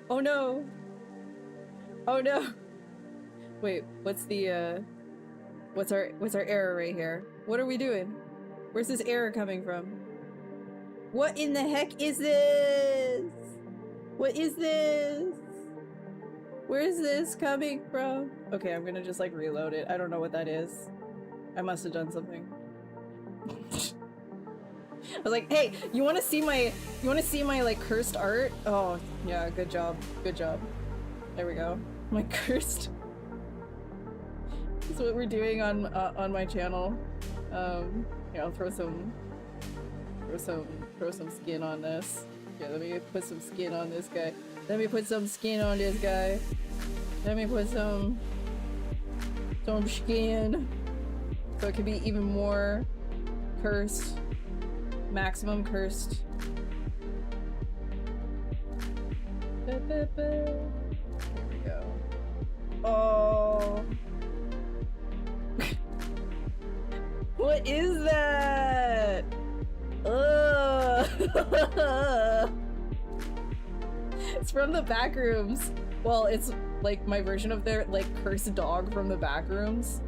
oh no! Oh no! Wait, what's our error right here? What are we doing? Where's this error coming from? What in the heck is this? What is this? Where is this coming from? Okay, I'm gonna just like reload it. I don't know what that is. I must have done something. I was like, hey, you wanna see my like cursed art? Oh, yeah, good job. Good job. There we go. My cursed. That's what we're doing on my channel. Here, I'll throw some skin on this. Yeah, let me put some skin on this guy. Let me put some skin on this guy. Let me put some skin. So it can be even more cursed. Maximum cursed we go. Oh. What is that? Ugh. It's from the back rooms. Well, it's like my version of their like cursed dog from the back rooms.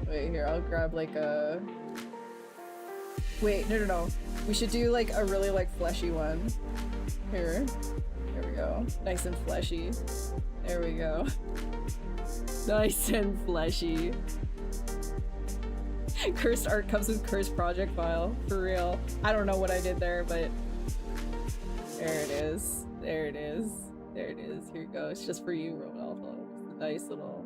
Wait, here, I'll grab like a... Wait, no. We should do like a really like fleshy one. Here. There we go. Nice and fleshy. There we go. Nice and fleshy. Cursed art comes with cursed project file. For real. I don't know what I did there, but... There it is. There it is. There it is. Here it goes. Just for you, Rodolfo. Nice little...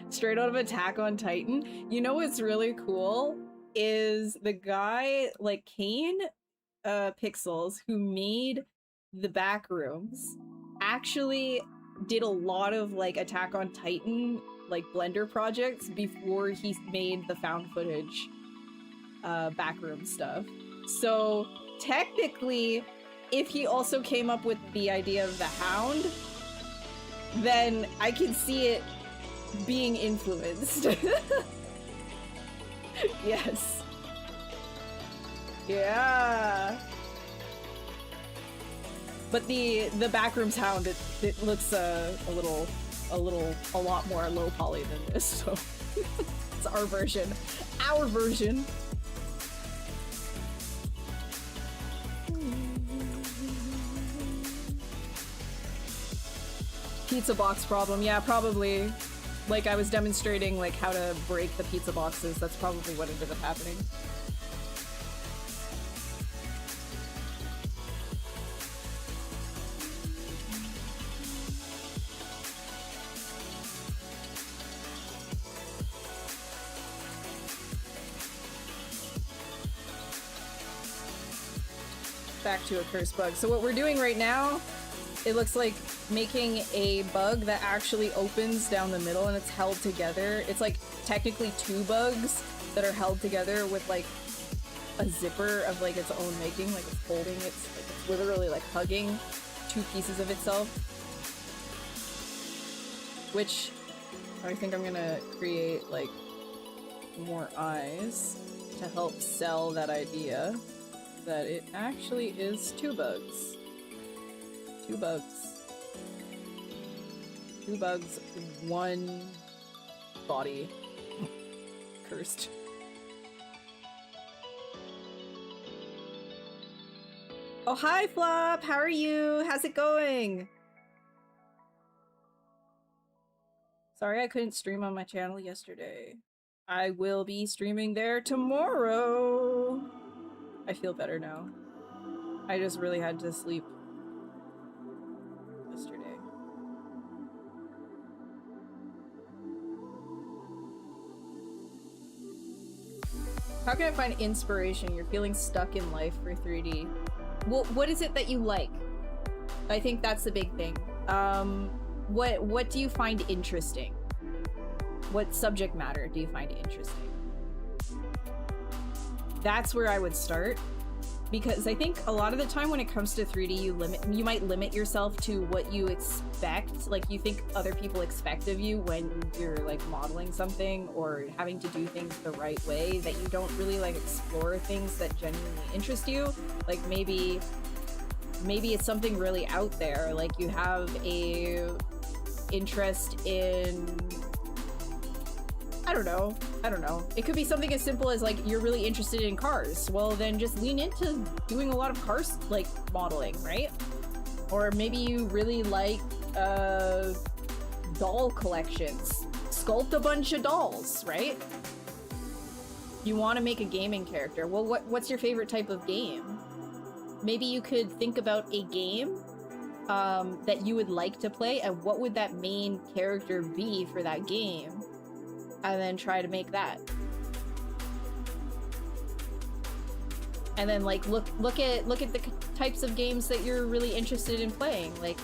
Straight out of Attack on Titan. You know what's really cool? Is the guy, like Kane Pixels, who made the back rooms, actually did a lot of like Attack on Titan like Blender projects before he made the found footage backroom stuff. So technically, if he also came up with the idea of the Hound, then I can see it being influenced. Yes. Yeah. But the Backrooms Hound, it looks a lot more low poly than this, so it's our version. Our version. Pizza box problem, yeah, probably. Like, I was demonstrating, like, how to break the pizza boxes. That's probably what ended up happening. Back to a curse bug. So what we're doing right now, it looks like making a bug that actually opens down the middle and it's held together. It's like technically two bugs that are held together with like a zipper of like its own making, like it's holding, it's literally like hugging two pieces of itself. Which I think I'm gonna create like more eyes to help sell that idea that it actually is two bugs. Two bugs. Two bugs, one body. Cursed. Oh, hi, Flop! How are you? How's it going? Sorry I couldn't stream on my channel yesterday. I will be streaming there tomorrow. I feel better now. I just really had to sleep yesterday. How can I find inspiration? You're feeling stuck in life for 3D. Well, what is it that you like? I think that's the big thing. What do you find interesting? What subject matter do you find interesting? That's where I would start, because I think a lot of the time when it comes to 3D, you might limit yourself to what you expect, like you think other people expect of you when you're like modeling something or having to do things the right way, that you don't really like explore things that genuinely interest you. Like maybe it's something really out there, like you have a interest in, I don't know. It could be something as simple as like you're really interested in cars. Well, then just lean into doing a lot of cars like modeling, right? Or maybe you really like doll collections. Sculpt a bunch of dolls, right? You want to make a gaming character. Well, what's your favorite type of game? Maybe you could think about a game that you would like to play, and what would that main character be for that game? And then try to make that. And then like look at the types of games that you're really interested in playing. Like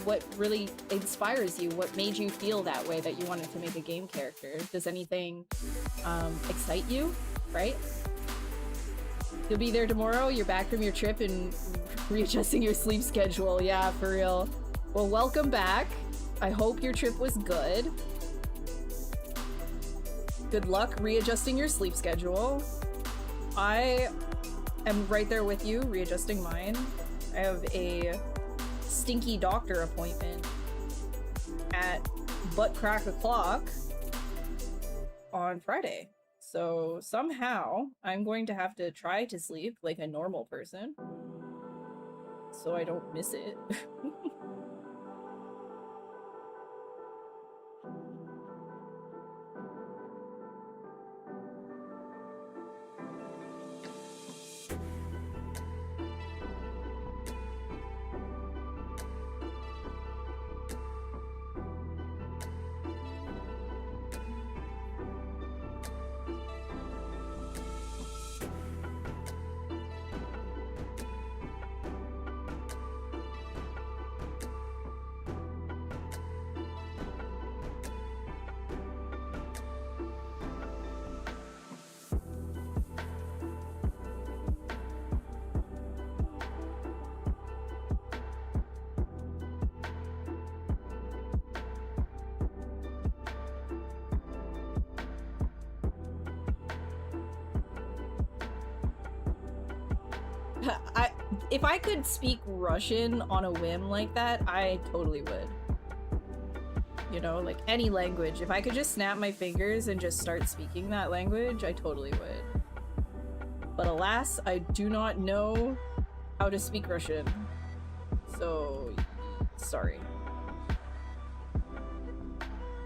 what really inspires you? What made you feel that way that you wanted to make a game character? Does anything excite you, right? You'll be there tomorrow? You're back from your trip and readjusting your sleep schedule. Yeah, for real. Well, welcome back. I hope your trip was good. Good luck readjusting your sleep schedule. I am right there with you, readjusting mine. I have a stinky doctor appointment at butt crack o'clock on Friday. So somehow I'm going to have to try to sleep like a normal person so I don't miss it. If I could speak Russian on a whim like that, I totally would. You know, like any language. If I could just snap my fingers and just start speaking that language, I totally would. But alas, I do not know how to speak Russian. So, sorry.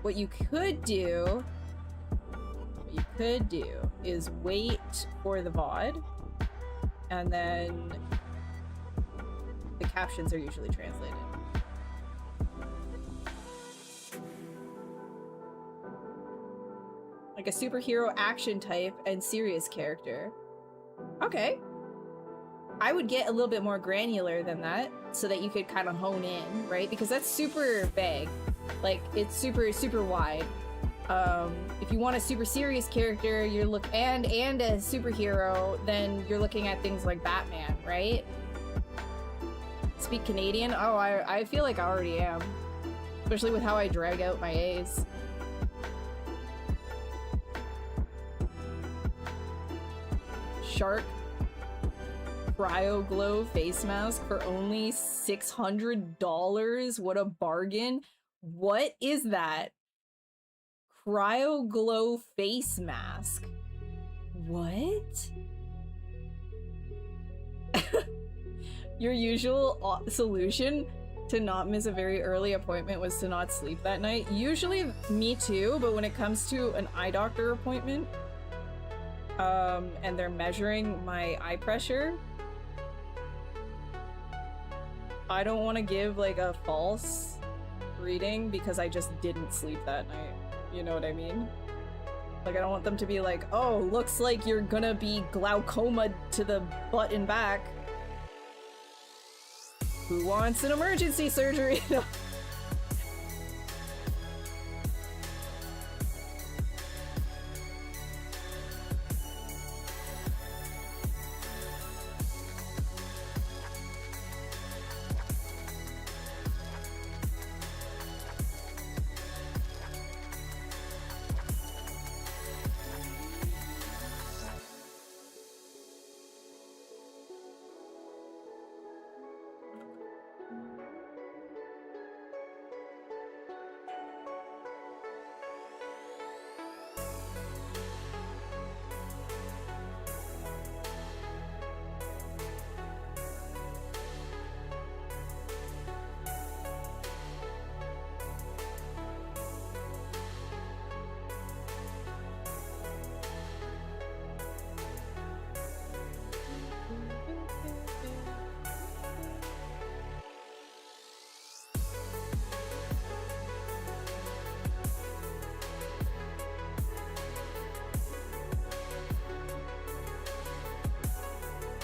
What you could do is wait for the VOD, and then the captions are usually translated. Like a superhero action type and serious character. Okay. I would get a little bit more granular than that so that you could kind of hone in, right? Because that's super vague. Like, it's super, super wide. If you want a super serious character, and a superhero, then you're looking at things like Batman, right? Speak Canadian? Oh, I feel like I already am. Especially with how I drag out my A's. Shark Cryo Glow face mask for only $600. What a bargain. What is that? Cryo Glow face mask. What? Your usual solution to not miss a very early appointment was to not sleep that night. Usually me too, but when it comes to an eye doctor appointment, and they're measuring my eye pressure, I don't want to give like a false reading because I just didn't sleep that night. You know what I mean? Like, I don't want them to be like, oh, looks like you're gonna be glaucoma to the butt and back. Who wants an emergency surgery?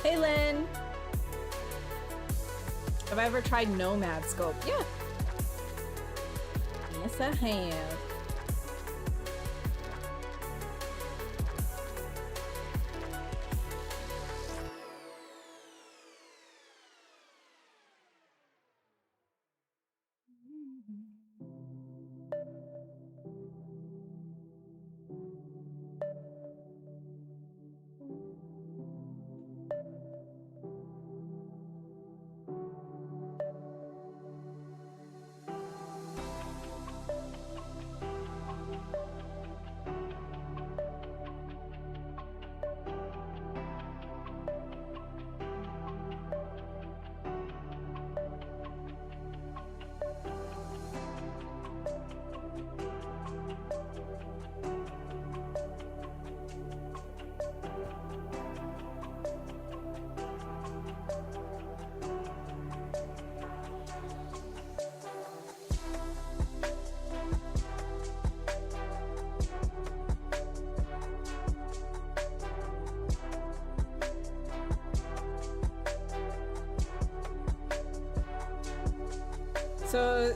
Hey, Lynn! Have I ever tried Nomad Sculpt? Yeah. Yes, I have. So,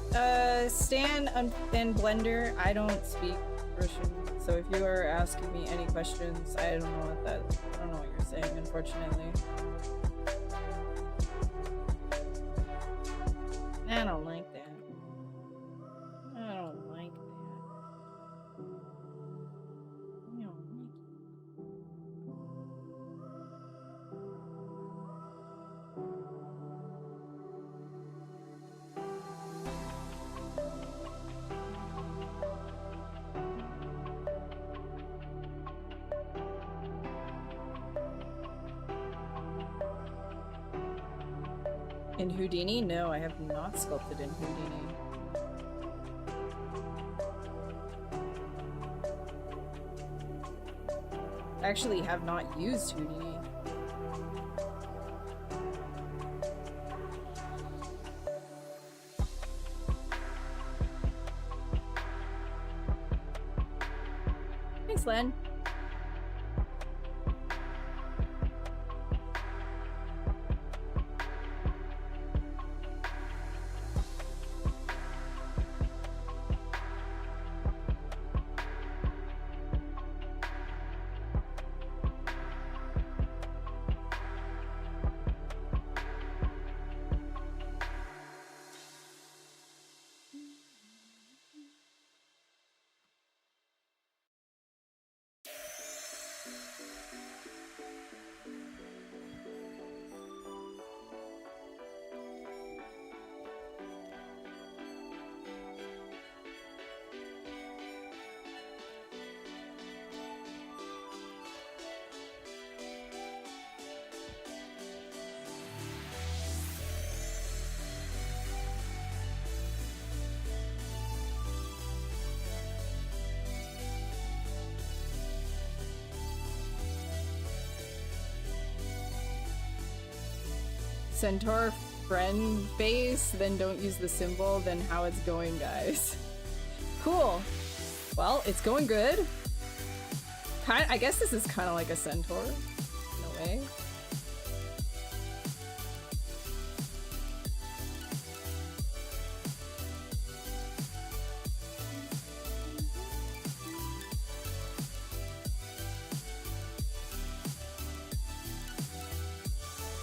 Stan and Blender, I don't speak Russian, so if you are asking me any questions, I don't know what you're saying, unfortunately. I don't like that. I don't like that. I don't like it. In Houdini? No, I have not sculpted in Houdini. I actually have not used Houdini. Thanks, Len. Centaur friend face, then don't use the symbol, then how it's going, guys. Cool. Well, it's going good. I guess this is kind of like a centaur, in a way.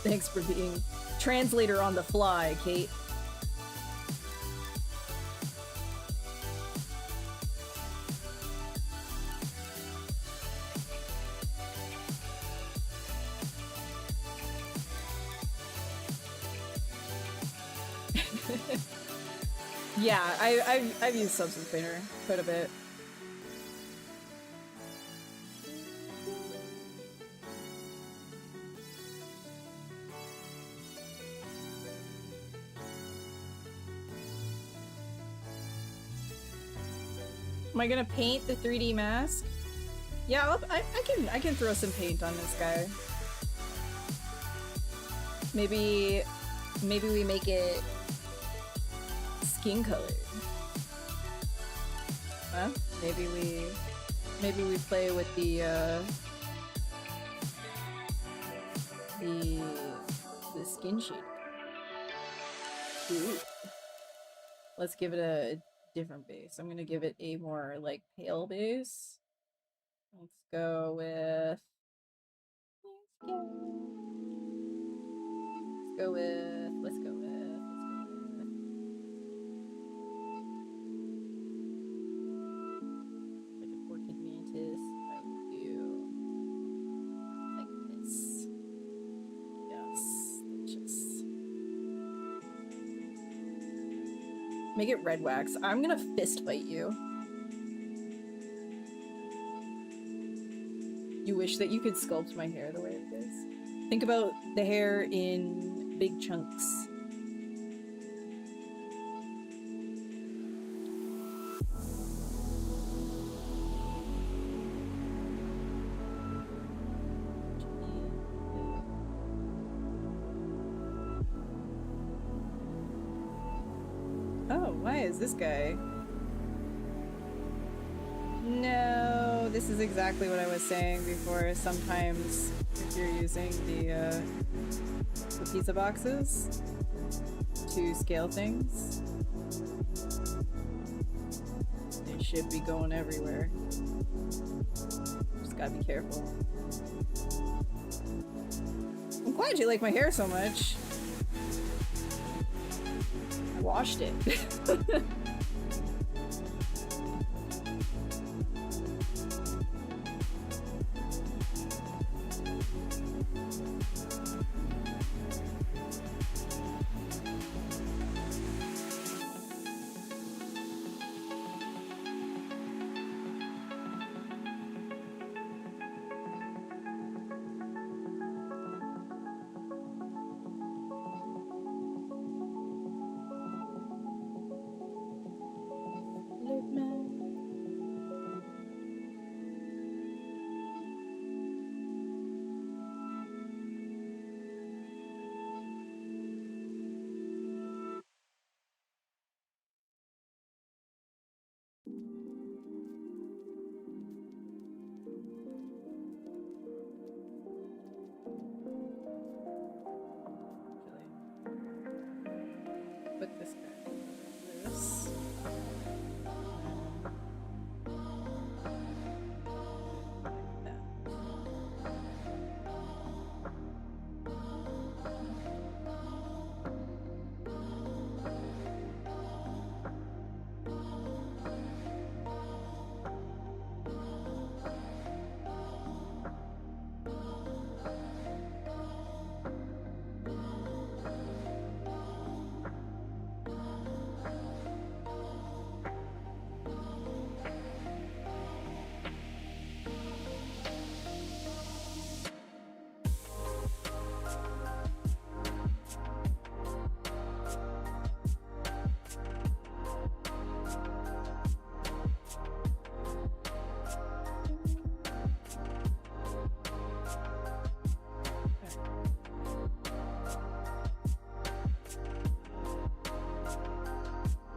Thanks for being translator on the fly, Kate. Yeah, I've used Substance Painter quite a bit. Am I gonna paint the 3D mask? Yeah, I can throw some paint on this guy. Maybe we make it skin colored. Huh? Maybe we play with the skin shade. Ooh. Let's give it a different base. I'm gonna give it a more like pale base. Let's go with let's go with like a orchid mantis. I will do like this. Yes, delicious. Make it red wax. I'm gonna fist fight you. You wish that you could sculpt my hair the way it is. Think about the hair in big chunks. Oh, why is this guy? No, this is exactly what I was saying before. Sometimes if you're using the pizza boxes, to scale things. They should be going everywhere. Just gotta be careful. I'm glad you like my hair so much. I washed it. Put this back. This. Like that.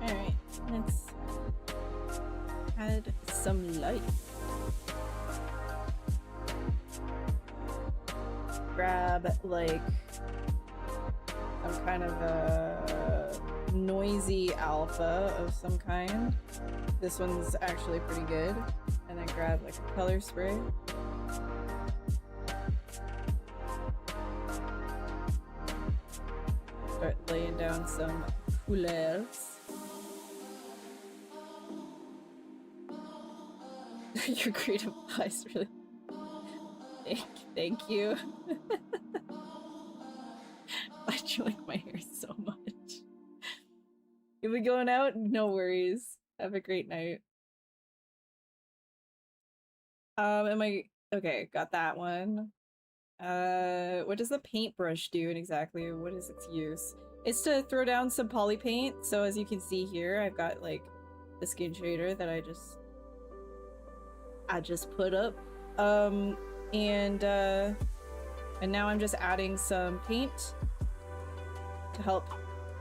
Alright, let's add some light. Grab like some kind of a noisy alpha of some kind. This one's actually pretty good. And then grab like a color spray. Start laying down some couleurs. Your creative eyes really. Thank you. Glad you like my hair so much. You be going out? No worries. Have a great night. Okay, got that one. What does the paintbrush do exactly? What is its use? It's to throw down some poly paint. So as you can see here, I've got like the skin shader that I just put up. And now I'm just adding some paint to help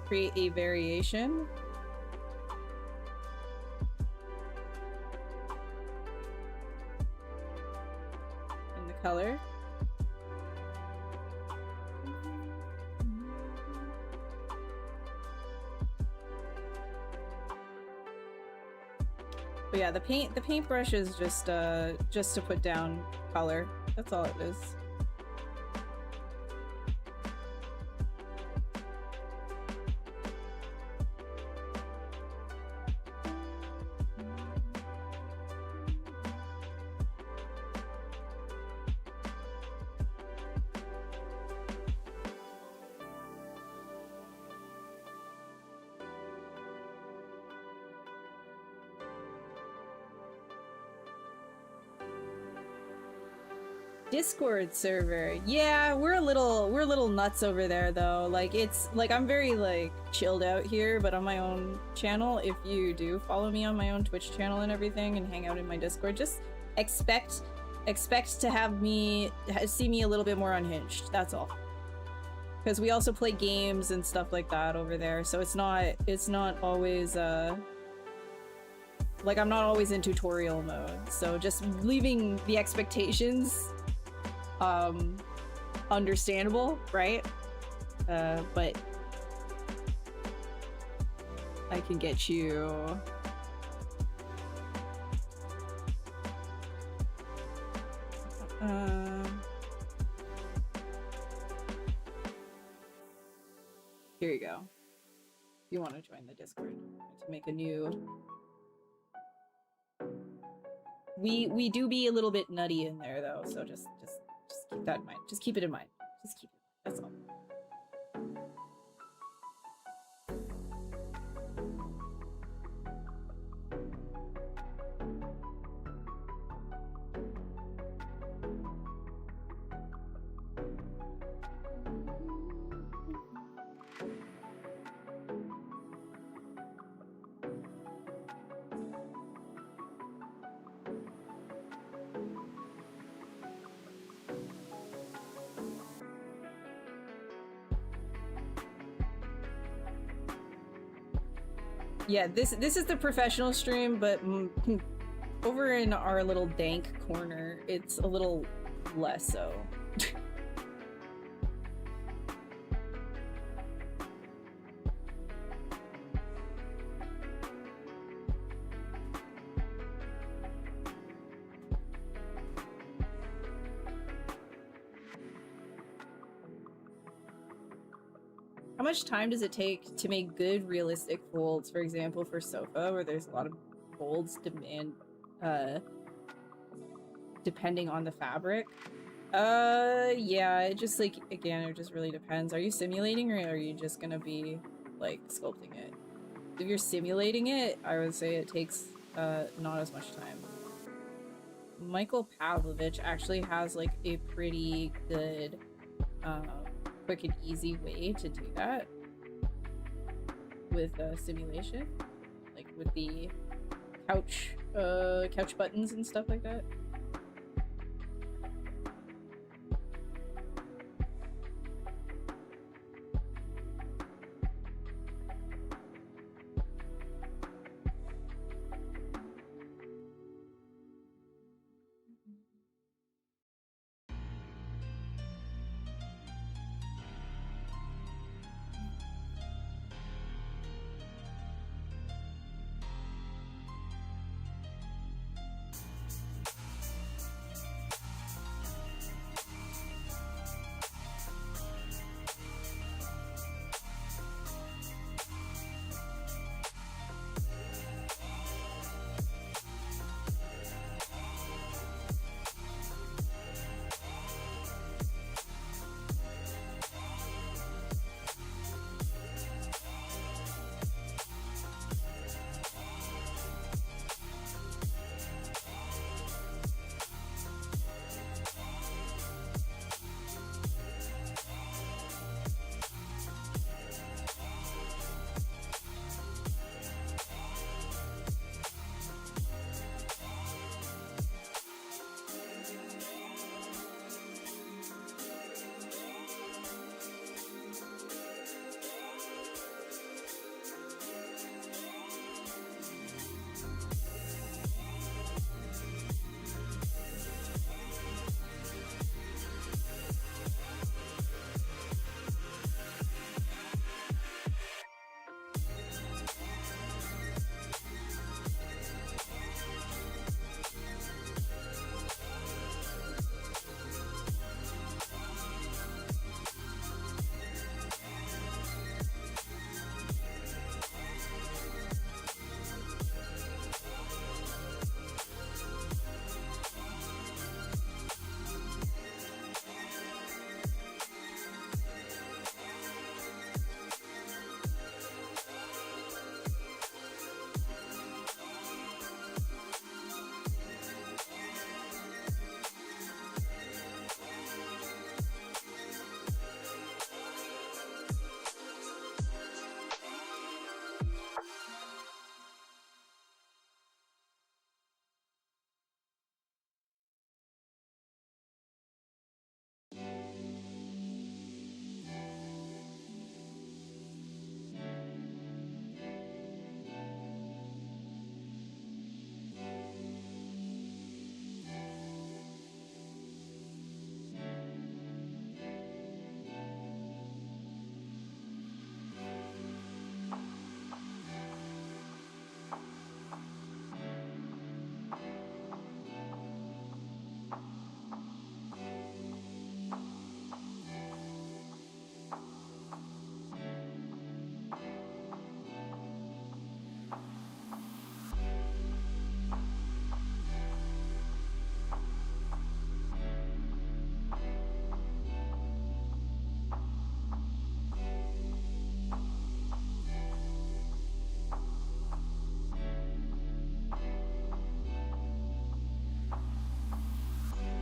create a variation. In the color. But yeah, the paintbrush is just to put down color. That's all it is. Discord server. Yeah, we're a little nuts over there though. Like it's like I'm very like chilled out here, but on my own channel, if you do follow me on my own Twitch channel and everything and hang out in my Discord, just expect to have me see me a little bit more unhinged. That's all. Because we also play games and stuff like that over there, so it's not always like I'm not always in tutorial mode. So just leaving the expectations understandable, right? But I can get you. Here you go. If you want to join the Discord, to make a new. We do be a little bit nutty in there though, so just keep that in mind. Just keep it in mind. Just keep it. That's all. Yeah, this is the professional stream, but over in our little dank corner, it's a little less so. How much time does it take to make good realistic folds, for example, for sofa, where there's a lot of folds depending on the fabric? Yeah, it just, like, again, it just really depends. Are you simulating, or are you just gonna be, like, sculpting it? If you're simulating it, I would say it takes, not as much time. Michael Pavlovich actually has, like, a pretty good, quick and easy way to do that with simulation, like with the couch buttons and stuff like that.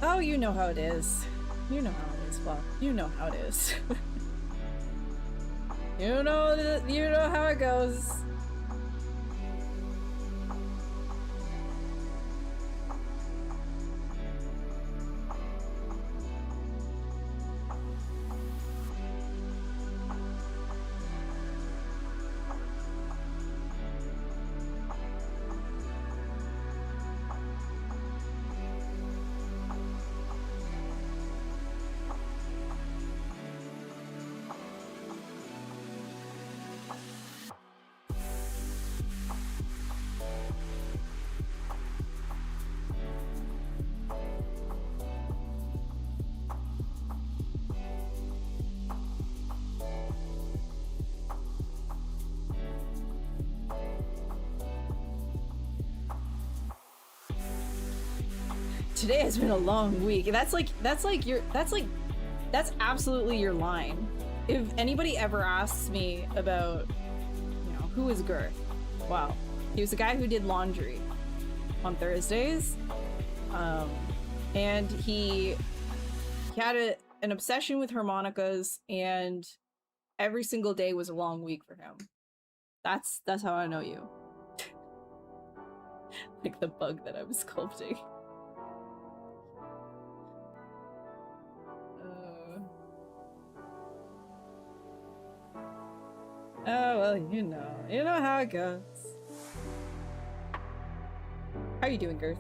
Oh, you know how it is. You know how it is. Well, you know how it is. You know how it goes. Today has been a long week. That's absolutely your line. If anybody ever asks me about, you know, who is Girth? Wow. He was the guy who did laundry on Thursdays. And he had an obsession with harmonicas, and every single day was a long week for him. That's how I know you. Like the bug that I was sculpting. Oh, well, you know how it goes. How are you doing, Girth?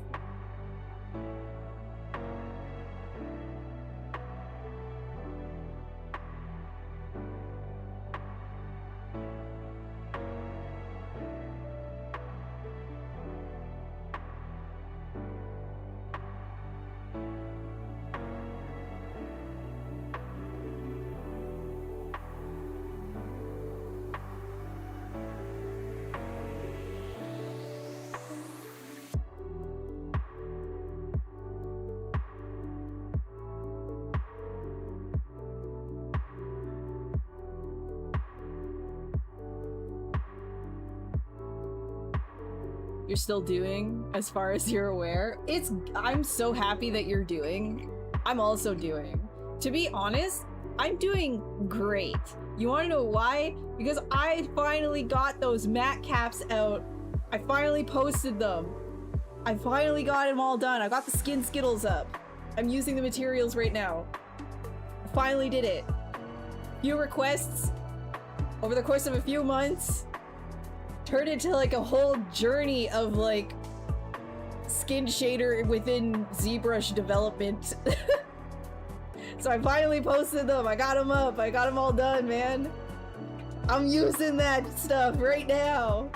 You're still doing, as far as you're aware. I'm so happy that you're doing. I'm also doing. To be honest, I'm doing great. You wanna know why? Because I finally got those matte caps out. I finally posted them. I finally got them all done. I got the skin skittles up. I'm using the materials right now. I finally did it. Few requests over the course of a few months. Turned into like a whole journey of like skin shader within ZBrush development. So I finally posted them. I got them up. I got them all done, man. I'm using that stuff right now.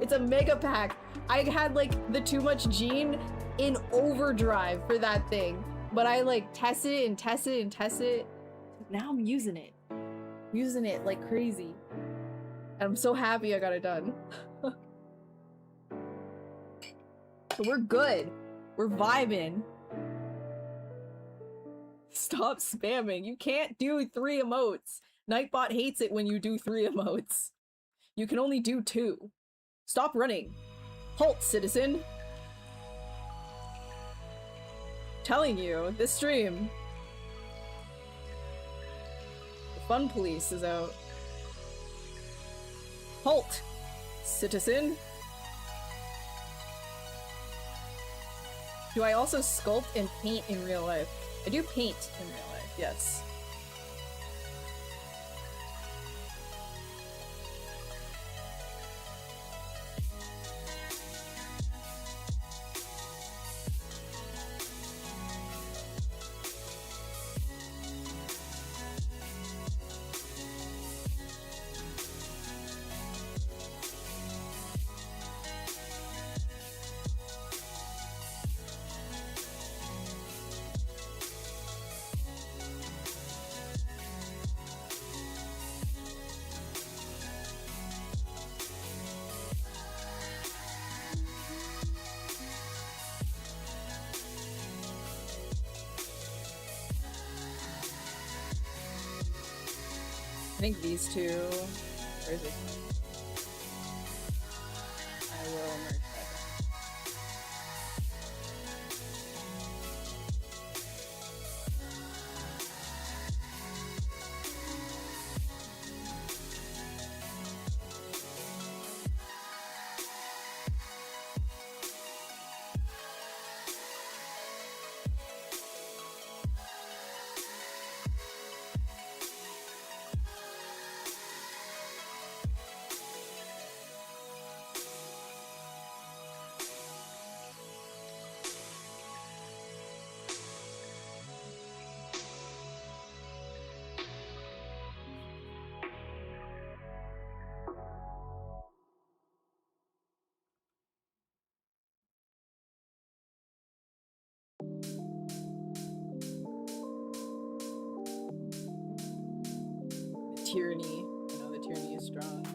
It's a mega pack. I had like the Too Much Gene in overdrive for that thing, but I like tested it and tested it and tested it. Now I'm using it. Using it like crazy. And I'm so happy I got it done. So we're good. We're vibing. Stop spamming. You can't do 3 emotes. Nightbot hates it when you do 3 emotes. You can only do 2. Stop running. Halt, citizen. Telling you, this stream. The fun police is out. Halt, citizen. Do I also sculpt and paint in real life? I do paint in real life, yes. I think these two. Where is it? I will merge that. tyranny. You know, the tyranny is strong.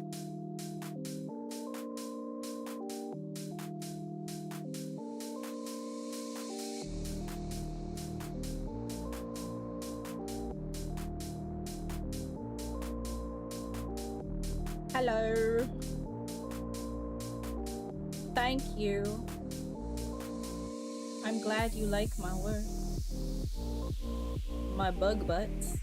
Hello. Thank you. I'm glad you like my work. My bug butts.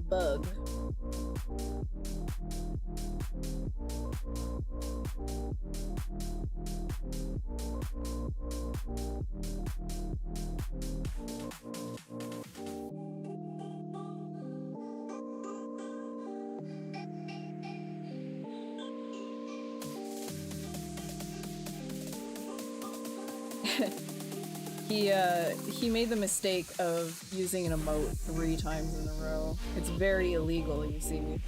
Bug. He made the mistake of using an emote 3 times in a row. It's very illegal, you see.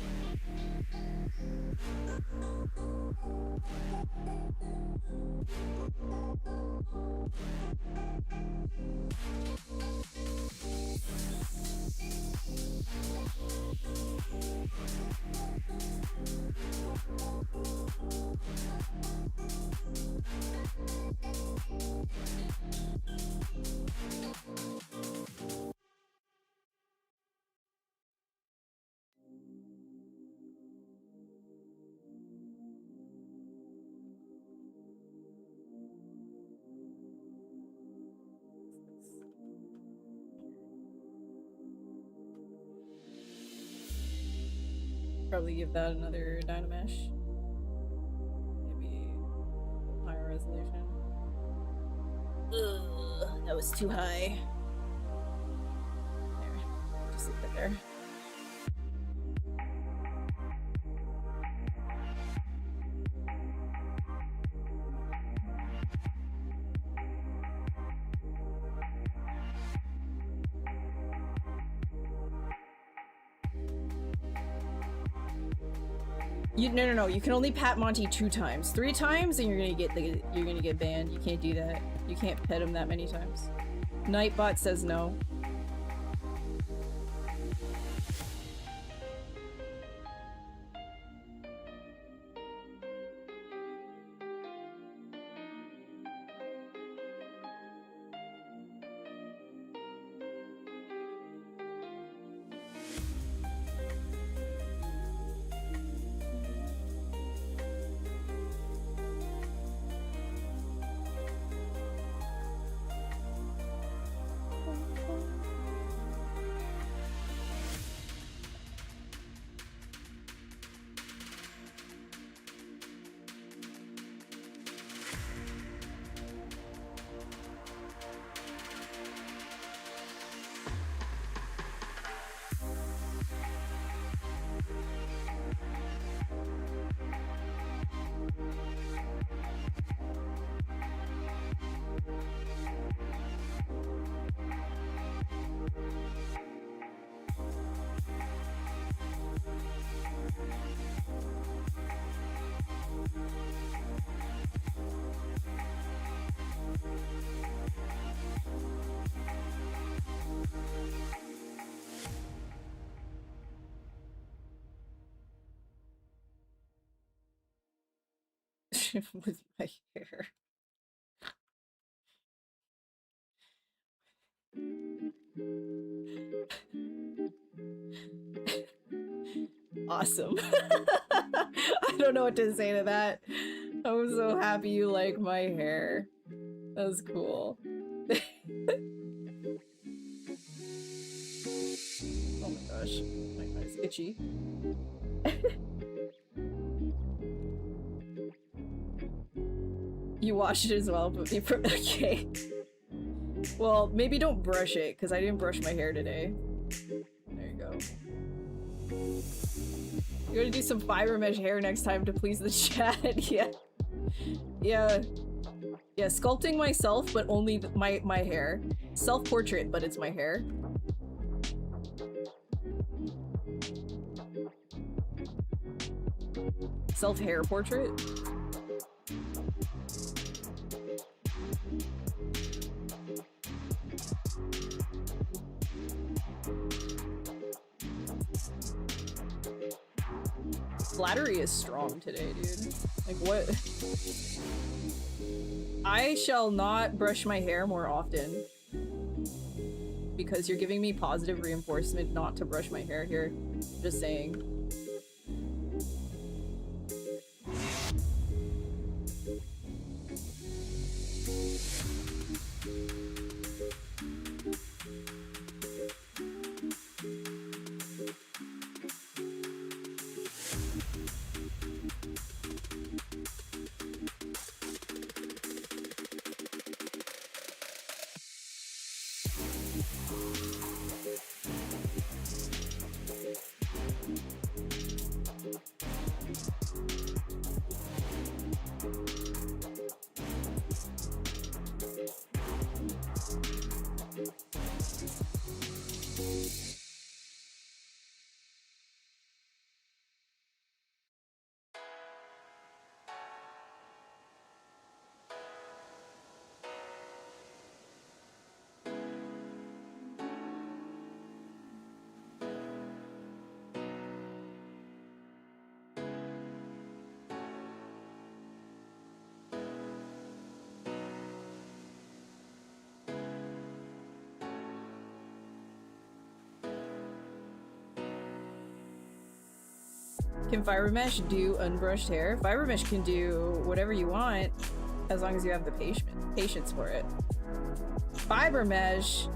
Probably give that another Dynamesh. Maybe higher resolution. Ugh, that was too high. There, just leave it there. No. You can only pat Monty 2 times. 3 times, and you're gonna get banned. You can't do that. You can't pet him that many times. Nightbot says no. With my hair. Awesome. I don't know what to say to that. I'm so happy you like my hair. That was cool. Oh my gosh, my eye's itchy. You wash it as well, but okay. Well, maybe don't brush it, because I didn't brush my hair today. There you go. You're gonna do some fiber mesh hair next time to please the chat. Yeah. Yeah. Yeah, sculpting myself, but only my hair. Self-portrait, but it's my hair. Self-hair portrait? Flattery is strong today, dude. Like, what? I shall not brush my hair more often. Because you're giving me positive reinforcement not to brush my hair here. Just saying. Can fiber mesh do unbrushed hair? Fiber mesh can do whatever you want as long as you have the patience for it. Fiber mesh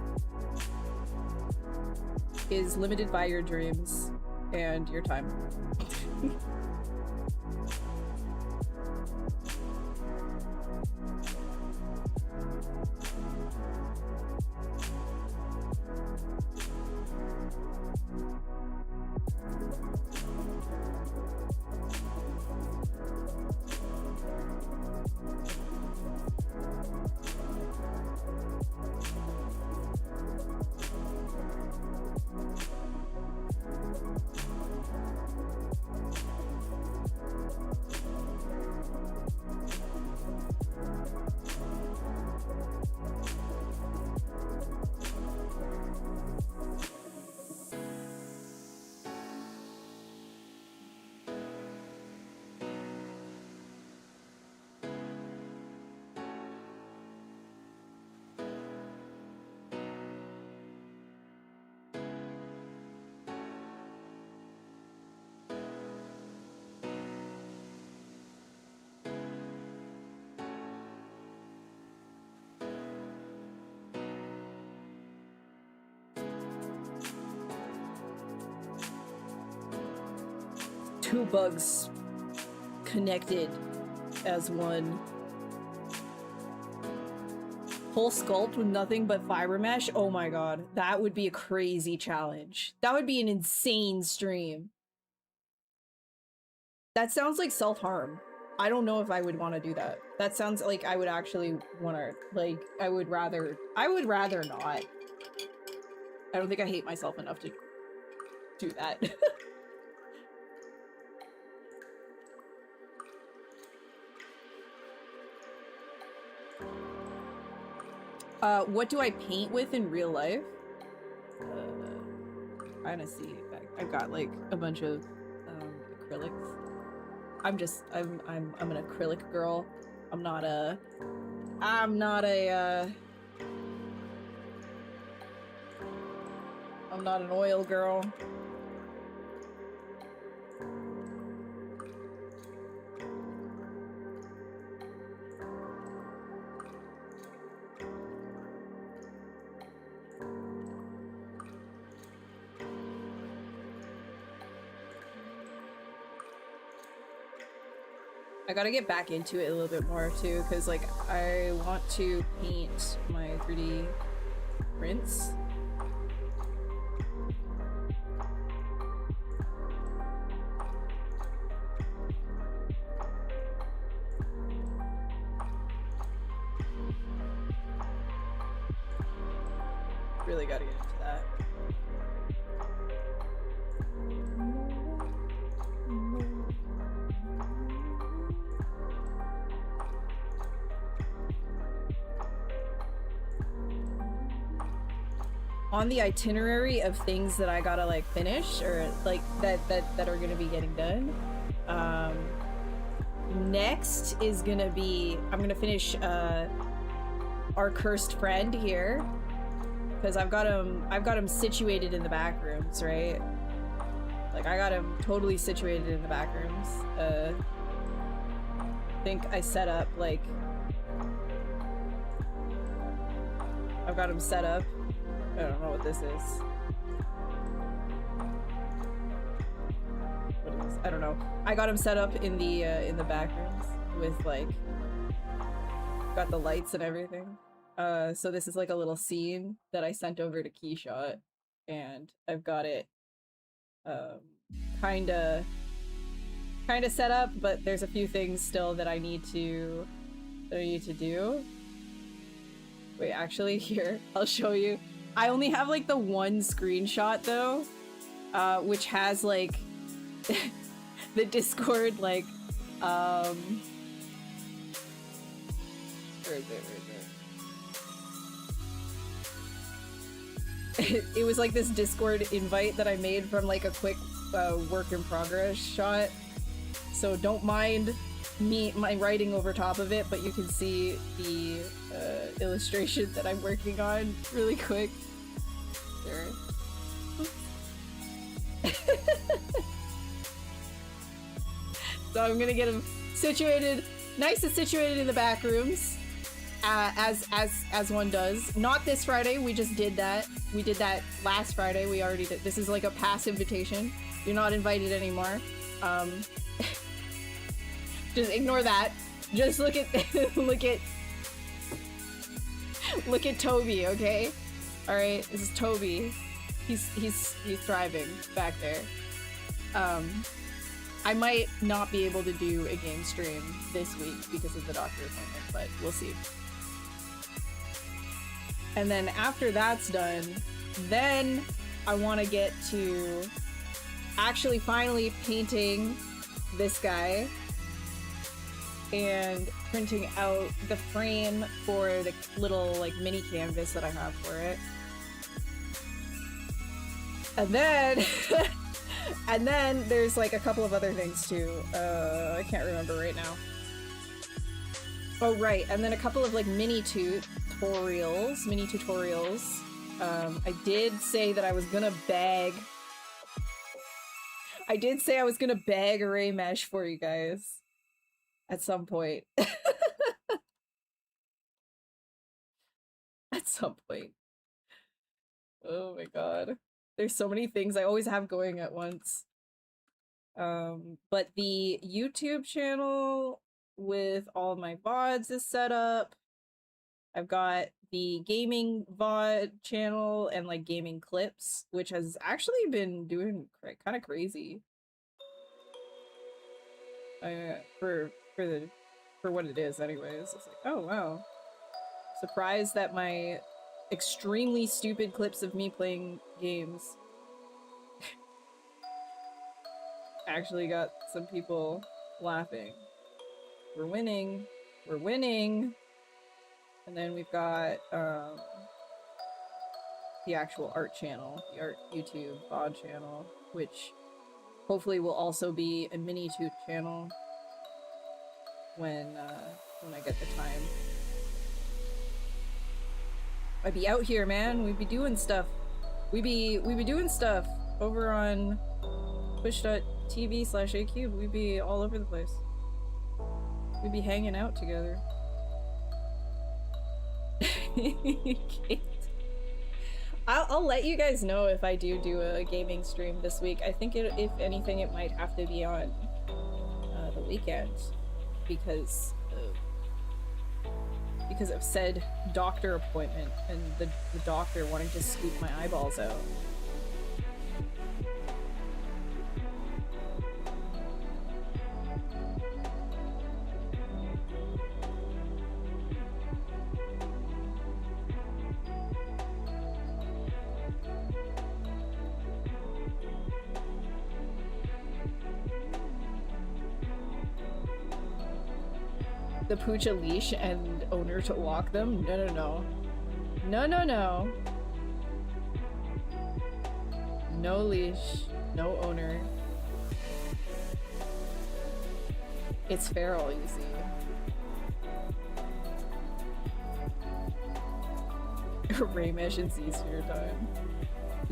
is limited by your dreams and your time. Two bugs connected as one. Whole sculpt with nothing but fiber mesh? Oh my god, that would be a crazy challenge. That would be an insane stream. That sounds like self-harm. I don't know if I would want to do that. That sounds like I would actually want to, like, I would rather not. I don't think I hate myself enough to do that. What do I paint with in real life? Trying to see. I've got like a bunch of acrylics. I'm an acrylic girl. I'm not an oil girl. I gotta get back into it a little bit more too, because like I want to paint my 3D prints. Really gotta get into that. On the itinerary of things that I gotta like finish or like that are gonna be getting done, next is gonna be I'm gonna finish our cursed friend here, because I've got him situated in the back rooms, right? Like I got him totally situated in the back rooms. I think I set up like I've got him set up. I don't know what this is. What is this? I don't know. I got him set up in the back rooms with like got the lights and everything. So this is like a little scene that I sent over to Keyshot, and I've got it kinda set up, but there's a few things still that I need to do. Wait, actually, here, I'll show you. I only have like the one screenshot though, which has like the Discord like where is it? It was like this Discord invite that I made from like a quick work in progress shot. So don't mind my writing over top of it, but you can see the illustration that I'm working on really quick. There. So I'm gonna get him situated, nice and situated in the back rooms, as one does. Not this Friday. We just did that. We did that last Friday. We already did. This is like a pass invitation. You're not invited anymore. Just ignore that. Just look at look at Toby, okay? All right, this is Toby. He's thriving back there. I might not be able to do a game stream this week because of the doctor appointment, but we'll see. And then after that's done, then I want to get to actually finally painting this guy and printing out the frame for the little like mini canvas that I have for it. And then and then there's like a couple of other things too. I can't remember right now. Oh right, and then a couple of like mini tutorials. I did say that I was gonna bag array mesh for you guys at some point. At some point. Oh my god. There's so many things I always have going at once. But the YouTube channel with all my VODs is set up. I've got the gaming VOD channel and like gaming clips, which has actually been doing kind of crazy. For what it is anyways. It's like, oh wow. Surprised that my extremely stupid clips of me playing games actually got some people laughing. We're winning. And then we've got the actual art channel, the art YouTube VOD channel, which hopefully will also be a mini tube channel when I get the time. I'd be out here, man. We'd be doing stuff. We be doing stuff over on twitch.tv/acube. We'd be all over the place. We'd be hanging out together. I'll let you guys know if I do a gaming stream this week. I think if anything, it might have to be on the weekend. because of said doctor appointment and the doctor wanting to scoop my eyeballs out. The pooch a leash and owner to walk them? No, no, no. No, no, no. No leash, no owner. It's feral, you see. Raymesh and Z-Sphere time.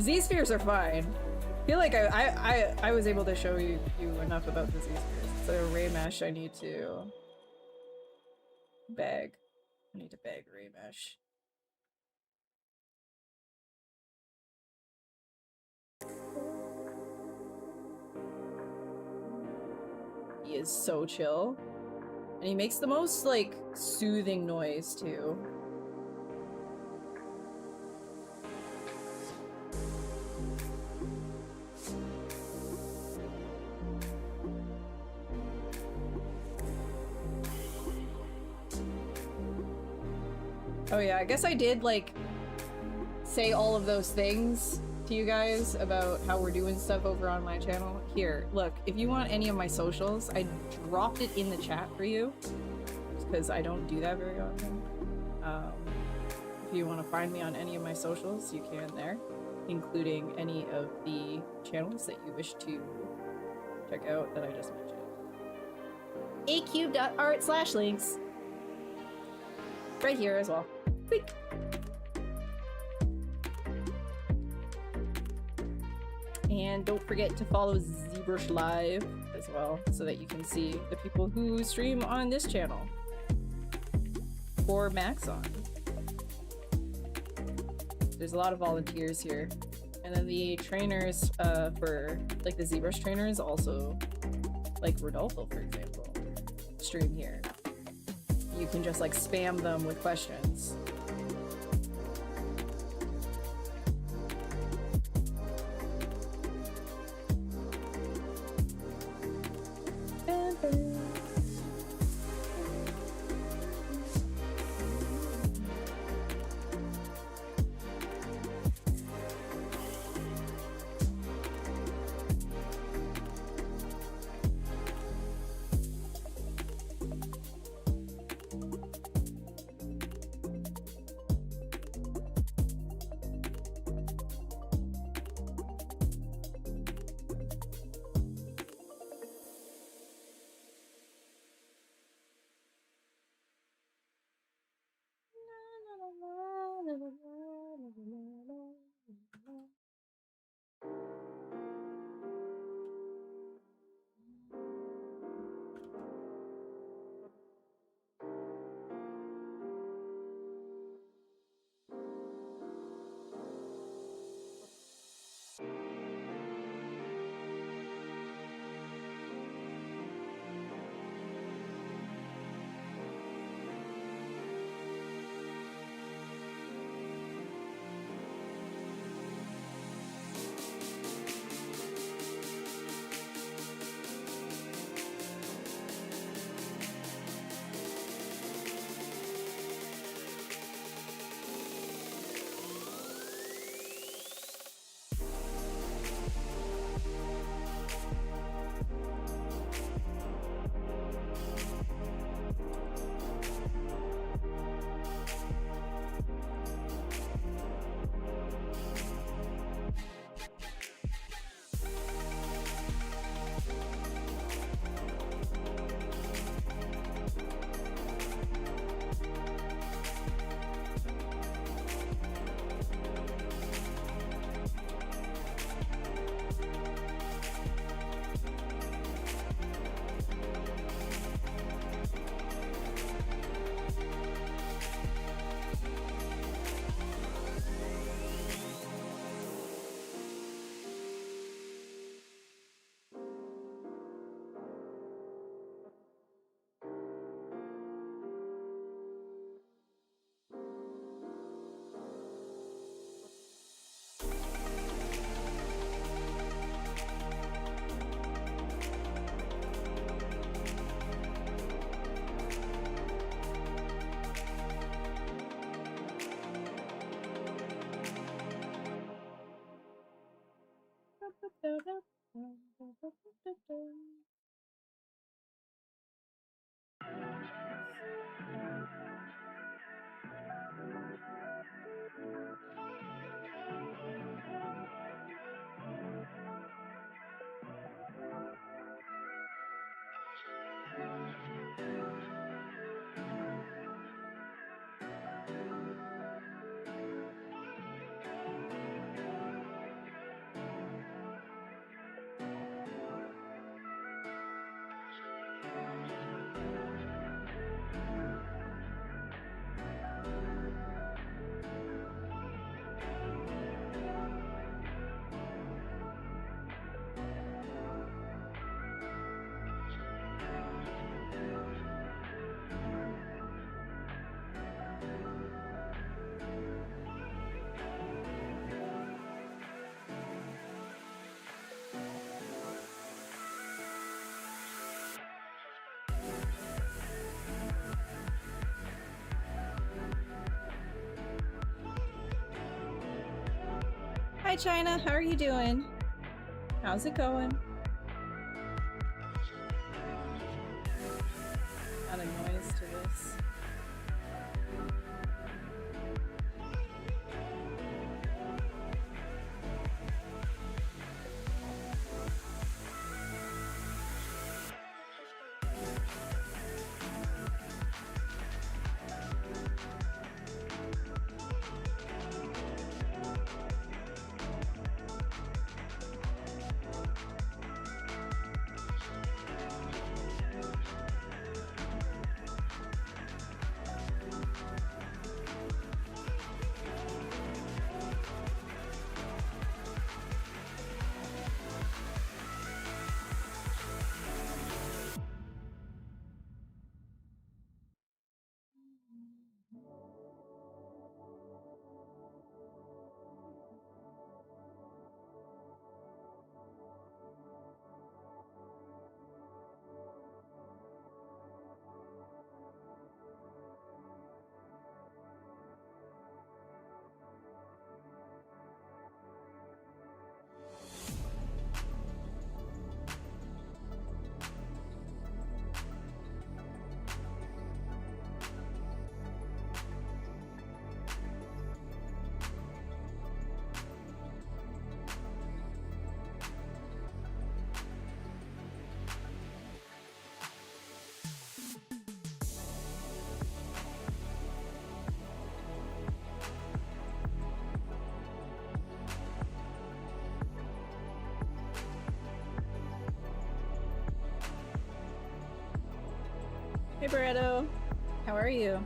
Z-Spheres are fine. I feel like I was able to show you enough about the Z-Spheres. So Raymesh I need to bag. I need to bag Raymesh. He is so chill. And he makes the most, like, soothing noise, too. Oh yeah, I guess I did, like, say all of those things to you guys about how we're doing stuff over on my channel. Here, look, if you want any of my socials, I dropped it in the chat for you, because I don't do that very often. If you want to find me on any of my socials, you can there, including any of the channels that you wish to check out that I just mentioned. acube.art/links. Right here as well. Quick. And don't forget to follow ZBrush Live as well, so that you can see the people who stream on this channel. Or Maxon. There's a lot of volunteers here. And then the trainers for, like, the ZBrush trainers also, like Rodolfo, for example, stream here. You can just, like, spam them with questions. Hi China, how are you doing? How's it going? Not a noise to this. Hey Barretto, how are you?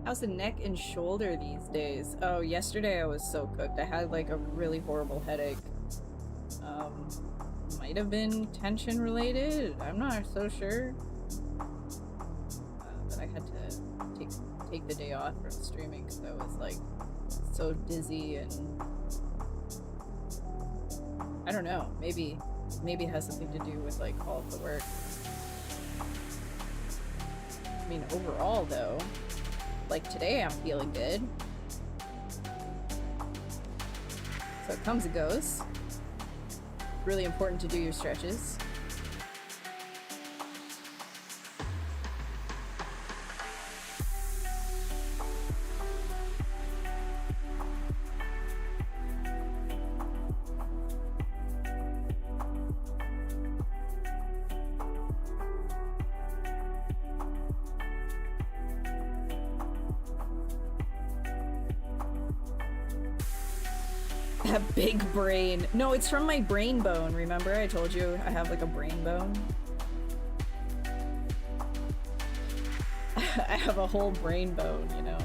How's the neck and shoulder these days? Oh, yesterday I was so cooked. I had like a really horrible headache. Might have been tension related. I'm not so sure. But I had to take the day off from streaming because I was like so dizzy, and I don't know. Maybe it has something to do with like all of the work. I mean, overall though, like today I'm feeling good. So it comes and goes. Really important to do your stretches. That big brain. No, it's from my brain bone. Remember I told you I have like a brain bone? I have a whole brain bone, you know?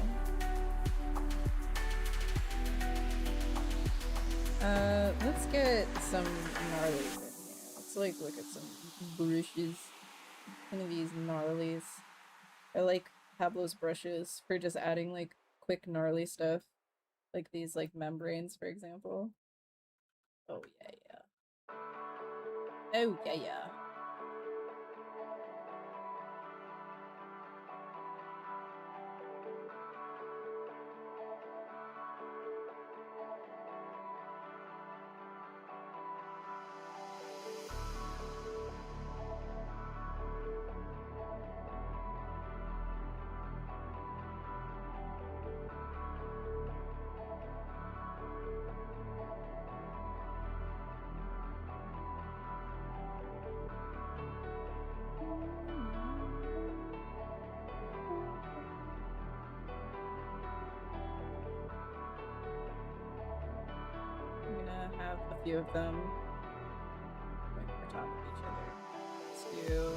Let's get some gnarlies in here. Let's like look at some brushes. One of these gnarlies. I like Pablo's brushes for just adding like quick gnarly stuff. Like these like membranes, for example. Oh yeah, yeah. Oh yeah, yeah. A few of them going over top of each other. Two.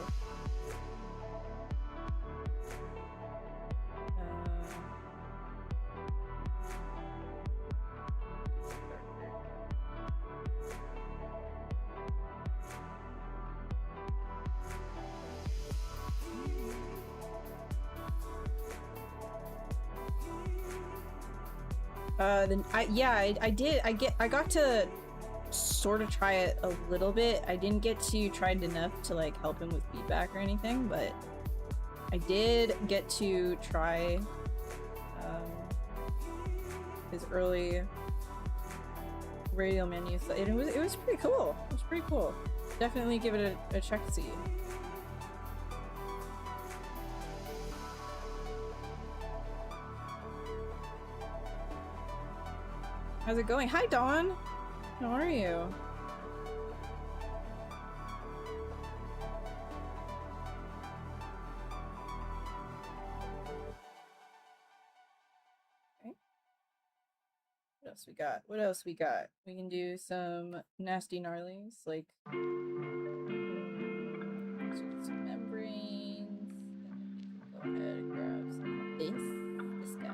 I got to sort of try it a little bit. I didn't get to try it enough to like help him with feedback or anything, but I did get to try his early radial menus, and it was pretty cool. It was pretty cool. Definitely give it a check-see. How's it going? Hi, Dawn! How are you? Okay. What else we got? What else we got? We can do some nasty gnarlies, like some membranes. Go ahead and grab some of this guy.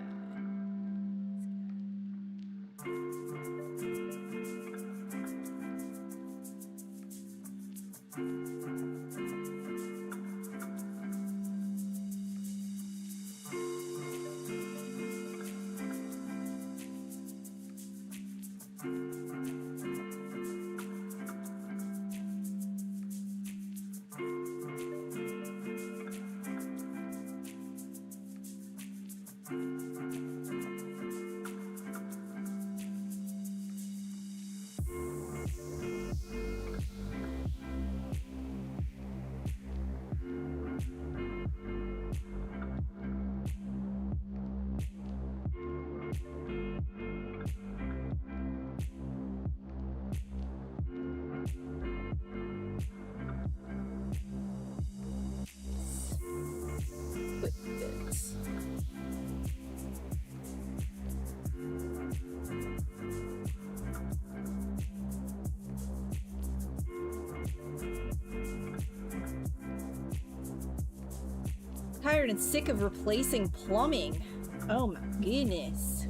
Tired and sick of replacing plumbing. Oh my goodness.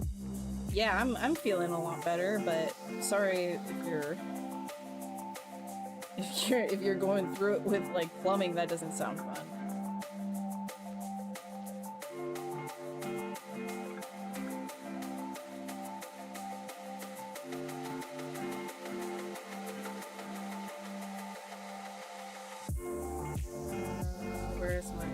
Yeah, I'm feeling a lot better, but sorry if you're going through it with like plumbing, that doesn't sound fun. Where's my...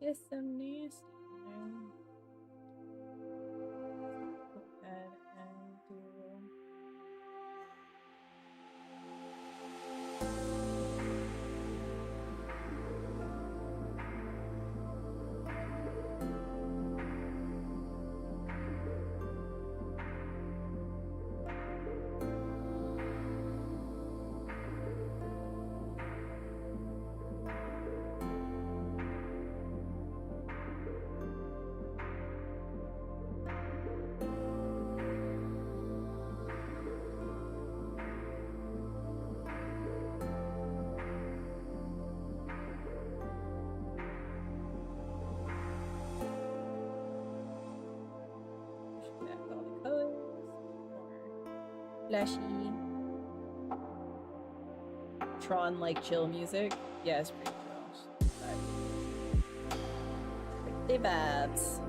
Yes, I'm nasty. Go ahead and do... Flashy. Tron like chill music. Yeah, it's pretty chill. Pretty babs.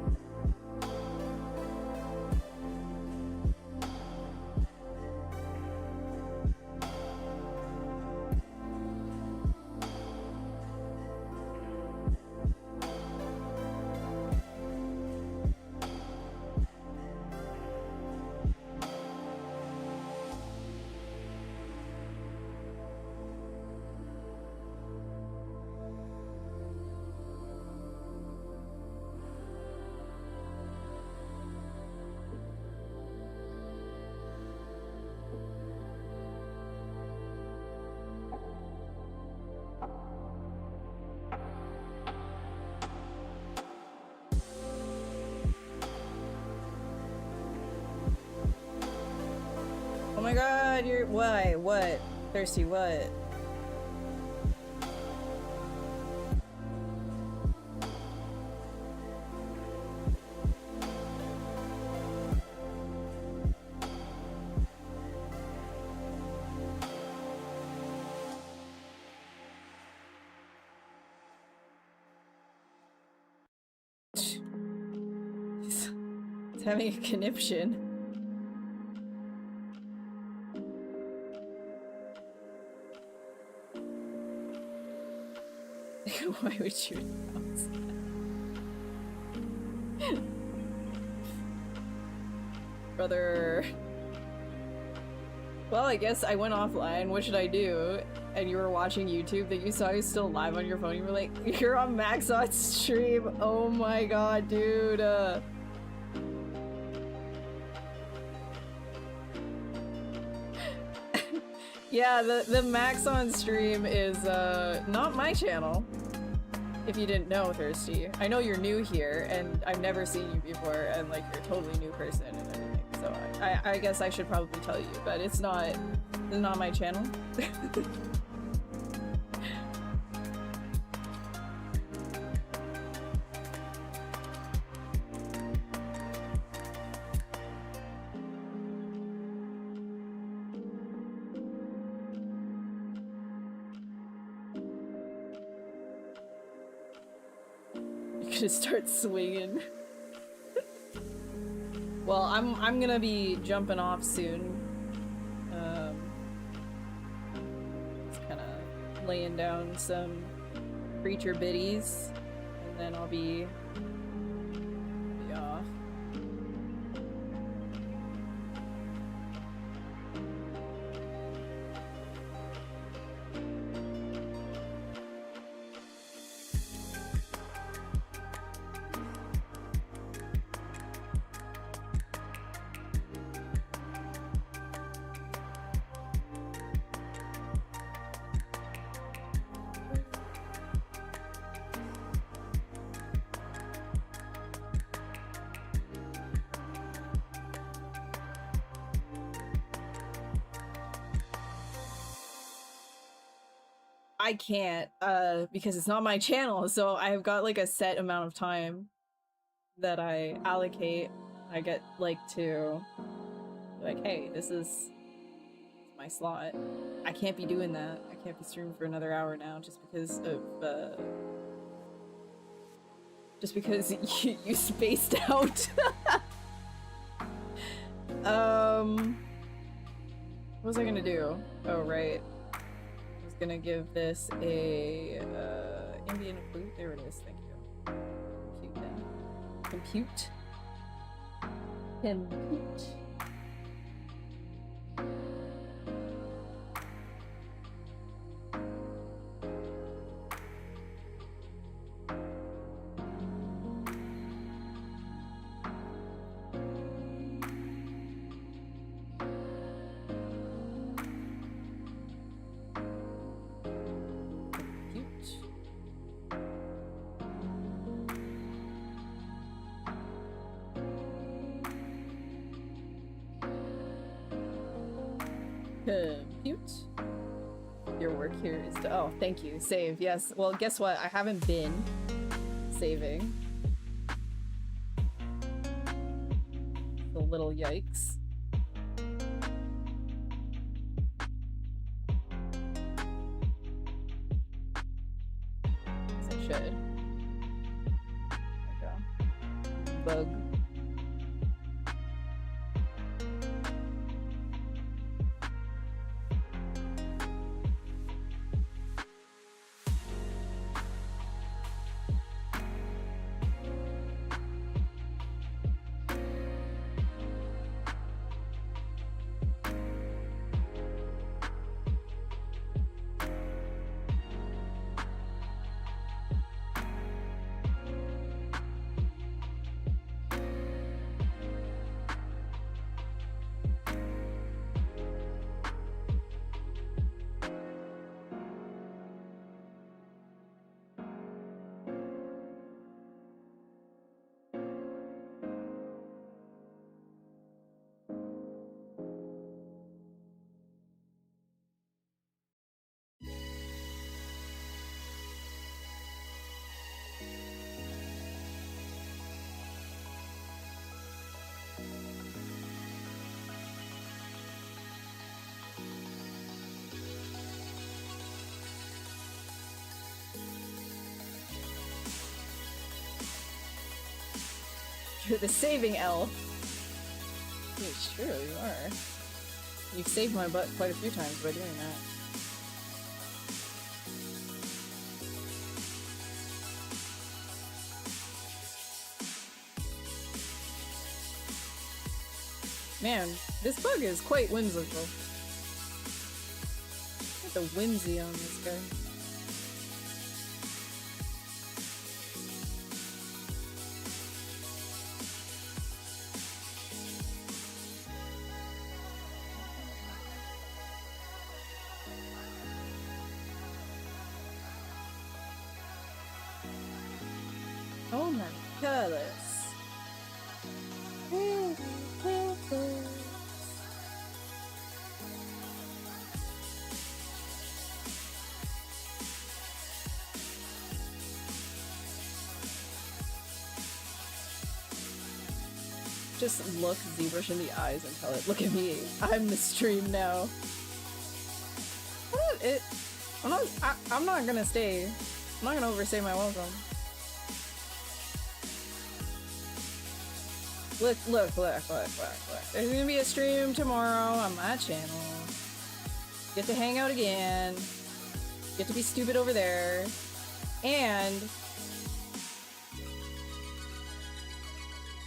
Oh my god, you're- why? What? Thirsty, what? He's having a conniption. Why would you announce that? Brother. Well, I guess I went offline. What should I do? And you were watching YouTube, that you saw you still live on your phone. You were like, you're on Maxot's stream. Oh my god, dude. Yeah, the Max on stream is not my channel. If you didn't know, Thirsty. I know you're new here, and I've never seen you before, and like you're a totally new person and everything. So I guess I should probably tell you, but it's not my channel. Just start swinging. Well, I'm gonna be jumping off soon. Just kind of laying down some creature biddies, and then I'll be off. I can't, because it's not my channel, so I've got like a set amount of time that I allocate. I get like to like, hey, this is my slot. I can't be doing that. I can't be streaming for another hour now just because of you spaced out. What was I gonna do? Oh right. I was gonna give this a Indian flute. There it is, thank you. Compute then. Compute. Compute. Compute. Your work here is to— oh, thank you. Save, yes. Well, guess what? I haven't been saving. The little yikes. Yes, I should. There we go. Bug. You're the saving elf. It's true, you are. You've saved my butt quite a few times by doing that. Man, this bug is quite whimsical. Got the whimsy on this guy. Oh my goodness. Just look ZBrush in the eyes and tell it, look at me, I'm the stream now. What? I'm not gonna stay. I'm not gonna overstay my welcome. Look. There's gonna be a stream tomorrow on my channel. Get to hang out again. Get to be stupid over there. And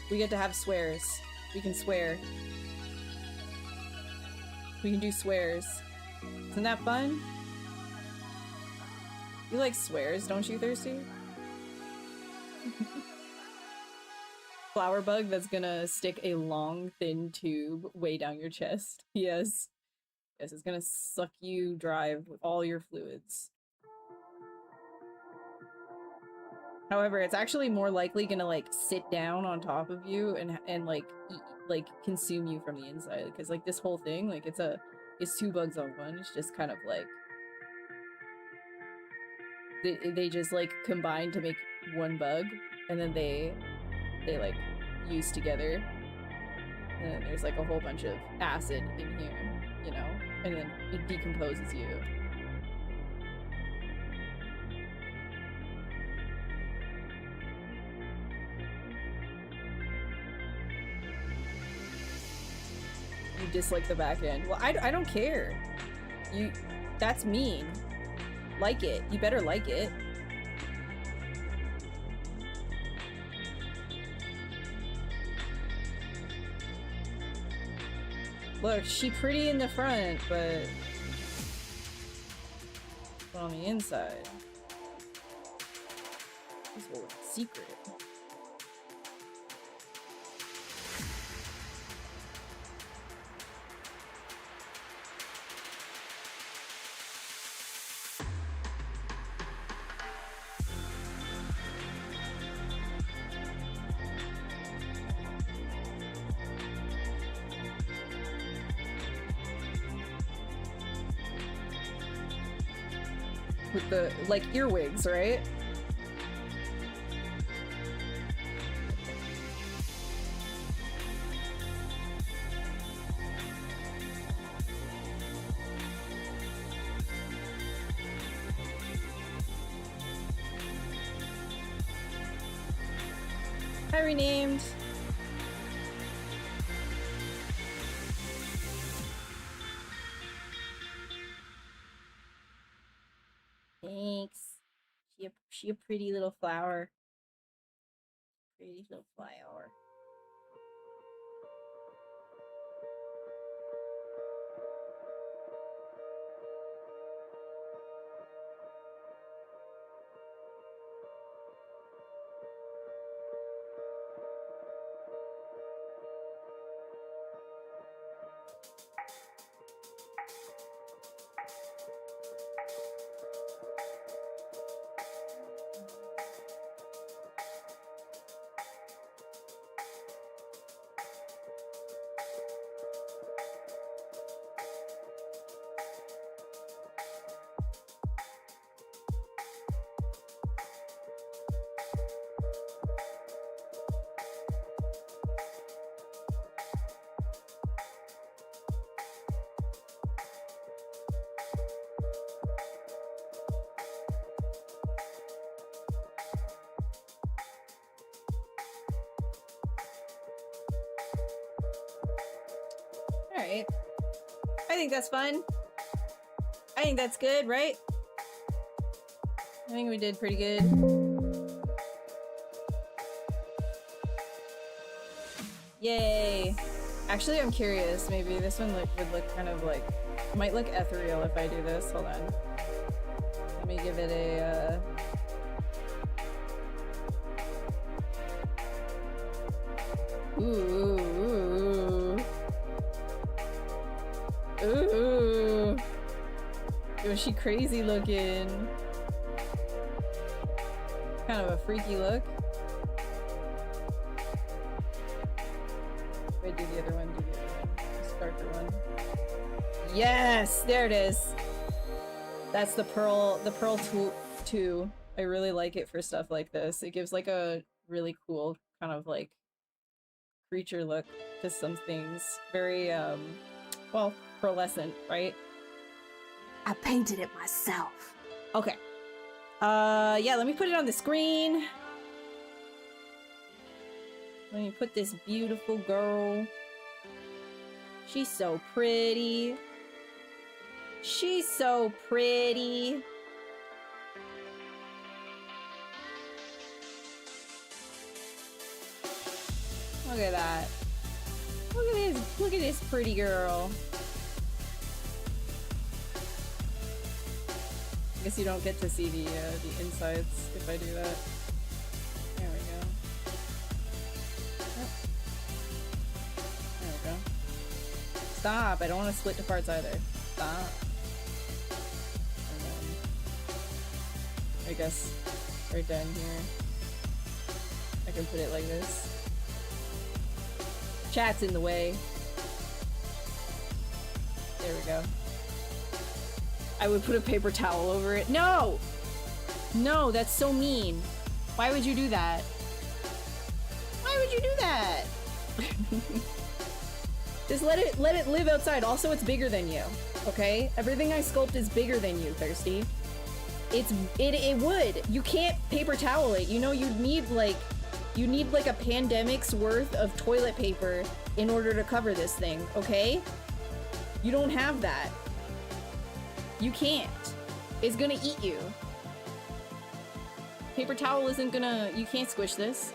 we get to have swears. We can swear. We can do swears. Isn't that fun? You like swears, don't you, Thirsty? Flower bug that's gonna stick a long, thin tube way down your chest. Yes. Yes, it's gonna suck you dry with all your fluids. However, it's actually more likely gonna like sit down on top of you and like eat, like consume you from the inside, because like this whole thing, like it's two bugs on one. It's just kind of like they just like combine to make one bug, and then they like use together, and then there's like a whole bunch of acid in here, you know, and then it decomposes you. You dislike the back end. Well, I don't care. That's mean. Like it. You better like it. Look, she pretty in the front, but on the inside, this whole secret. With the, like, earwigs, right? I renamed. Thanks. She a pretty little flower. Pretty little flower. Alright. I think that's fun. I think that's good, right? I think we did pretty good. Yay! Actually, I'm curious. Maybe this one would look kind of like... might look ethereal if I do this. Hold on. Let me give it a... Ooh. Ooh. Yo, she crazy looking. Kind of a freaky look. Wait, do the other one, This darker one. Yes! There it is! That's the Pearl 2. I really like it for stuff like this. It gives like a really cool kind of like creature look to some things. Very, well, pearlescent, right? I painted it myself. Okay. Yeah, let me put it on the screen. Let me put this beautiful girl. She's so pretty. She's so pretty. Look at that. Look at this pretty girl. I guess you don't get to see the insides if I do that. There we go. Yep. There we go. Stop! I don't want to split to parts either. Stop. And then, I guess right down here, I can put it like this. Chat's in the way. There we go. I would put a paper towel over it. No! No, that's so mean. Why would you do that? Why would you do that? Just let it live outside. Also, it's bigger than you, okay? Everything I sculpt is bigger than you, Thirsty. It would. You can't paper towel it. You know, you need like a pandemic's worth of toilet paper in order to cover this thing, okay? You don't have that. You can't. It's gonna eat you. Paper towel isn't gonna... You can't squish this.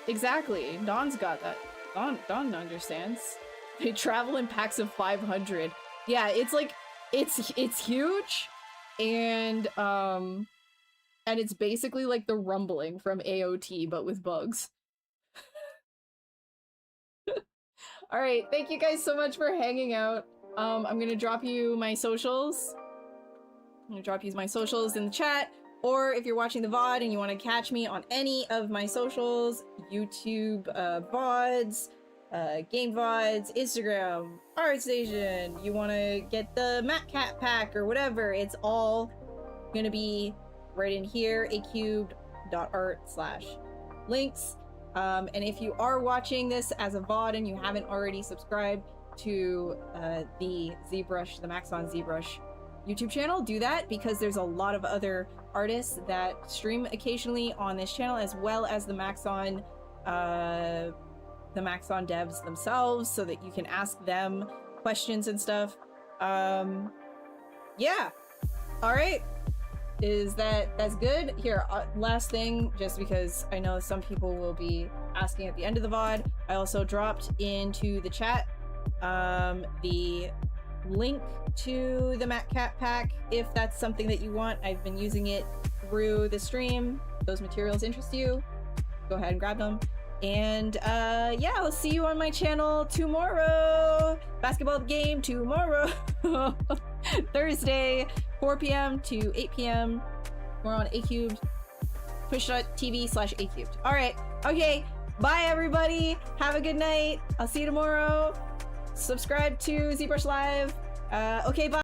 Exactly. Dawn's got that. Dawn understands. They travel in packs of 500. Yeah, it's like... It's huge. And it's basically like the rumbling from AOT, but with bugs. Alright, thank you guys so much for hanging out. I'm gonna drop you my socials. I'm gonna drop you my socials in the chat. Or if you're watching the VOD and you want to catch me on any of my socials, YouTube VODs, game VODs, Instagram, ArtStation, you want to get the Matt Cat pack or whatever, it's all going to be right in here, acubed.art/links. And if you are watching this as a VOD and you haven't already subscribed to the ZBrush, the Maxon ZBrush YouTube channel, do that, because there's a lot of other artists that stream occasionally on this channel, as well as the Maxon devs themselves, so that you can ask them questions and stuff. Yeah. All right. That's good? Here, last thing, just because I know some people will be asking at the end of the VOD, I also dropped into the chat the link to the Matt Cat pack if that's something that you want. I've been using it through the stream. If those materials interest you, go ahead and grab them. And yeah, I'll see you on my channel tomorrow. Basketball game tomorrow. Thursday, 4 p.m. to 8 p.m. We're on Acubed, twitch.tv/Acubed. All right. Okay. Bye, everybody. Have a good night. I'll see you tomorrow. Subscribe to ZBrush Live. Okay, bye.